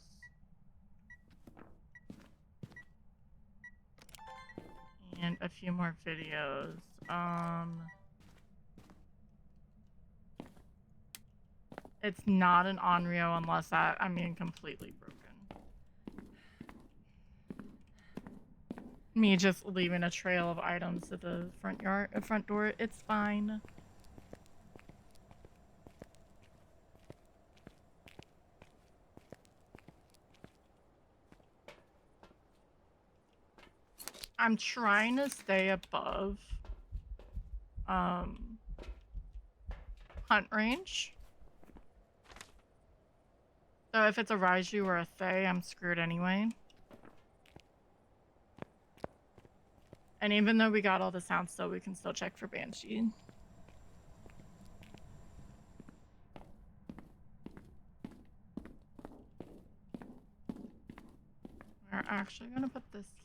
And a few more videos. It's not an Onryo unless that I'm being completely broken. Me just leaving a trail of items at the front door. It's fine. I'm trying to stay above hunt range. So if it's a Raiju or a Thay, I'm screwed anyway. And even though we got all the sounds still, we can still check for Banshee. We're actually gonna put this here.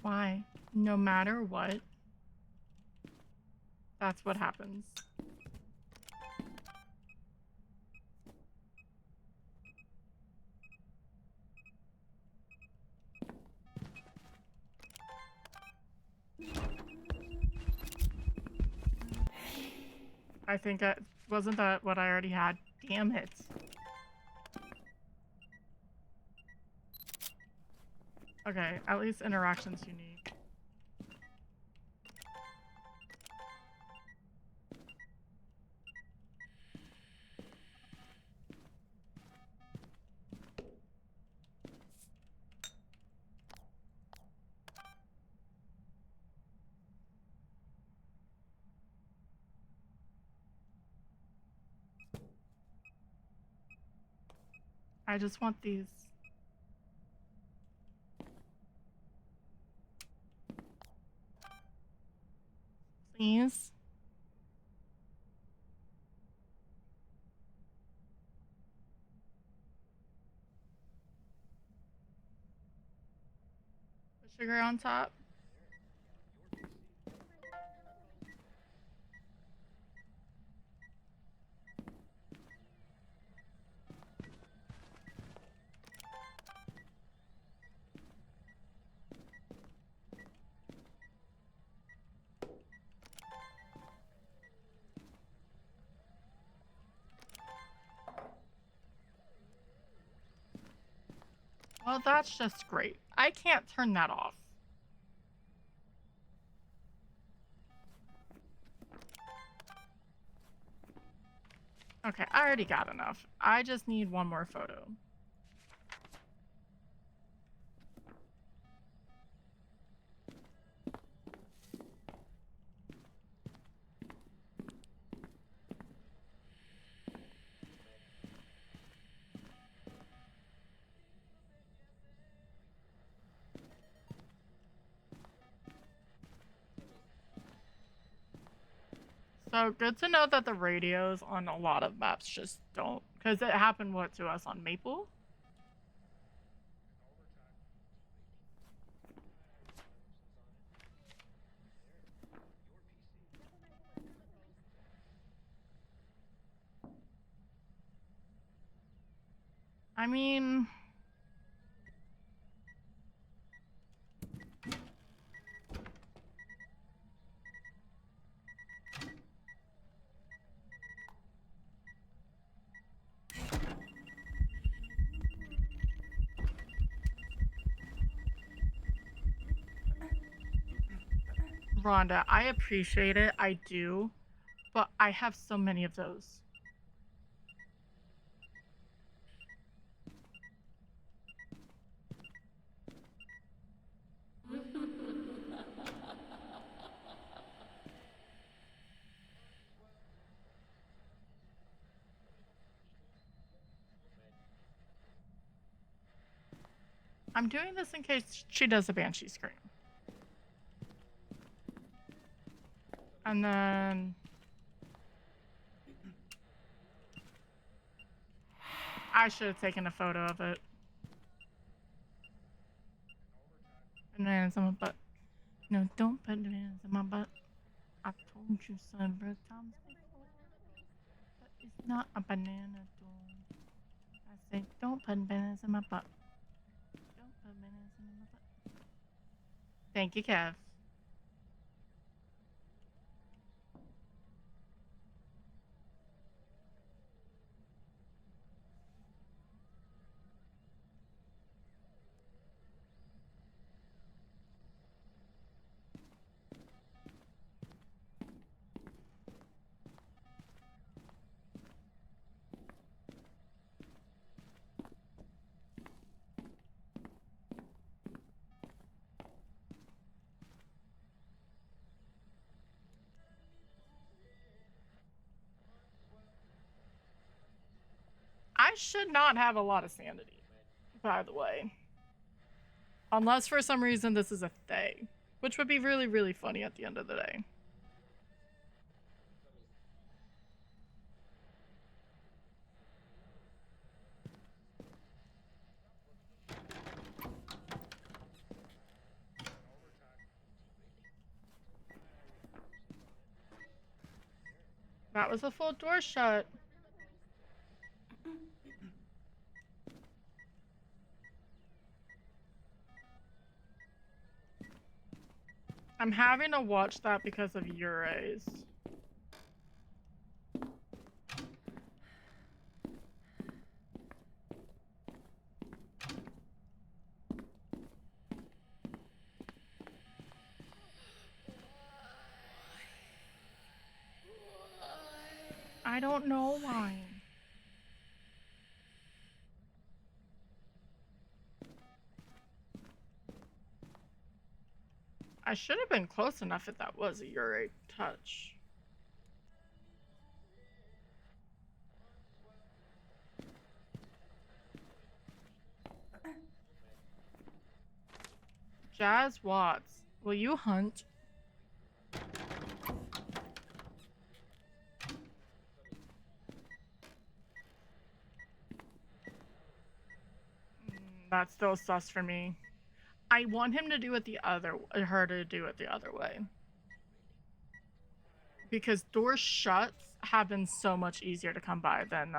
Why? No matter what, that's what happens. I think wasn't that what I already had? Damn it. Okay, at least interaction's unique. I just want these. Please. Put sugar on top. Well, that's just great. I can't turn that off. Okay, I already got enough. I just need one more photo. So good to know that the radios on a lot of maps just don't, because it happened what to us on Maple. I mean, Rhonda, I appreciate it. I do. But I have so many of those. I'm doing this in case she does a banshee scream. And then I should have taken a photo of it. Bananas on my butt. No, don't put bananas in my butt. I told you several times before. But it's not a banana though. I said, don't put bananas in my butt. Don't put bananas in my butt. Thank you, Kev. I should not have a lot of sanity, by the way. Unless for some reason this is a they, which would be really, really funny at the end of the day. That was a full door shut. I'm having to watch that because of Uri's. I don't know why. I should have been close enough if that was a Uri touch. Jazz Watts, will you hunt? That's still sus for me. I want him to do it the other, her to do it the other way. Because door shuts have been so much easier to come by than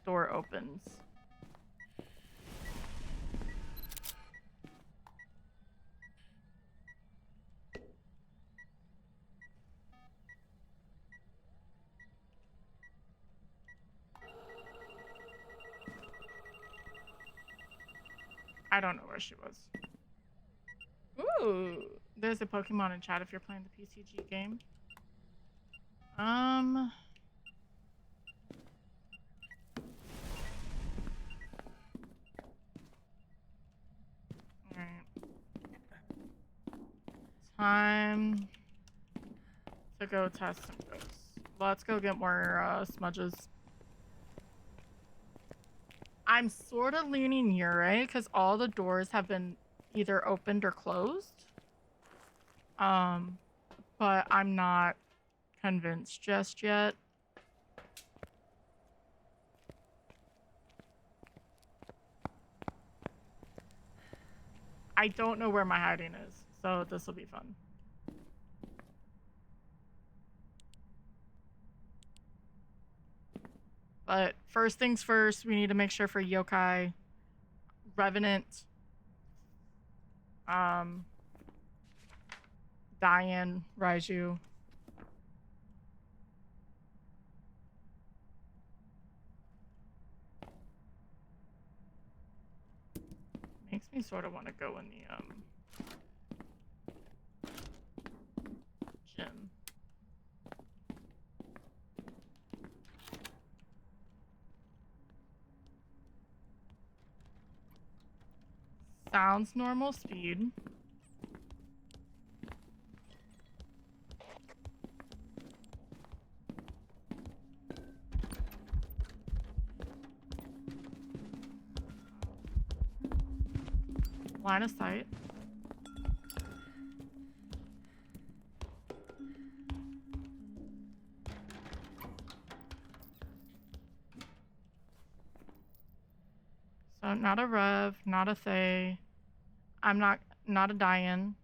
door opens. I don't know where she was. Ooh, there's a Pokemon in chat if you're playing the PCG game. Alright. Time to go test some ghosts. Let's go get more smudges. I'm sort of leaning Ure because all the doors have been either opened or closed. But I'm not convinced just yet. I don't know where my hiding is, so this will be fun. But first things first, we need to make sure for yokai, revenant, Diane, Raiju. Makes me sort of want to go in the gym. Sounds normal speed. Line of sight. So not a Rev, not a Thay. I'm not a Dian,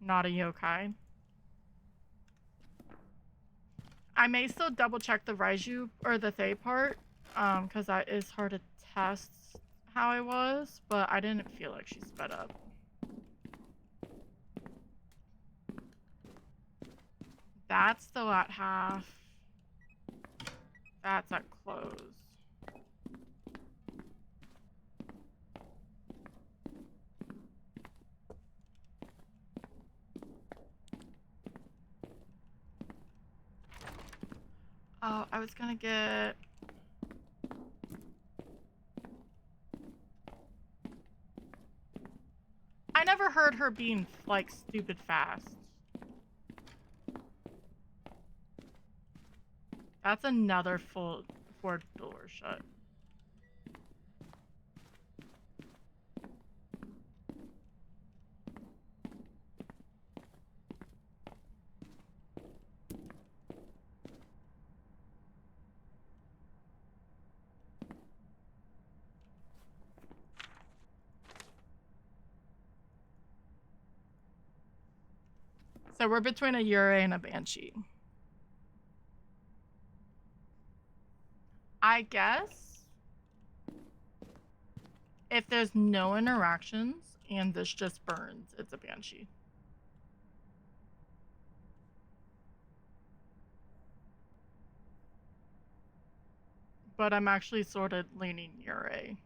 not a yokai. I may still double check the Raiju or the Thay part, because that is hard to test how I was, but I didn't feel like she sped up. That's still at half. That's at close. Oh, I was gonna get... I never heard her being, like, stupid fast. That's another full 4 door shut. So we're between a Yurei and a Banshee. I guess if there's no interactions and this just burns, it's a Banshee. But I'm actually sort of leaning Yurei.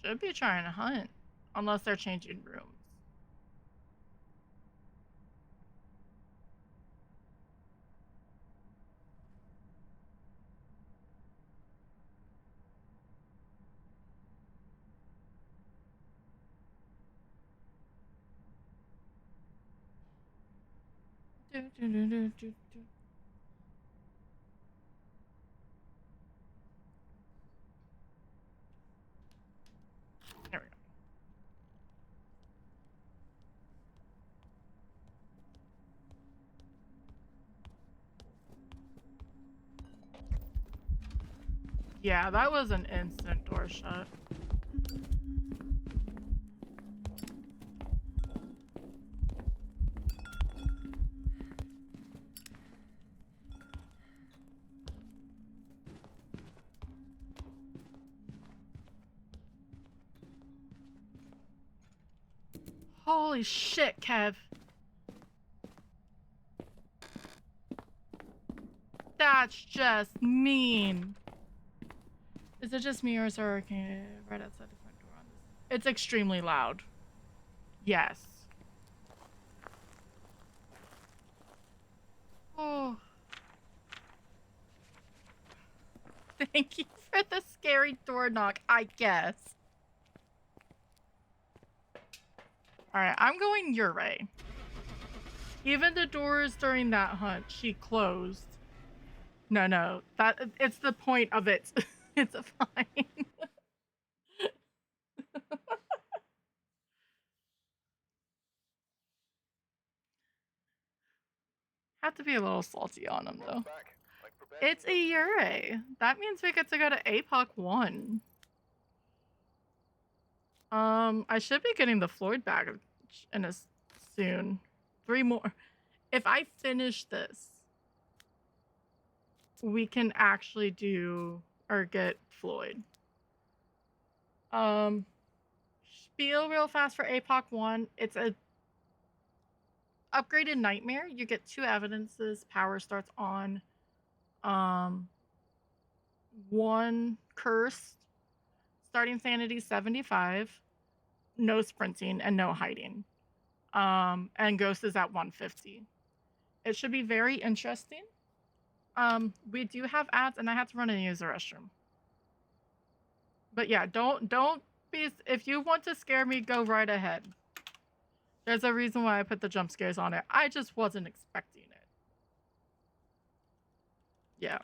Should be trying to hunt, unless they're changing rooms. Do, do, do, do, do, do. There we go. Yeah, that was an instant door shut. Holy shit, Kev. That's just mean. Is it just me or is there a can right outside the front door on this? It's extremely loud. Yes. Oh. Thank you for the scary door knock, I guess. Alright, I'm going your way. Even the doors during that hunt, she closed. No, it's the point of it. It's fine. Have to be a little salty on him though. It's a Yurei. That means we get to go to APOC 1. I should be getting the Floyd bag in a soon. 3 more. If I finish this, we can actually do or get Floyd. Spiel real fast for APOC 1. It's a upgraded nightmare. You get 2 evidences. Power starts on. 1 cursed. Starting sanity 75. No sprinting and no hiding. And ghost is at 150. It should be very interesting. We do have ads, and I have to run and use the restroom. But yeah, don't be. If you want to scare me, go right ahead. There's a reason why I put the jump scares on it. I just wasn't expecting it. Yeah,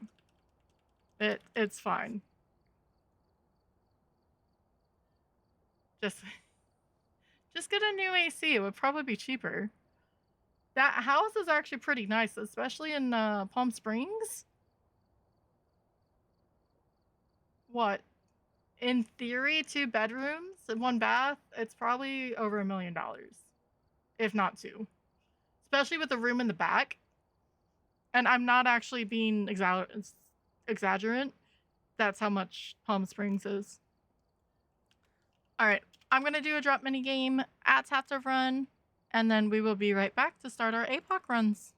it's fine. Just get a new AC. It would probably be cheaper. That house is actually pretty nice, especially in Palm Springs. What? In theory, 2 bedrooms and 1 bath, it's probably over $1 million, if not 2. Especially with the room in the back. And I'm not actually being exaggerant. That's how much Palm Springs is. All right, I'm gonna do a drop mini game. Ads have to run, and then we will be right back to start our APOC runs.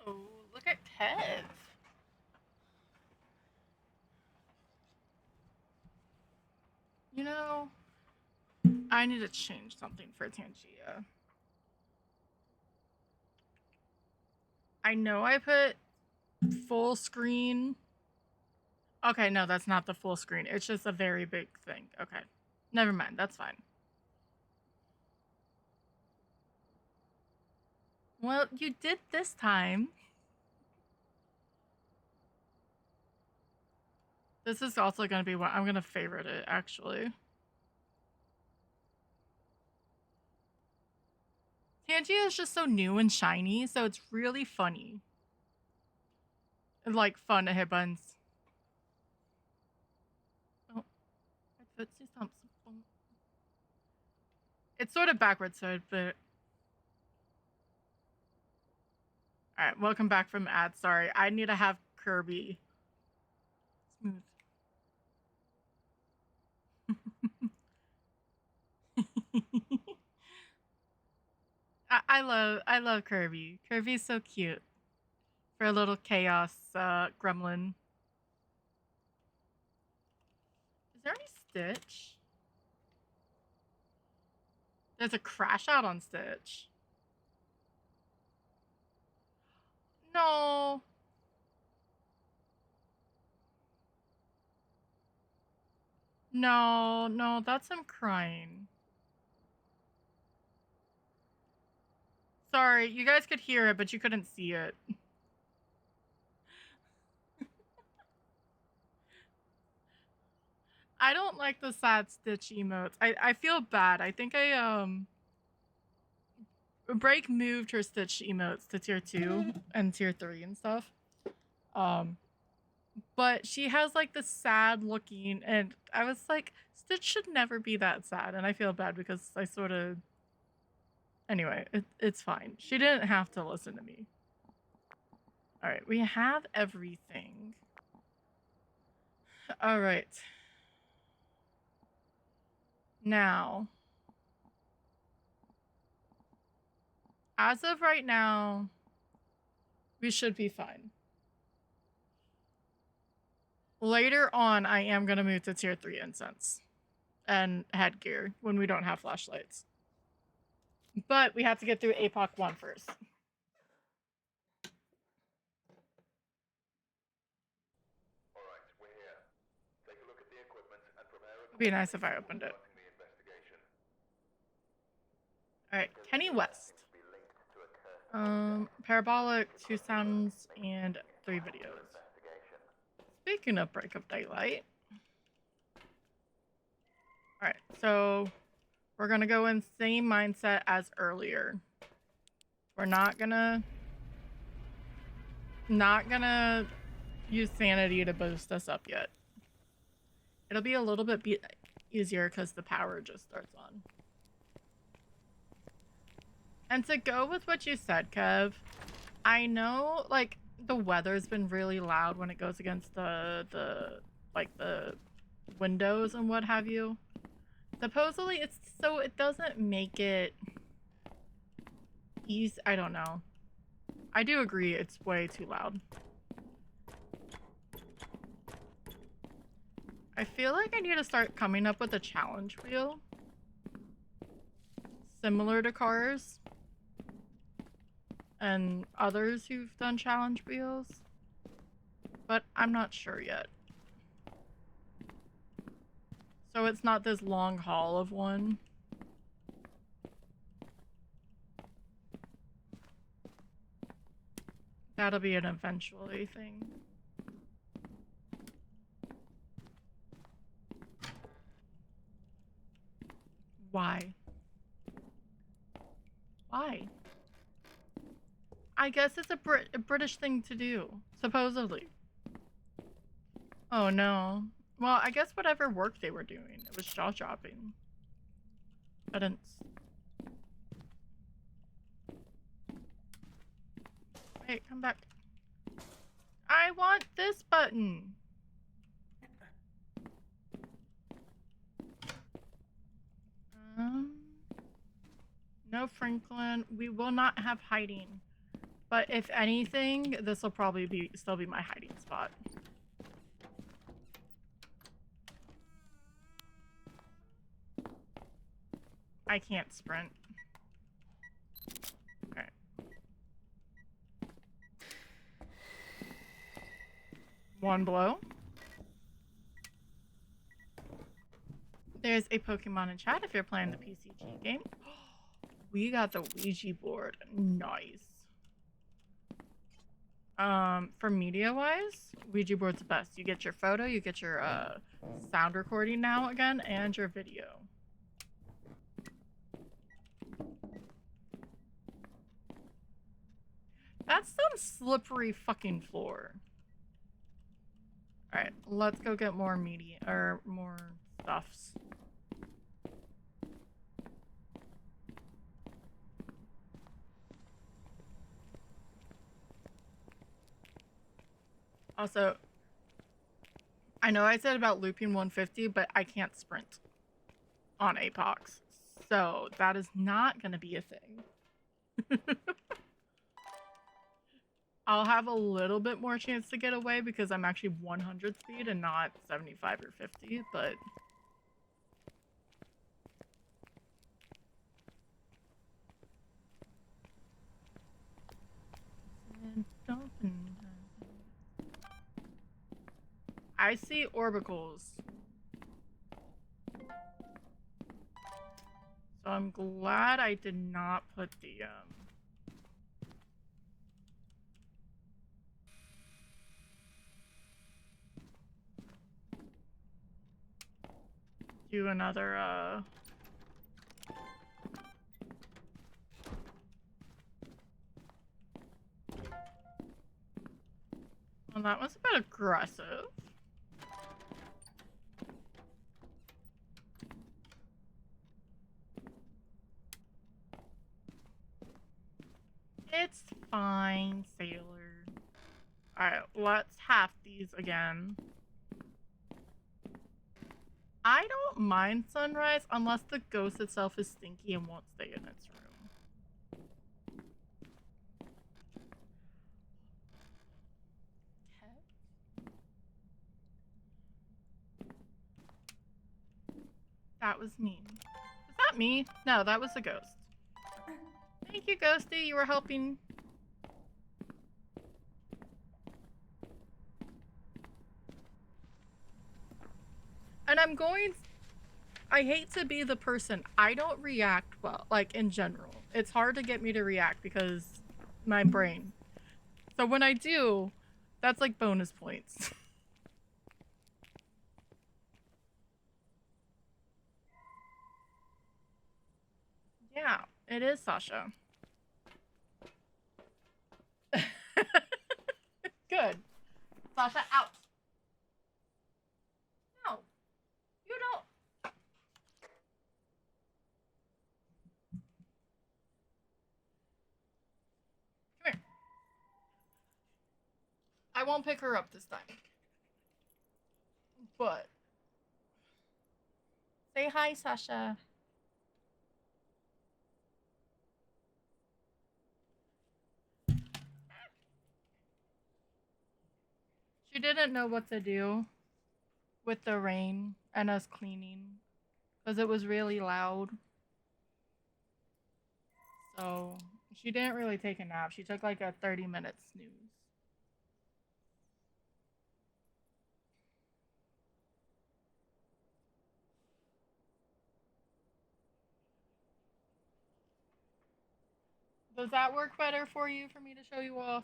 Oh, look at Kev. You know, I need to change something for Tangia. I know I put full screen. Okay, no, that's not the full screen. It's just a very big thing. Okay. Never mind. That's fine. Well, you did this time. This is also going to be what I'm going to favorite it, actually. Tangia is just so new and shiny, so it's really funny. like fun headbuns. Oh, my footsie stomps. It's sort of backwards, so but. All right, welcome back from ads. Sorry, I need to have Kirby smooth. I love Kirby. Kirby's so cute for a little chaos gremlin. Is there any Stitch? There's a crash out on Stitch. No. No, that's him crying. Sorry, you guys could hear it, but you couldn't see it. I don't like the sad Stitch emotes. I feel bad. I think Break moved her Stitch emotes to tier 2 and tier 3 and stuff. But she has like the sad looking, and I was like, Stitch should never be that sad, and I feel bad because I sort of. Anyway, it's fine. She didn't have to listen to me. All right, we have everything. All right. Now, as of right now, we should be fine. Later on, I am going to move to tier 3 incense and headgear when we don't have flashlights. But we have to get through APOC 1 first. Alright, we're here. Take a look at the equipment and prepare a It'd be nice if I opened it. conducting the investigation. Alright, Kenny West. Be linked to a cursed Parabolic, 2 sounds, and 3 videos. investigation. Speaking of Break of Daylight. Alright, so we're gonna go in same mindset as earlier. We're not gonna use sanity to boost us up yet. It'll be a little bit easier because the power just starts on. And to go with what you said, Kev, I know like the weather's been really loud when it goes against the windows and what have you. Supposedly it's so it doesn't make it easy. I don't know. I do agree it's way too loud. I feel like I need to start coming up with a challenge wheel similar to Cars and others who've done challenge wheels, but I'm not sure yet. So it's not this long haul of one. That'll be an eventually thing. Why? Why? I guess it's a British thing to do, supposedly. Oh no. Well, I guess whatever work they were doing, it was jaw-dropping. I didn't... Wait, come back. I want this button! No Franklin. We will not have hiding. But if anything, this will probably still be my hiding spot. I can't sprint. Alright. One blow. There's a Pokemon in chat if you're playing the PCG game. We got the Ouija board. Nice. For media-wise, Ouija board's the best. You get your photo, you get your sound recording now again, and your video. That's some slippery fucking floor. Alright, let's go get more meaty or more stuffs. Also, I know I said about looping 150, but I can't sprint on Apox. So that is not going to be a thing. I'll have a little bit more chance to get away because I'm actually 100 speed and not 75 or 50, but... I see orbicals. So I'm glad I did not put the, do another, well, that was a bit aggressive. It's fine, sailor. Alright, let's half these again. I don't mind sunrise unless the ghost itself is stinky and won't stay in its room. That was mean. Was that me? No, that was a ghost. Thank you, Ghosty. You were helping. And I'm going... I hate to be the person. I don't react well, like, in general. It's hard to get me to react because my brain. So when I do, that's like bonus points. Yeah, it is, Sasha. Good. Sasha, out. No, you don't. Come here. I won't pick her up this time. But say hi, Sasha. She didn't know what to do with the rain and us cleaning because it was really loud. So she didn't really take a nap. She took like a 30-minute snooze. Does that work better for you for me to show you off?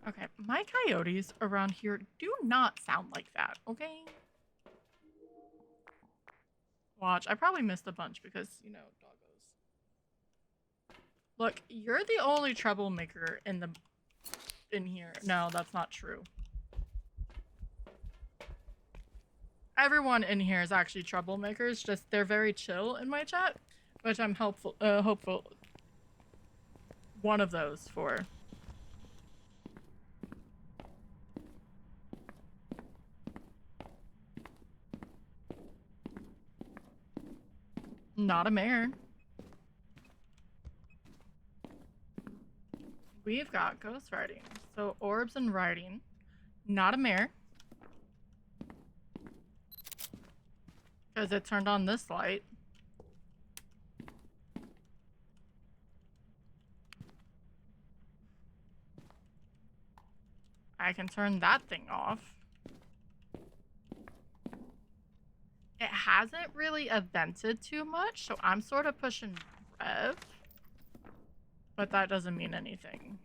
Okay, my coyotes around here do not sound like that, okay? Watch, I probably missed a bunch because, you know, doggos. Look, you're the only troublemaker in here. No, that's not true. Everyone in here is actually troublemakers, just they're very chill in my chat, which I'm hopeful one of those for. Not a mare. We've got ghost riding. So orbs and riding. Not a mare. Because it turned on this light. I can turn that thing off. It hasn't really evented too much, so I'm sort of pushing rev. But that doesn't mean anything.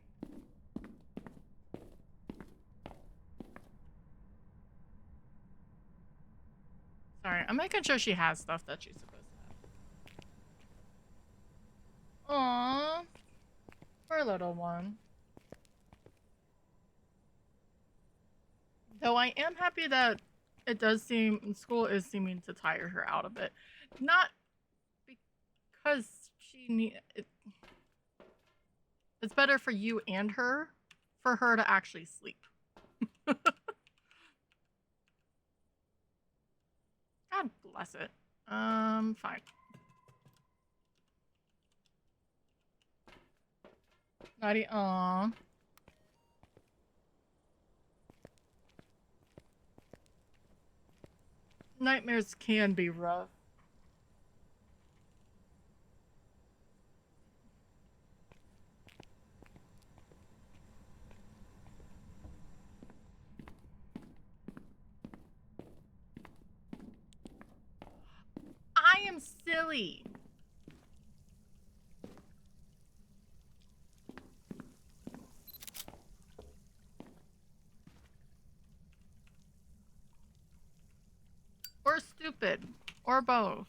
Sorry, I'm making sure she has stuff that she's supposed to have. Aww. Poor little one. Though I am happy that it does seem school is seeming to tire her out a bit. Not because it's better for you and her for her to actually sleep. God bless it. Fine. Naughty, aw. Nightmares can be rough. I am silly. Or stupid. Or both.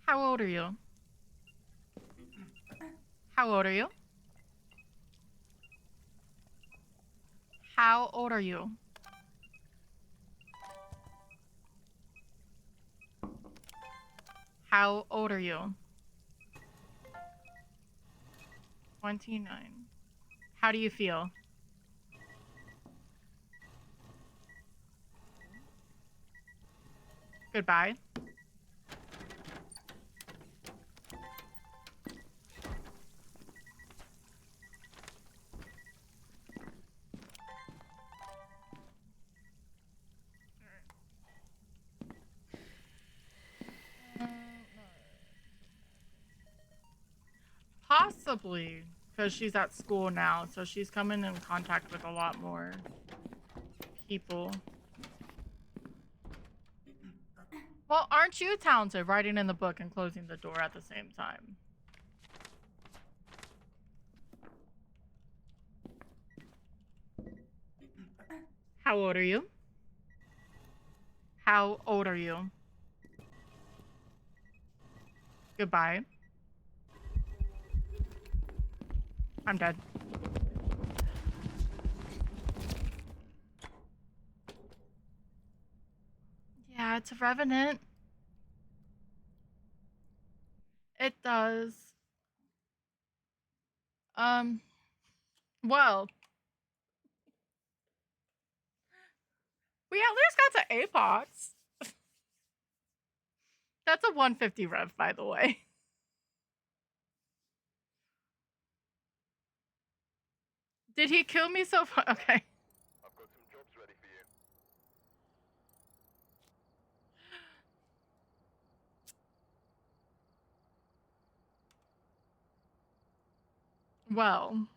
How old are you? How old are you? How old are you? How old are you? 29. How do you feel? Goodbye. Possibly, because she's at school now, so she's coming in contact with a lot more people. Well, aren't you talented writing in the book and closing the door at the same time? How old are you? How old are you? Goodbye. I'm dead. Yeah, it's a revenant. It does. Well, we at least got to Apox. That's a 150 rev, by the way. Did he kill me so far? Okay. I've got some jobs ready for you. Well.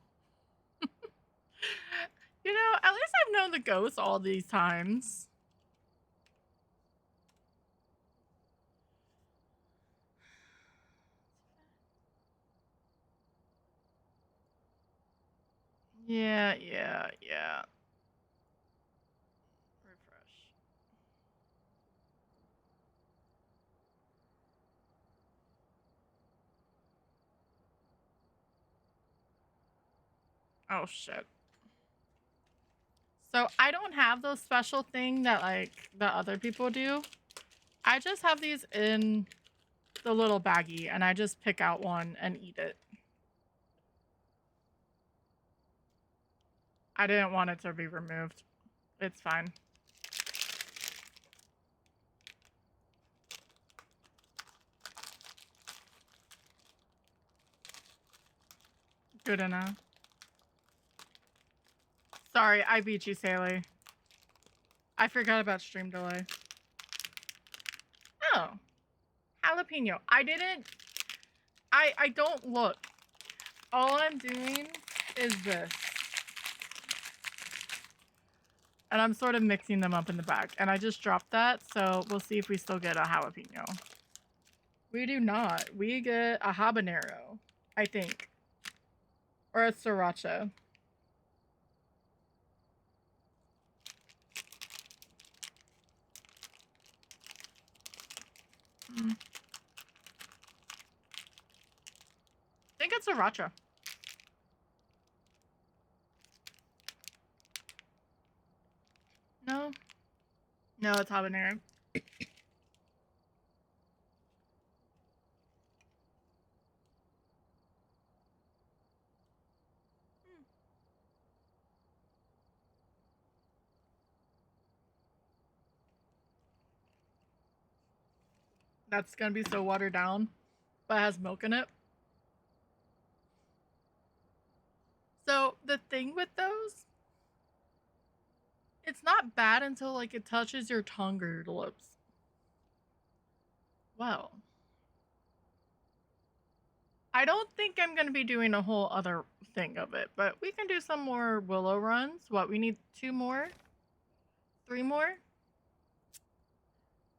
You know, at least I've known the ghost all these times. Yeah. Refresh. Oh, shit. So I don't have those special thing that, like, the other people do. I just have these in the little baggie, and I just pick out one and eat it. I didn't want it to be removed. It's fine. Good enough. Sorry, I beat you, Sally. I forgot about stream delay. Oh. Jalapeno. I don't look. All I'm doing is this. And I'm sort of mixing them up in the bag. And I just dropped that, so we'll see if we still get a jalapeno. We do not. We get a habanero, I think. Or a sriracha. want sriracha. No. No, it's habanero. That's gonna be so watered down, but it has milk in it. So the thing with those, it's not bad until like it touches your tongue or your lips. Well, I don't think I'm gonna be doing a whole other thing of it, but we can do some more willow runs. What, we need 2 more? 3 more?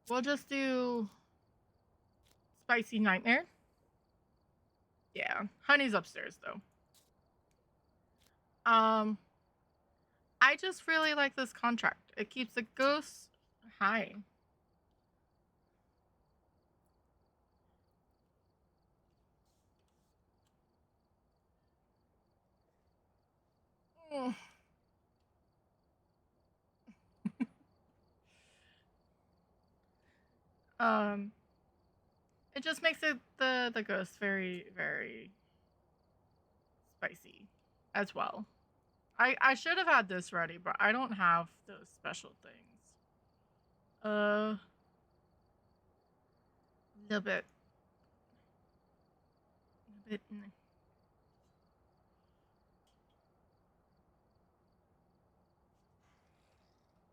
We'll just do Spicy Nightmare. Yeah, Honey's upstairs though. I just really like this contract. It keeps the ghosts high. Mm. It just makes it the ghost very, very spicy as well. I should have had this ready, but I don't have those special things. A little bit. A bit.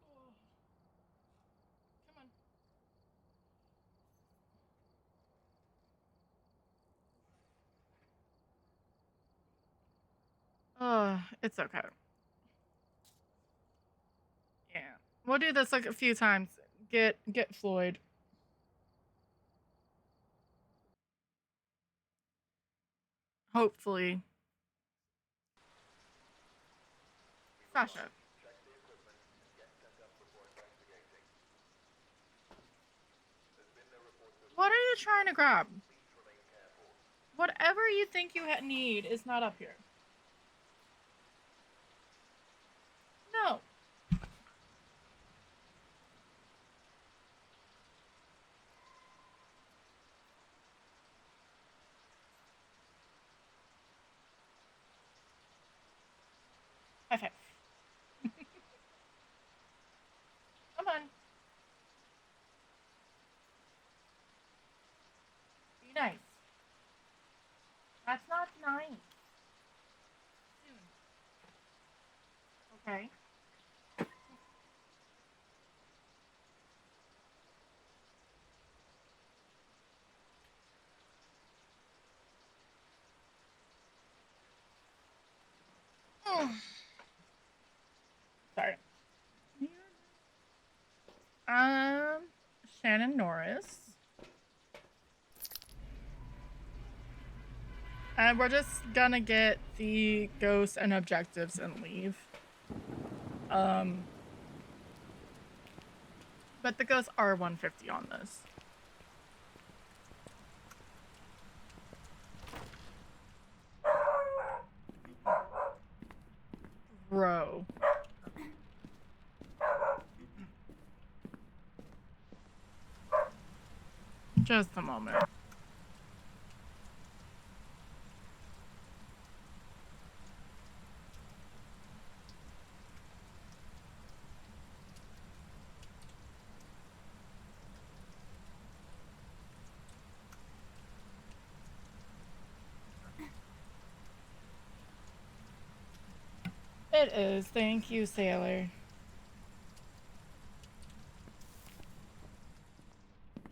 Oh, come on. It's okay. Yeah. We'll do this like a few times. Get Floyd. Hopefully. Sasha. What are you trying to grab? Whatever you think you need is not up here. No. High five. Come on. Be nice. That's not nice. Okay. Sorry. Shannon Norris. And we're just gonna get the ghosts and objectives and leave. But the ghosts are 150 on this. Bro. Just a moment. It is. Thank you, Sailor.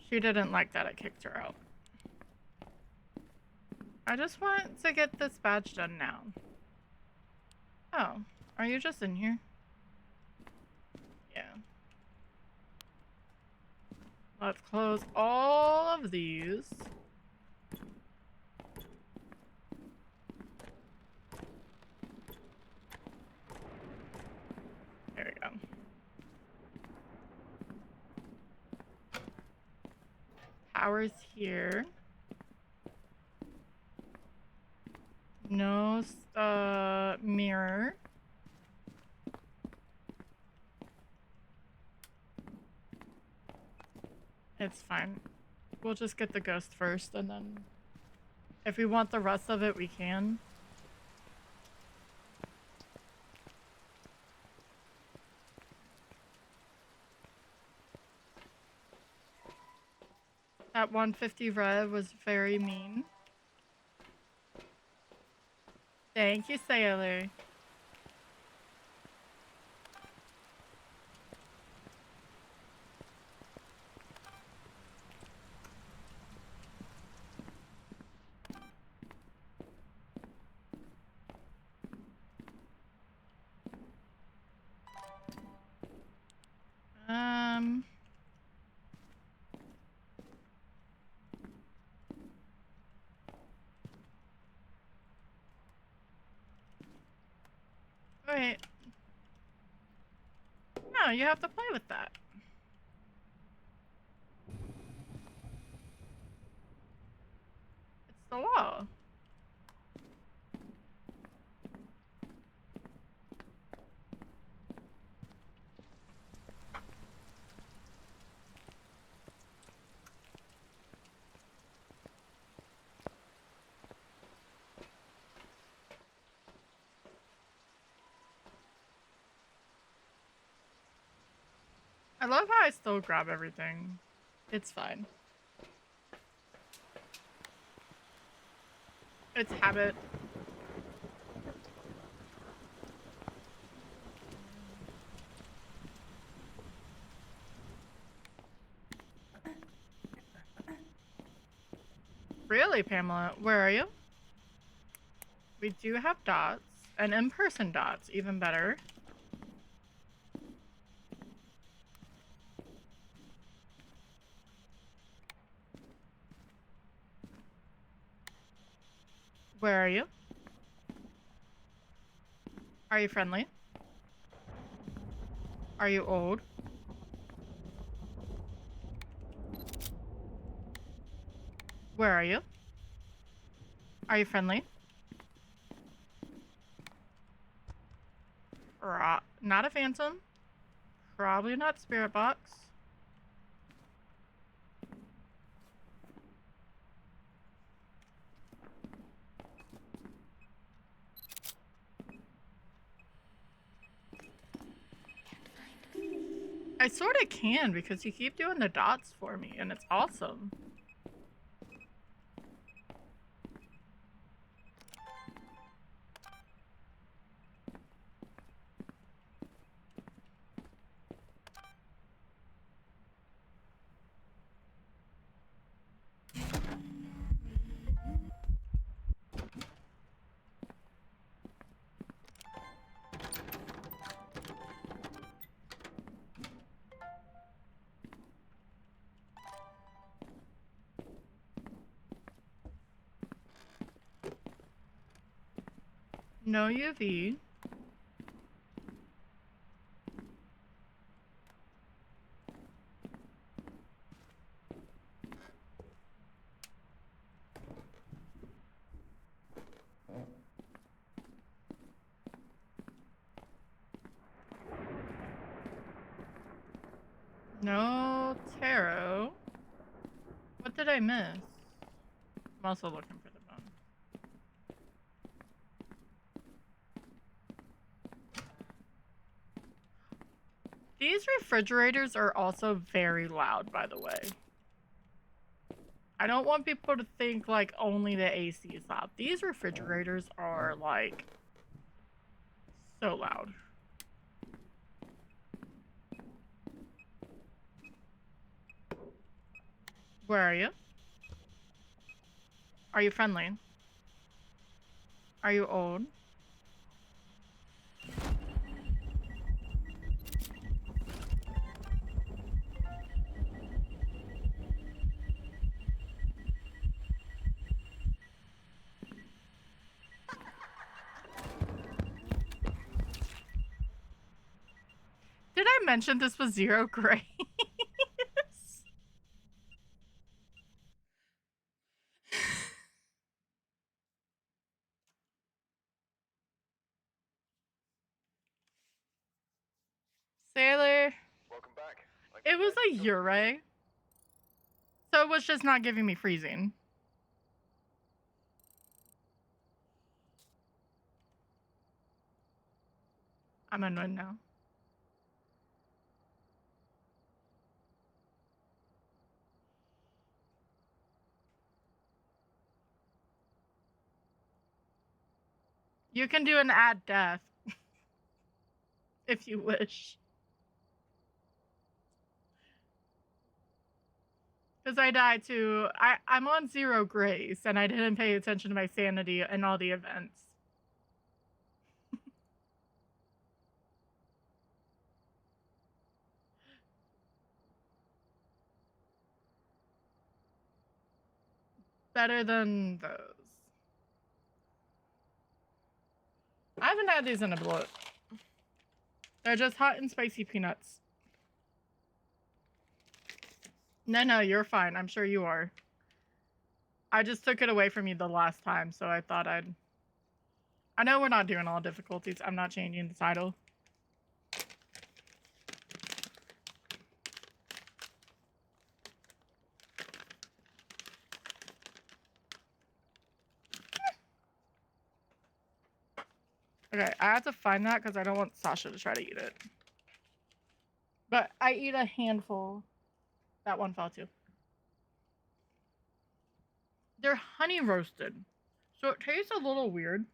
She didn't like that I kicked her out. I just want to get this badge done now. Oh, are you just in here? Yeah. Let's close all of these. There we go. Power's here. No, mirror. It's fine. We'll just get the ghost first, and then if we want the rest of it, we can. That 150 red was very mean. Thank you, Sailor. Wait. No, you have to play with that. It's the law. I love how I still grab everything. It's fine. It's habit. Really, Pamela? Where are you? We do have dots. And in-person dots, even better. Where are you? Are you friendly? Are you old? Where are you? Are you friendly? Not a phantom. Probably not spirit box. I sort of can because you keep doing the dots for me and it's awesome. No UV. No tarot. What did I miss? I'm also looking for the bone. These refrigerators are also very loud, by the way. I don't want people to think like only the AC is loud. These refrigerators are like so loud. Where are you? Are you friendly? Are you old? Did I mention this was 0 grays? It was a Ure. So it was just not giving me freezing. I'm annoyed now. You can do an add death if you wish. Because I died too. I'm on 0 grace and I didn't pay attention to my sanity in all the events. Better than those. I haven't had these in a bit. They're just hot and spicy peanuts. No, you're fine. I'm sure you are. I just took it away from you the last time, so I thought I'd... I know we're not doing all difficulties. I'm not changing the title. Okay, I have to find that because I don't want Sasha to try to eat it. But I eat a handful. That one fell too. They're honey roasted, so it tastes a little weird.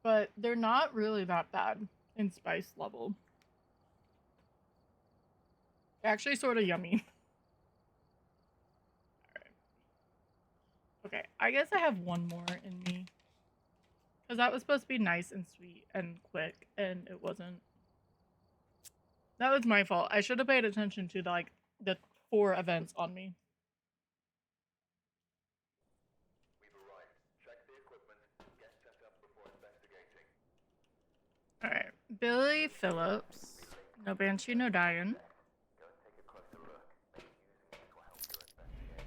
But they're not really that bad in spice level. They're actually sort of yummy. Okay, I guess I have one more in me. Because that was supposed to be nice and sweet and quick, and it wasn't. That was my fault. I should have paid attention to the 4 events on me. We've arrived. Check the equipment. Get set up before investigating. Alright. Billy Phillips. No Banshee, no Diane. Go and take a closer look. Maybe using it will help your investigation.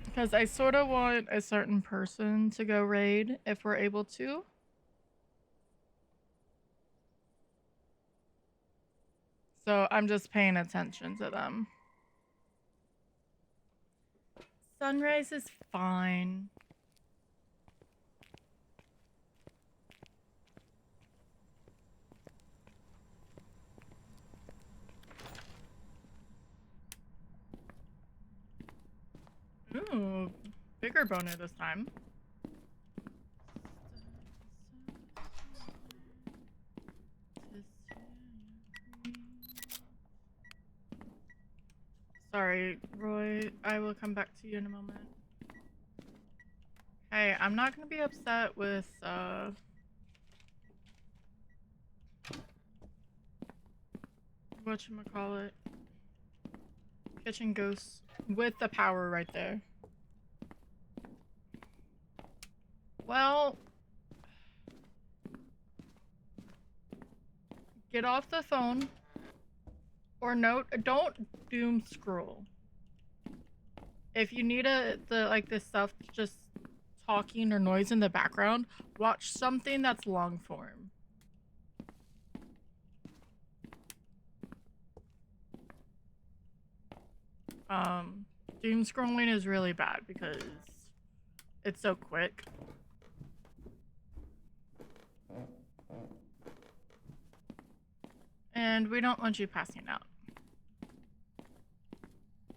Because I sort of want a certain person to go raid if we're able to. So I'm just paying attention to them. Sunrise is fine. Ooh, bigger boner this time. Sorry, Roy. I will come back to you in a moment. Hey, I'm not gonna be upset with, whatchamacallit, Kitchen Ghosts with the power right there. Well, get off the phone. Or don't doom scroll. If you need this stuff just talking or noise in the background, watch something that's long form. Doom scrolling is really bad because it's so quick. And we don't want you passing out.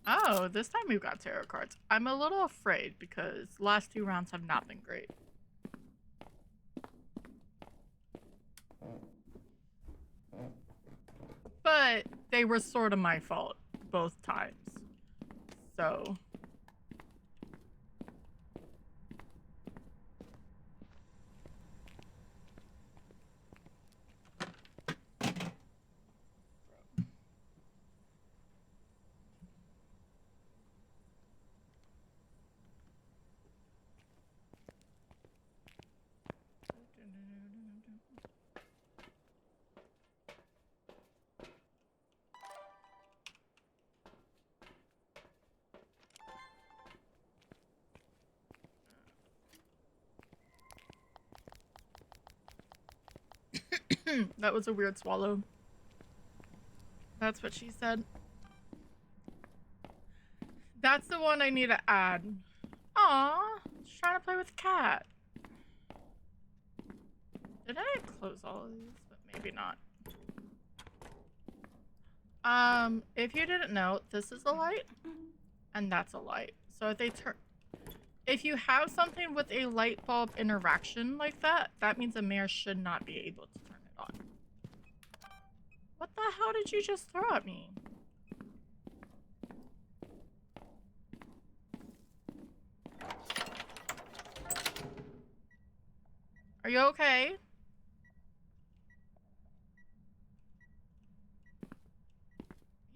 Oh, this time we've got tarot cards. I'm a little afraid because last 2 rounds have not been great. But they were sort of my fault both times. So... That was a weird swallow. That's what she said. That's the one I need to add. Aw, she's trying to play with the cat. Did I close all of these? But maybe not. If you didn't know, this is a light, and that's a light. So if they turn, if you have something with a light bulb interaction like that, that means a mayor should not be able to turn it on. What the hell did you just throw at me? Are you okay?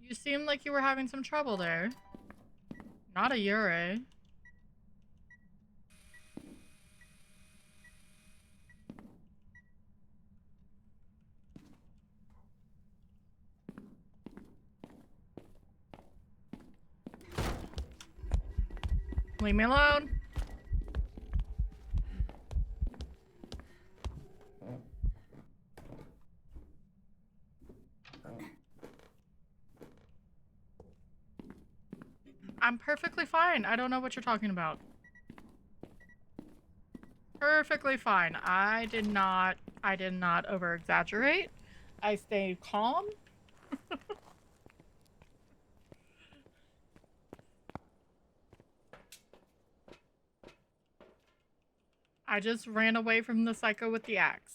You seemed like you were having some trouble there. Not a Yurei. Leave me alone. I'm perfectly fine. I don't know what you're talking about. Perfectly fine. I did not over exaggerate. I stayed calm. I just ran away from the psycho with the axe.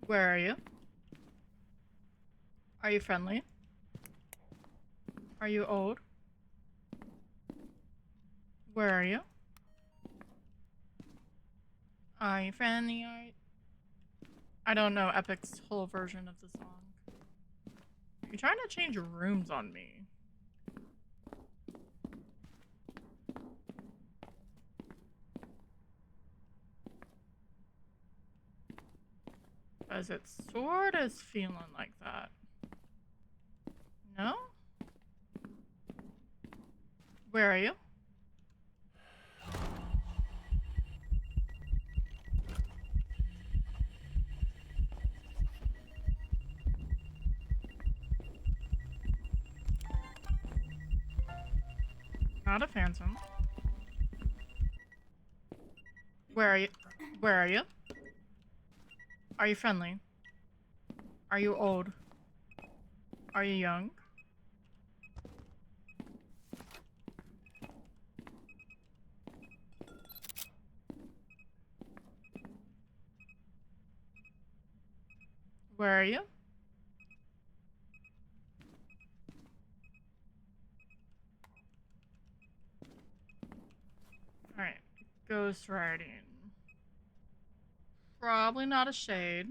Where are you? Are you friendly? Are you old? Where are you? Are you friendly? I don't know Epic's whole version of the song. You're trying to change rooms on me. Because it sort of feeling like that. No? Where are you? Not a phantom. Where are you? Where are you? Are you friendly? Are you old? Are you young? Where are you? Alright. Ghost writing. Probably not a shade.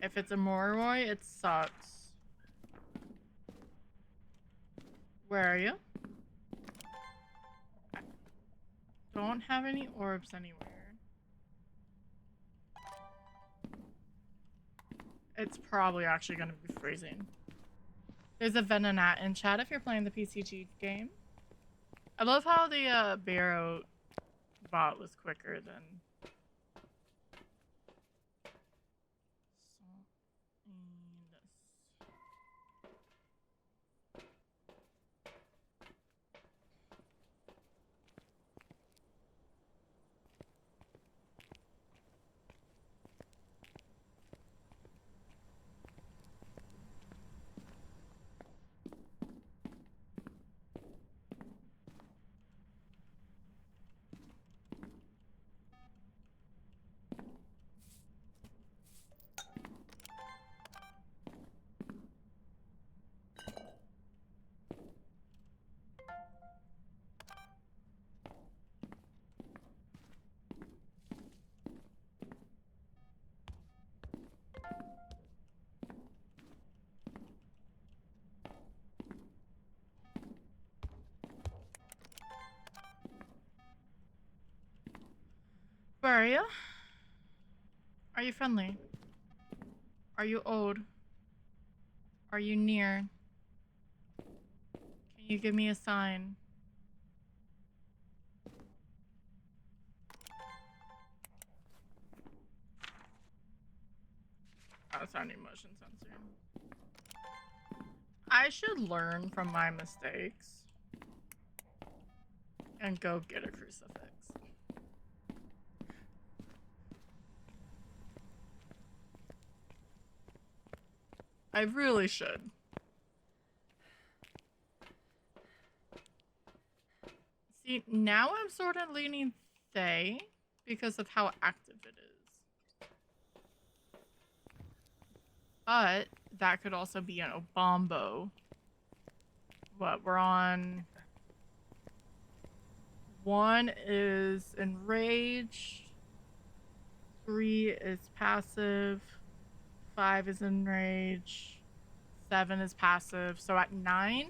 If it's a Moroi, it sucks. Where are you? I don't have any orbs anywhere. It's probably actually gonna be freezing. There's a Venonat in chat if you're playing the PCG game. I love how the Barrow bot was quicker than... Where are you? Are you friendly? Are you old? Are you near? Can you give me a sign? Oh, it's not motion sensor. I should learn from my mistakes and go get a crucifix. I really should. See, now I'm sort of leaning Thay because of how active it is. But that could also be an Obombo. What, we're on... 1 is enraged. 3 is passive. 5 is enraged. 7 is passive. So at 9,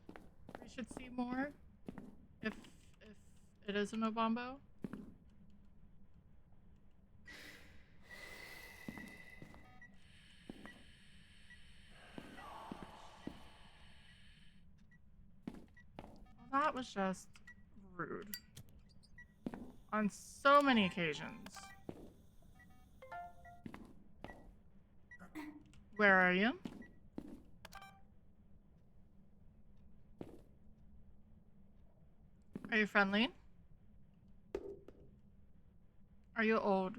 we should see more. If it is an Obombo. Well, that was just rude. On so many occasions. Where are you? Are you friendly? Are you old?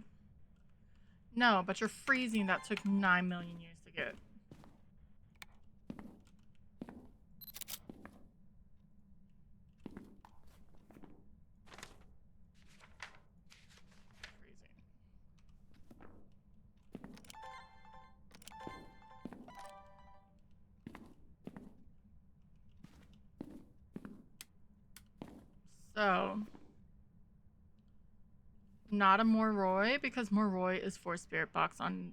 No, but you're freezing. That took 9 million years to get. So, not a Moroi, because Moroi is for Spirit Box on...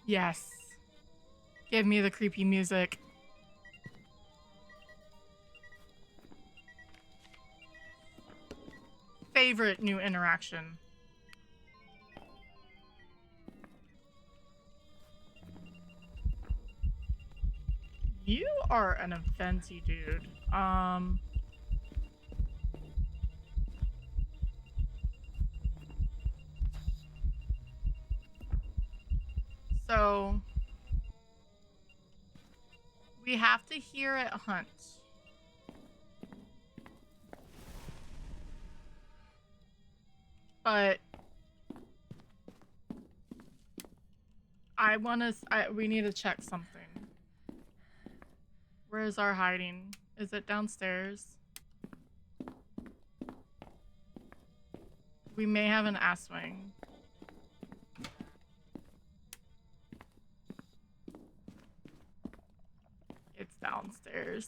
Yes. Give me the creepy music. Favorite new interaction. You are an eventy dude. So we have to hear it hunt. But we need to check something. Where is our hiding? Is it downstairs? We may have an ass wing. It's downstairs.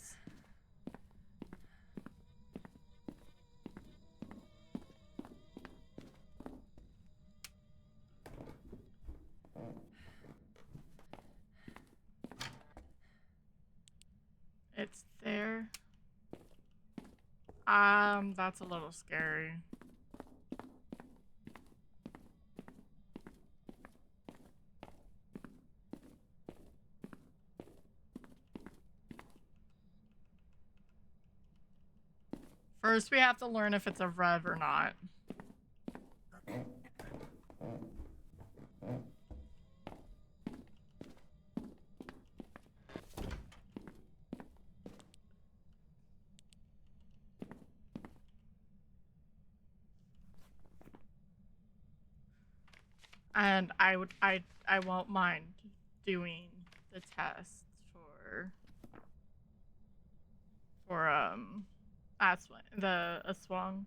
It's there. That's a little scary. First, we have to learn if it's a rev or not. And I won't mind doing the test for the Aswang.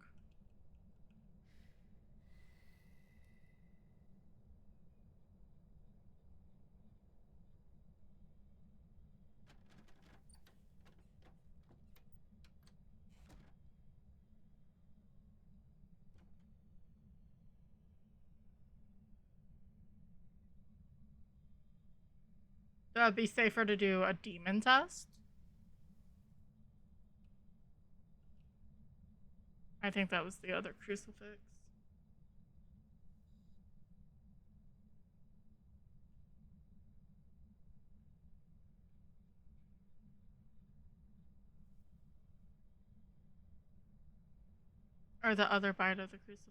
It'd be safer to do a demon test. I think that was the other crucifix. Or the other bite of the crucifix.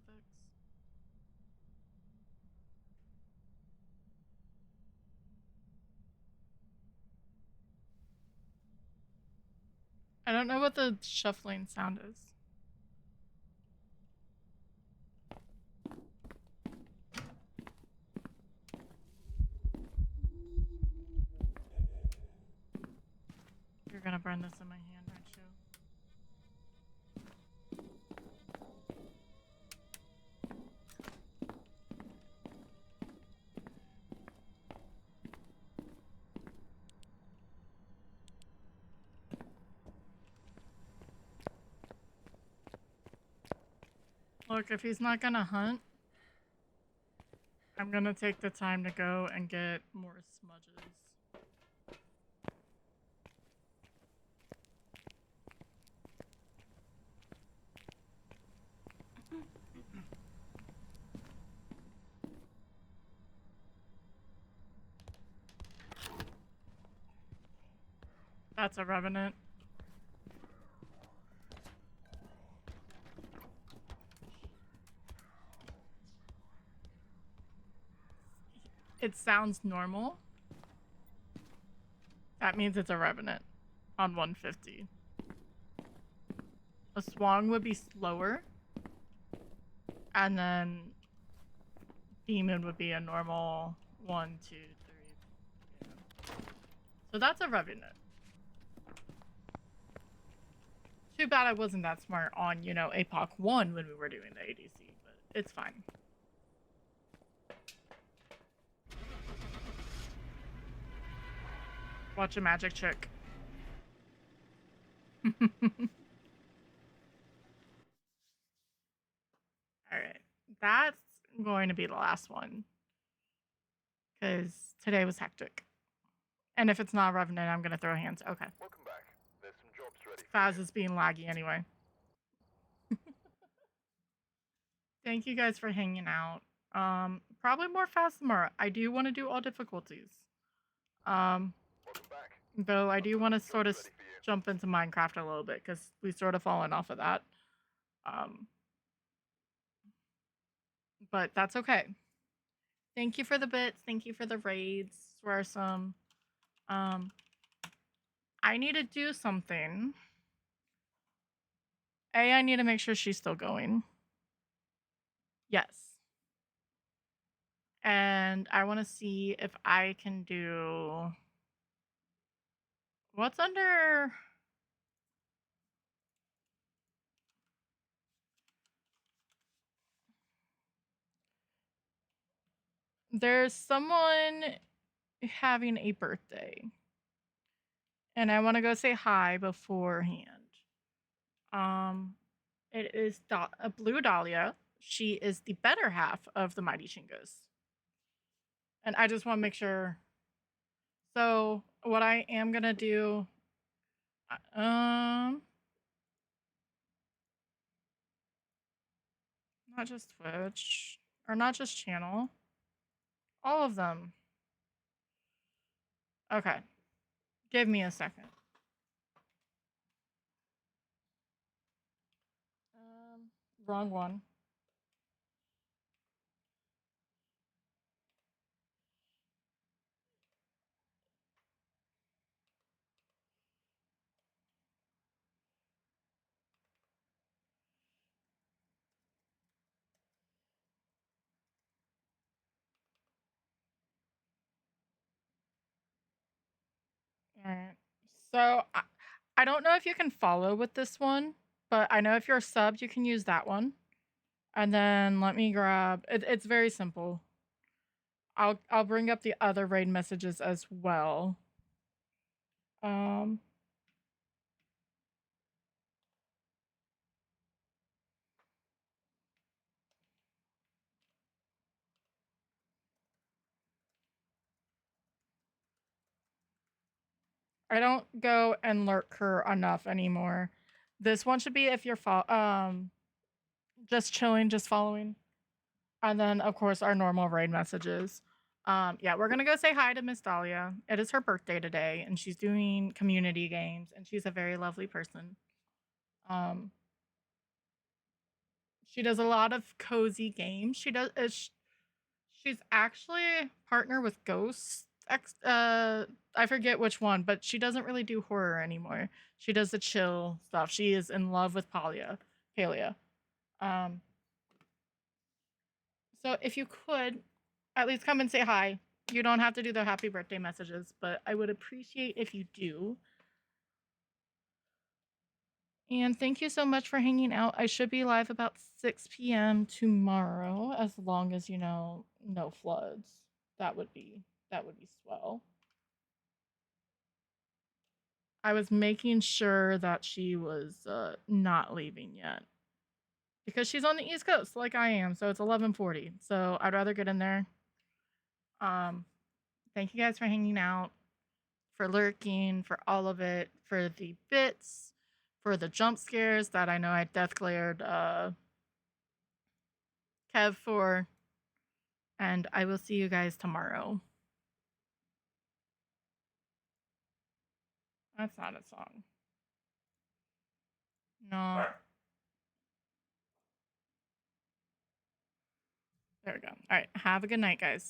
I don't know what the shuffling sound is. You're gonna burn this in my hand, aren't you? Look, if he's not gonna hunt, I'm gonna take the time to go and get more smudges. That's a revenant. It sounds normal. That means it's a revenant on 150. A swang would be slower. And then demon would be a normal 1, 2, 3. Yeah. So that's a revenant. Too bad I wasn't that smart on, you know, APOC 1 when we were doing the ADC, but it's fine. Watch a magic trick. Alright. That's going to be the last one. Because today was hectic. And if it's not a revenant, I'm going to throw hands. Okay. Welcome back. There's some jobs ready. Phaz is being laggy anyway. Thank you guys for hanging out. Probably more fast tomorrow. I do want to do all difficulties. Welcome back. Though I do want to sort of jump into Minecraft a little bit because we've sort of fallen off of that. But that's okay. Thank you for the bits. Thank you for the raids. Were some. I need to do something. I need to make sure she's still going. Yes. And I want to see if I can do. What's under. There's someone having a birthday. And I want to go say hi beforehand. It is a Blue Dahlia. She is the better half of the Mighty Chingos. And I just want to make sure. So what I am gonna do, not just Twitch or not just channel, all of them. Okay, give me a second. Wrong one. All right. So I don't know if you can follow with this one, but I know if you're a sub, you can use that one. And then let me grab. It's very simple. I'll bring up the other raid messages as well. I don't go and lurk her enough anymore. This one should be if you're just chilling, just following. And then of course our normal raid messages. Yeah, we're gonna go say hi to Miss Dahlia. It is her birthday today, and she's doing community games, and she's a very lovely person. Um, she does a lot of cozy games. She's actually partner with Ghost X. I forget which one, but she doesn't really do horror anymore. She does the chill stuff. She is in love with Palia. Um, so if you could, at least come and say hi. You don't have to do the happy birthday messages, but I would appreciate if you do. And thank you so much for hanging out. I should be live about 6 p.m. tomorrow, as long as no floods. That would be swell. I was making sure that she was not leaving yet, because she's on the East Coast like I am, so it's 11:40. So I'd rather get in there. Thank you guys for hanging out, for lurking, for all of it, for the bits, for the jump scares that I know I death glared Kev for, and I will see you guys tomorrow. That's not a song. No. There we go. All right. Have a good night, guys.